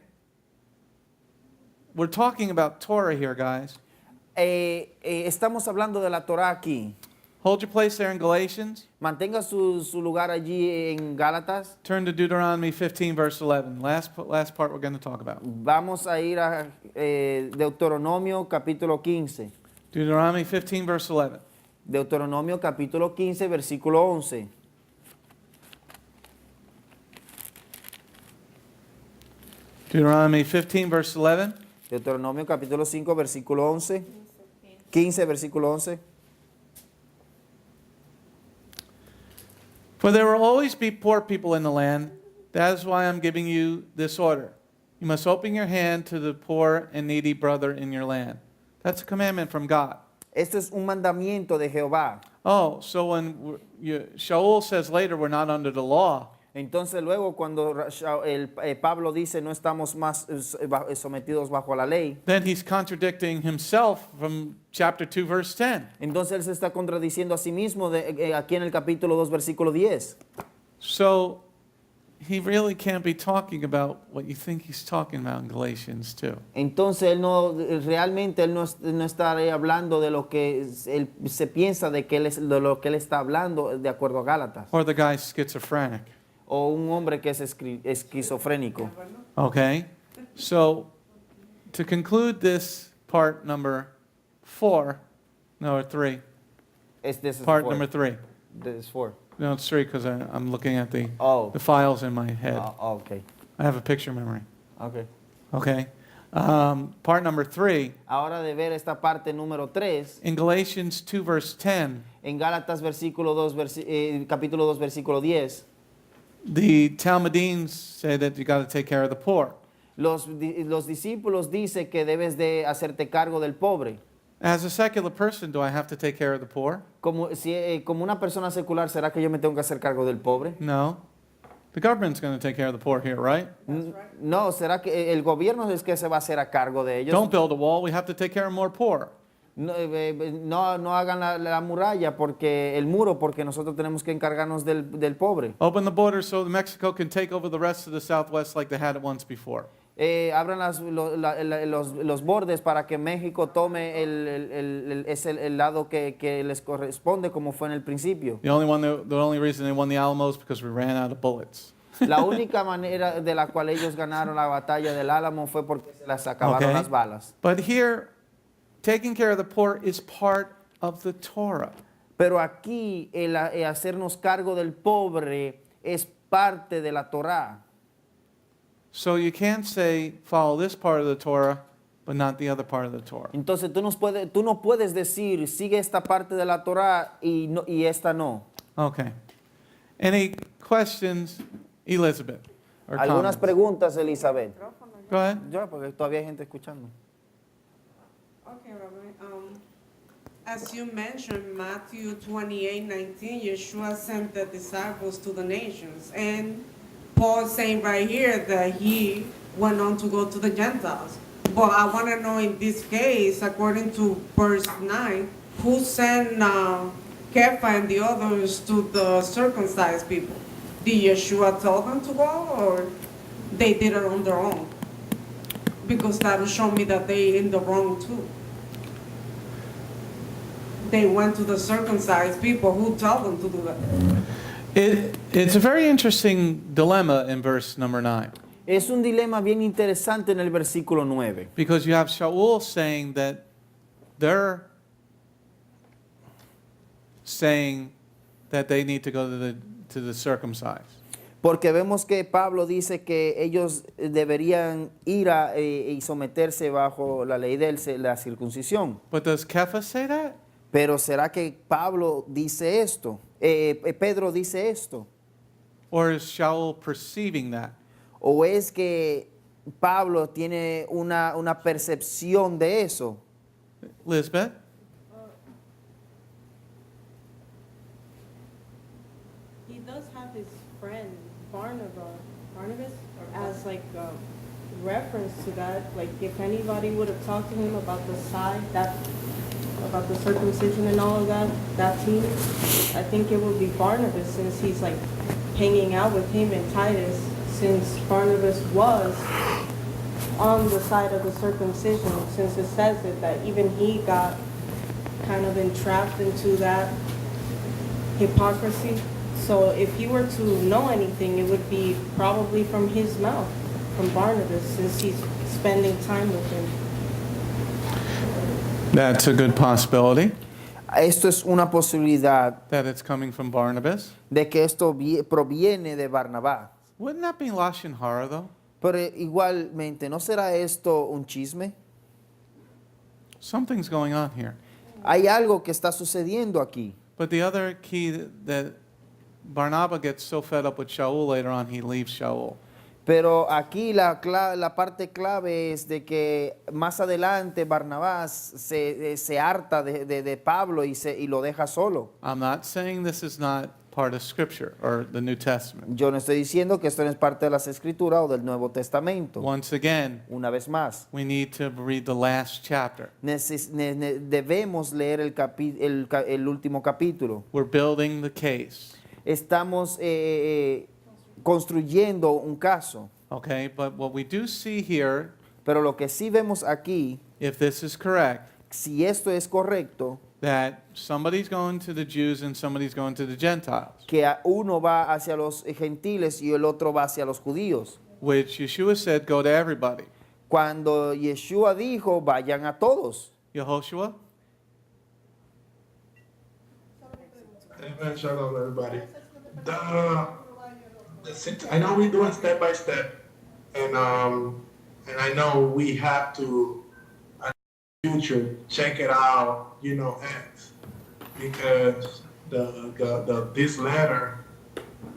We're talking about Torah here, guys. Estamos hablando de la Torah aquí. Hold your place there in Galatians. Mantenga su lugar allí en Gálatas. Turn to Deuteronomy 15, verse 11. Last part we're going to talk about. Vamos a ir a Deuteronomio capítulo 15. Deuteronomy 15, verse 11. Deuteronomio capítulo 15, versículo 11. Deuteronomy 15, verse 11. Deuteronomio capítulo 5, versículo 11. 15, versículo 11. For there will always be poor people in the land. That is why I'm giving you this order. You must open your hand to the poor and needy brother in your land. That's a commandment from God. Esto es un mandamiento de Jehová. Oh, so when Shaul says later we're not under the law, Entonces luego cuando Pablo dice no estamos más sometidos bajo la ley, then he's contradicting himself from chapter 2, verse 10. entonces él se está contradiciendo a sí mismo aquí en el capítulo 2, versículo 10. So he really can't be talking about what you think he's talking about in Galatians 2. Entonces él realmente no está hablando de lo que él se piensa de de lo que él está hablando de acuerdo a Gálatas. Or the guy's schizophrenic. O un hombre que es esquizofrénico. Okay? So to conclude this part number 3, This is part 4. number 3. This is 4. No, it's 3 because I'm looking at the files in my head. Okay. I have a picture memory. Okay. Okay? Part number 3, Ahora de ver esta parte número 3, in Galatians 2, verse 10, en Gálatas capítulo 2, versículo 10, the Talmudim say that you got to take care of the poor. los discípulos dicen que debes de hacerte cargo del pobre. As a secular person, do I have to take care of the poor? Como una persona secular, ¿será que yo me tengo que hacer cargo del pobre? No. The government's going to take care of the poor here, right? No, ¿será que el gobierno es que se va a hacer a cargo de ellos? Don't build a wall. We have to take care of more poor. No hagan la muralla, el muro, porque nosotros tenemos que encargarnos del pobre. Open the borders so Mexico can take over the rest of the Southwest like they had it once before. Abran los bordes para que México tome el lado que les corresponde como fue en el principio. The only reason they won the Alamo is because we ran out of bullets. La única manera de la cual ellos ganaron la batalla del Álamo fue porque se las acabaron las balas. But here, taking care of the poor is part of the Torah. Pero aquí el hacernos cargo del pobre es parte de la Torá. So you can't say follow this part of the Torah, but not the other part of the Torah. Entonces tú no puedes decir sigue esta parte de la Torá y esta no. Okay. Any questions, Elizabeth? Or Algunas comments? preguntas, Elizabeth. Go ahead. Yo, porque todavía hay gente escuchando. Okay, Robert. As you mentioned, Matthew 28:19, Yeshua sent the disciples to the nations. And Paul's saying right here that he went on to go to the Gentiles. But I want to know in this case, according to verse 9, who sent Kepha and the others to the circumcised people? Did Yeshua tell them to go, or they did it on their own? Because that will show me that they in the wrong too. They went to the circumcised people. Who told them to do that? It's a very interesting dilemma in verse number 9. Es un dilema bien interesante en el versículo 9. Because you have Shaul saying that they're saying that they need to go to the circumcised. Porque vemos que Pablo dice que ellos deberían ir y someterse bajo la ley de la circuncisión. But does Kepha say that? Pero ¿será que Pablo dice esto? Pedro dice esto. Or is Shaul perceiving that? ¿O es que Pablo tiene una percepción de eso? Lisbeth? He does have his friend Barnabas as like a reference to that. Like if anybody would have talked to him about the side, about the circumcision and all of that team, I think it would be Barnabas, since he's like hanging out with him and Titus. since Barnabas was on the side of the circumcision, since it says it, that even he got kind of entrapped into that hypocrisy. So if he were to know anything, it would be probably from his mouth, from Barnabas, since he's spending time with him. That's a good possibility Esto es una posibilidad that it's coming from Barnabas. de que esto proviene de Barnabás. Wouldn't that be Lashon Hara, though? Pero igualmente, ¿no será esto un chisme? Something's going on here. Hay algo que está sucediendo aquí. But the other key that Barnabas gets so fed up with Shaul later on, he leaves Shaul. Pero aquí la parte clave es de que más adelante Barnabás se harta de Pablo y lo deja solo. I'm not saying this is not part of Scripture or the New Testament. Yo no estoy diciendo que esto no es parte de las Escrituras o del Nuevo Testamento. Once again, Una vez más, we need to read the last chapter. debemos leer el último capítulo. We're building the case. Estamos construyendo un caso. Okay, but what we do see here, Pero lo que sí vemos aquí, if this is correct, si esto es correcto, that somebody's going to the Jews and somebody's going to the Gentiles, que uno va hacia los gentiles y el otro va hacia los judíos. which Yeshua said, go to everybody. Cuando Yeshua dijo, vayan a todos. Yehoshua? Amen. Shalom, everybody. I know we're doing step by step, and I know we have to, in the future, check it out, Acts, because this letter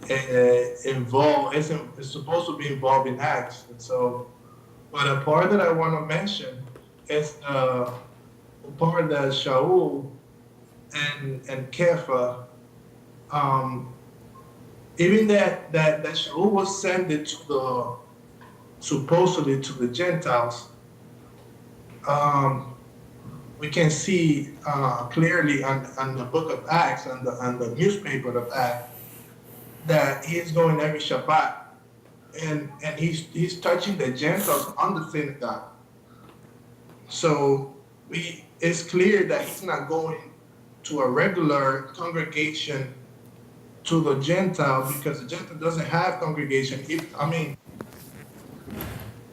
is supposed to be involved in Acts, and so. But a part that I want to mention is the part that Shaul and Kepha. Even that Shaul was sent supposedly to the Gentiles, we can see clearly on the book of Acts, on the newspaper of Acts, that he's going every Shabbat, and he's touching the Gentiles on the synagogue. So it's clear that he's not going to a regular congregation to the Gentile, because the Gentile doesn't have congregation.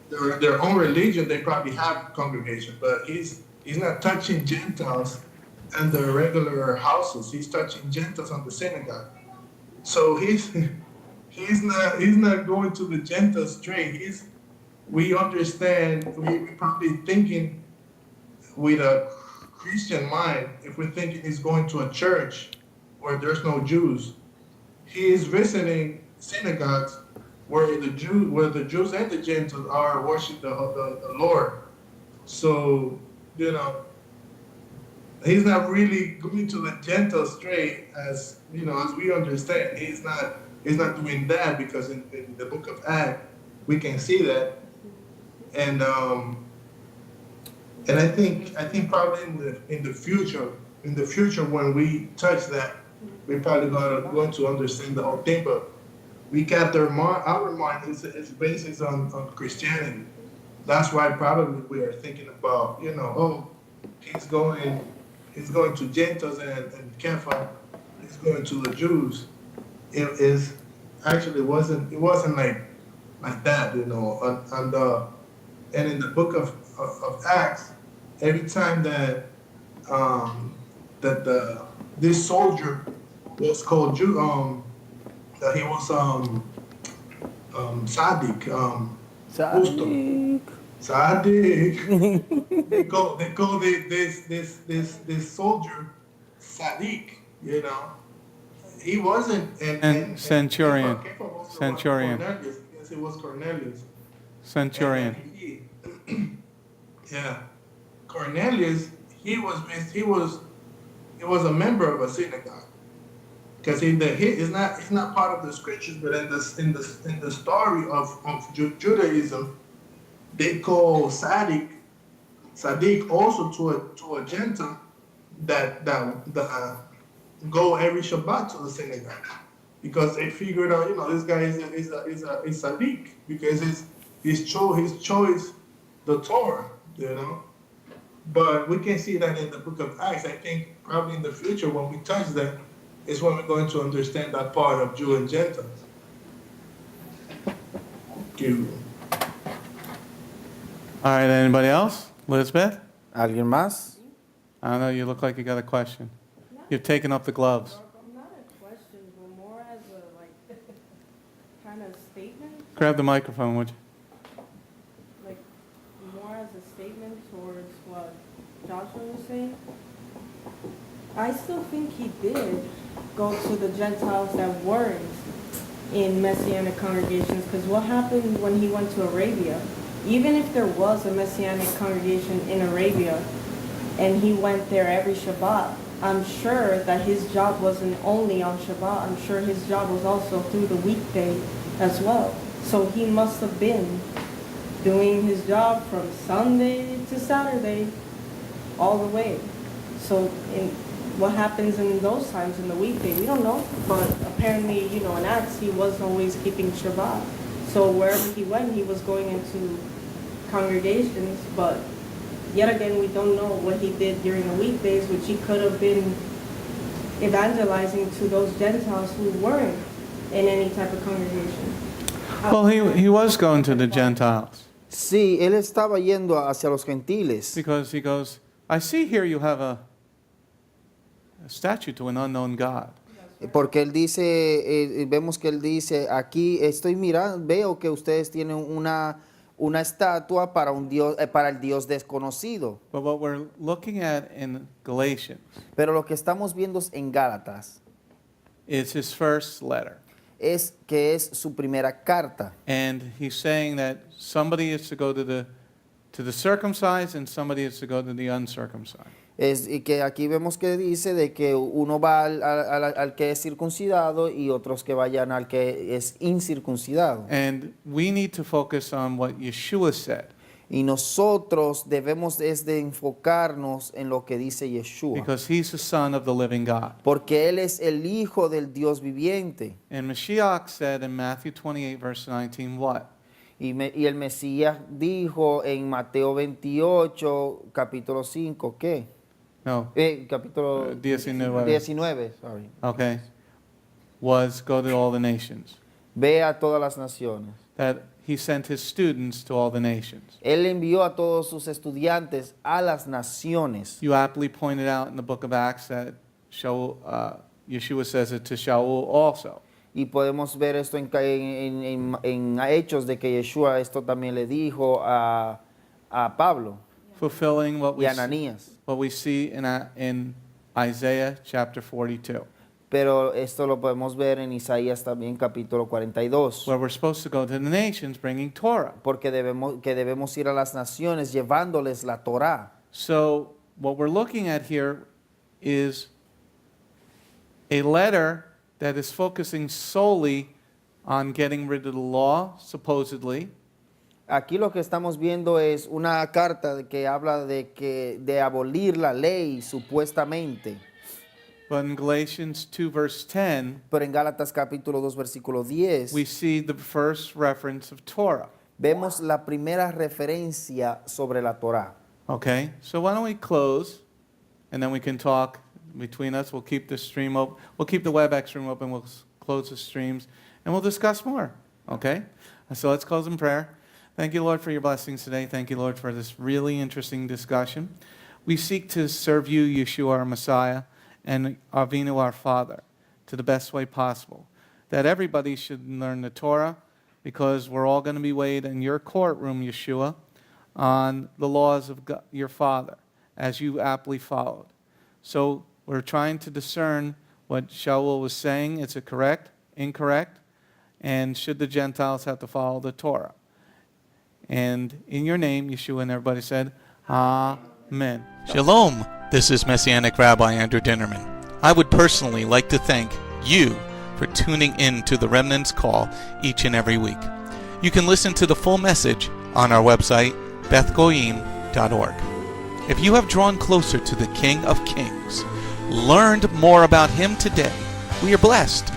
Their own religion, they probably have congregation, but he's not touching Gentiles and their regular houses. He's touching Gentiles on the synagogue. So he's not going to the Gentiles straight. We understand. We probably thinking with a Christian mind, if we're thinking he's going to a church where there's no Jews. He is visiting synagogues where the Jews and the Gentiles are worshiping the Lord. So, he's not really going to the Gentiles straight, as as we understand. He's not doing that, because in the book of Acts we can see that, and I think probably in the future when we touch that, we're probably going to understand the whole thing. But we got our mind is based on Christianity. That's why probably we are thinking about he's going to Gentiles and Kepha, he's going to the Jews. It wasn't like that, and in the book of Acts, every time that this soldier was called Jew, that he was Sadiq, Sadiq. They call this soldier Sadiq. He wasn't And centurion. Kepha was Centurion. Cornelius. Yes, it was Cornelius. Centurion. Yeah, Cornelius. He was a member of a synagogue, because it's not part of the scriptures, but in the story of Judaism, they call Sadiq also to a Gentile that go every Shabbat to the synagogue. because they figured out, this guy is a leak because he's choice the Torah, But we can see that in the book of Acts. I think probably in the future when we touch that is when we're going to understand that part of Jew and Gentiles. Thank you. All right, anybody else? Elizabeth? ¿Alguien más? I don't know, you look like you got a question. You've taken up the gloves. Not a question, but more as a, like, kind of statement, Grab the microphone, would you? like, more as a statement towards what Joshua was saying. I still think he did go to the Gentiles that weren't in Messianic congregations, because what happened when he went to Arabia? Even if there was a Messianic congregation in Arabia, and he went there every Shabbat, I'm sure that his job wasn't only on Shabbat. I'm sure his job was also through the weekday as well. So he must have been doing his job from Sunday to Saturday, all the way. So what happens in those times in the weekday, we don't know. But apparently, in Acts, he was always keeping Shabbat. So wherever he went, he was going into congregations, but yet again, we don't know what he did during the weekdays, which he could have been evangelizing to those Gentiles who weren't in any type of congregation. Well, he was going to the Gentiles. Sí, él estaba yendo hacia los gentiles. Because he goes, I see here you have a statue to an unknown God. Porque él dice, vemos que él dice, aquí estoy mirando, veo que ustedes tienen una estatua para un Dios, para el Dios desconocido. But what we're looking at in Galatians Pero lo que estamos viendo en Gálatas is his first letter. es que es su primera carta. And he's saying that somebody is to go to the circumcised and somebody is to go to the uncircumcised. Y que aquí vemos que dice de que uno va al que es circuncidado y otros que vayan al que es incircuncidado. And we need to focus on what Yeshua said. Y nosotros debemos de enfocarnos en lo que dice Yeshua. Because he's the son of the living God. Porque Él es el Hijo del Dios viviente. And Mashiach said in Matthew 28, verse 19, what? Y el Mesías dijo en Mateo 28, capítulo 5, ¿qué? No. Capítulo 19. Sorry. Okay. Was go to all the nations. Ve a todas las naciones. That he sent his students to all the nations. Él envió a todos sus estudiantes a las naciones. You aptly pointed out in the book of Acts that Yeshua says it to Shaul also. Y podemos ver esto en Hechos de que Yeshua esto también le dijo a Pablo Fulfilling what y a Ananías. What we see in Isaiah chapter 42. Pero esto lo podemos ver en Isaías también capítulo 42. Where we're supposed to go to the nations bringing Torah. Porque debemos ir a las naciones llevándoles la Torá. So what we're looking at here is a letter that is focusing solely on getting rid of the law, supposedly. Aquí lo que estamos viendo es una carta que habla de abolir la ley, supuestamente. But in Galatians 2, verse 10, Pero en Gálatas capítulo 2, versículo 10, we see the first reference of Torah. vemos la primera referencia sobre la Torá. Okay, so why don't we close, and then we can talk between us. We'll keep the stream open. We'll keep the WebEx stream open. We'll close the streams, and we'll discuss more. Okay, so let's close in prayer. Thank you, Lord, for your blessings today. Thank you, Lord, for this really interesting discussion. We seek to serve you, Yeshua, our Messiah, and Avinu, our Father, to the best way possible. That everybody should learn the Torah, because we're all going to be weighed in your courtroom, Yeshua, on the laws of God, your Father, as you aptly followed. So we're trying to discern what Shaul was saying. Is it correct, incorrect? And should the Gentiles have to follow the Torah? And in your name, Yeshua, and everybody said, Amen. Shalom. This is Messianic Rabbi Andrew Dinnerman. I would personally like to thank you for tuning in to the Remnant's Call each and every week. You can listen to the full message on our website, bethgoyim.org. If you have drawn closer to the King of Kings, learned more about him today, we are blessed.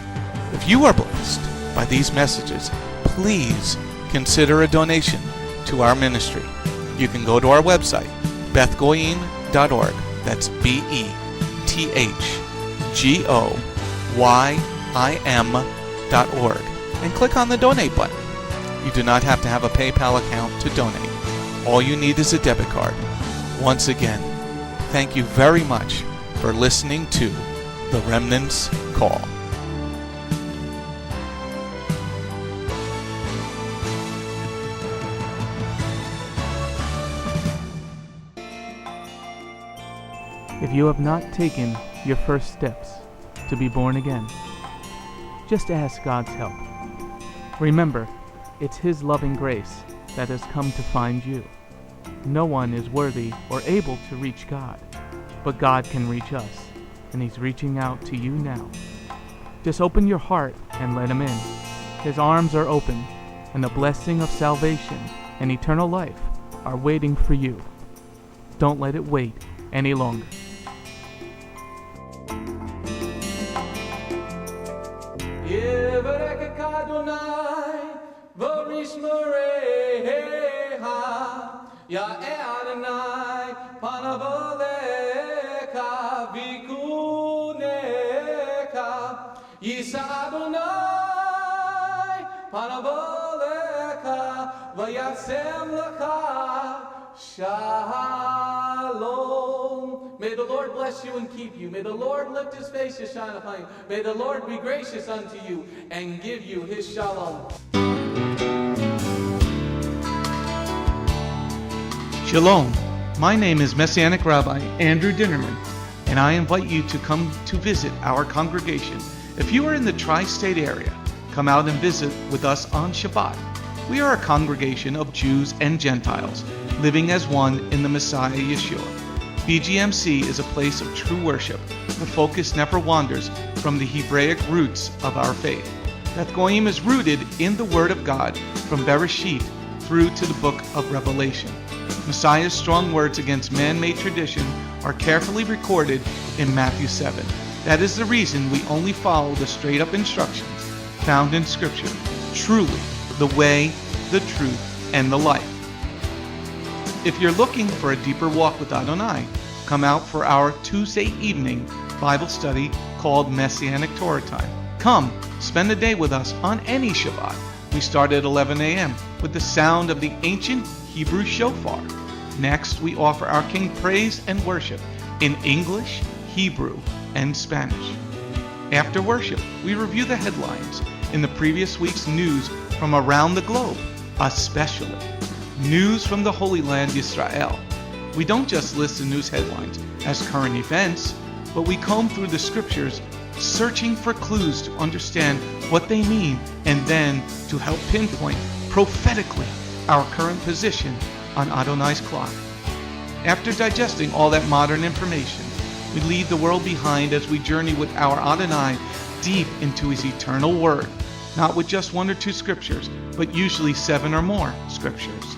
If you are blessed by these messages, please consider a donation to our ministry. You can go to our website, bethgoyim.org. That's BETHGOYIM.org, and click on the donate button. You do not have to have a PayPal account to donate. All you need is a debit card. Once again, thank you very much for listening to The Remnant's Call. If you have not taken your first steps to be born again, just ask God's help. Remember, it's His loving grace that has come to find you. No one is worthy or able to reach God, but God can reach us, and He's reaching out to you now. Just open your heart and let Him in. His arms are open, and the blessing of salvation and eternal life are waiting for you. Don't let it wait any longer. Ya Adonai, panavoleka, vikuneka, Yisa Adonai, panavoleka, vayasem lecha, shalom. May the Lord bless you and keep you. May the Lord lift His face to shine upon you. May the Lord be gracious unto you and give you His shalom. Shalom. My name is Messianic Rabbi Andrew Dinnerman, and I invite you to come to visit our congregation. If you are in the tri-state area, come out and visit with us on Shabbat. We are a congregation of Jews and Gentiles, living as one in the Messiah Yeshua. Bgmc is a place of true worship. The focus never wanders from the Hebraic roots of our faith. Beth Goyim is rooted in the Word of God from Bereshit through to the book of Revelation. Messiah's strong words against man-made tradition are carefully recorded in Matthew 7. That is the reason we only follow the straight-up instructions found in Scripture, truly the way, the truth, and the life. If you're looking for a deeper walk with Adonai, come out for our Tuesday evening Bible study called Messianic Torah Time. Come, spend a day with us on any Shabbat. We start at 11 a.m. with the sound of the ancient Hebrew shofar. Next, we offer our King praise and worship in English, Hebrew, and Spanish. After worship, we review the headlines in the previous week's news from around the globe, especially news from the Holy Land, Israel. We don't just list the news headlines as current events, but we comb through the scriptures, searching for clues to understand what they mean and then to help pinpoint prophetically our current position on Adonai's clock. After digesting all that modern information, we leave the world behind as we journey with our Adonai deep into His eternal Word, not with just one or two scriptures, but usually 7 or more scriptures.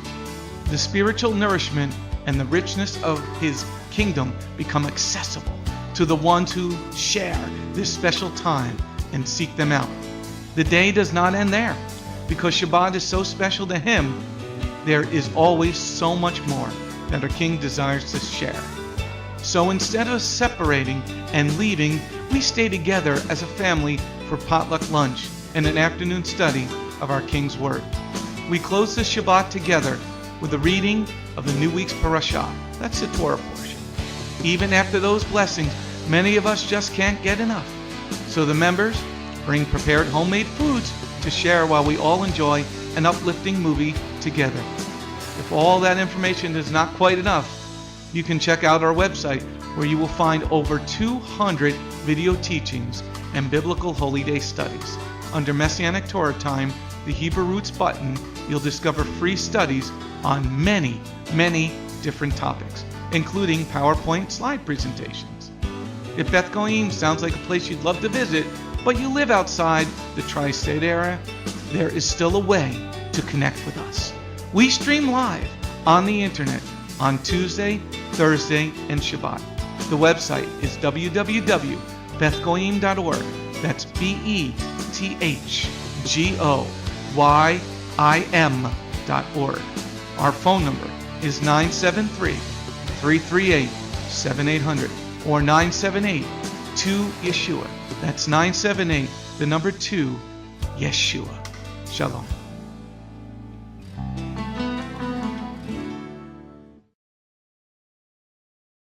The spiritual nourishment and the richness of His kingdom become accessible to the ones who share this special time and seek them out. The day does not end there. Because Shabbat is so special to Him, there is always so much more that our King desires to share. So instead of separating and leaving, we stay together as a family for potluck lunch and an afternoon study of our King's Word. We close the Shabbat together with a reading of the new week's parashah. That's the Torah portion. Even after those blessings, many of us just can't get enough. So the members bring prepared homemade foods to share while we all enjoy an uplifting movie together. If all that information is not quite enough, you can check out our website where you will find over 200 video teachings and biblical holy day studies. Under Messianic Torah Time, the Hebrew Roots button, you'll discover free studies on many, many different topics, including PowerPoint slide presentations. If Beth Goyim sounds like a place you'd love to visit, but you live outside the tri-state area, there is still a way to connect with us. We stream live on the internet on Tuesday, Thursday, and Shabbat. The website is www.bethgoyim.org. That's BETHGOYIM.org. STHGOYIM.org. Our phone number is 973-338-7800 or 978-2-YESHUA. That's 978, the number 2, Yeshua. Shalom.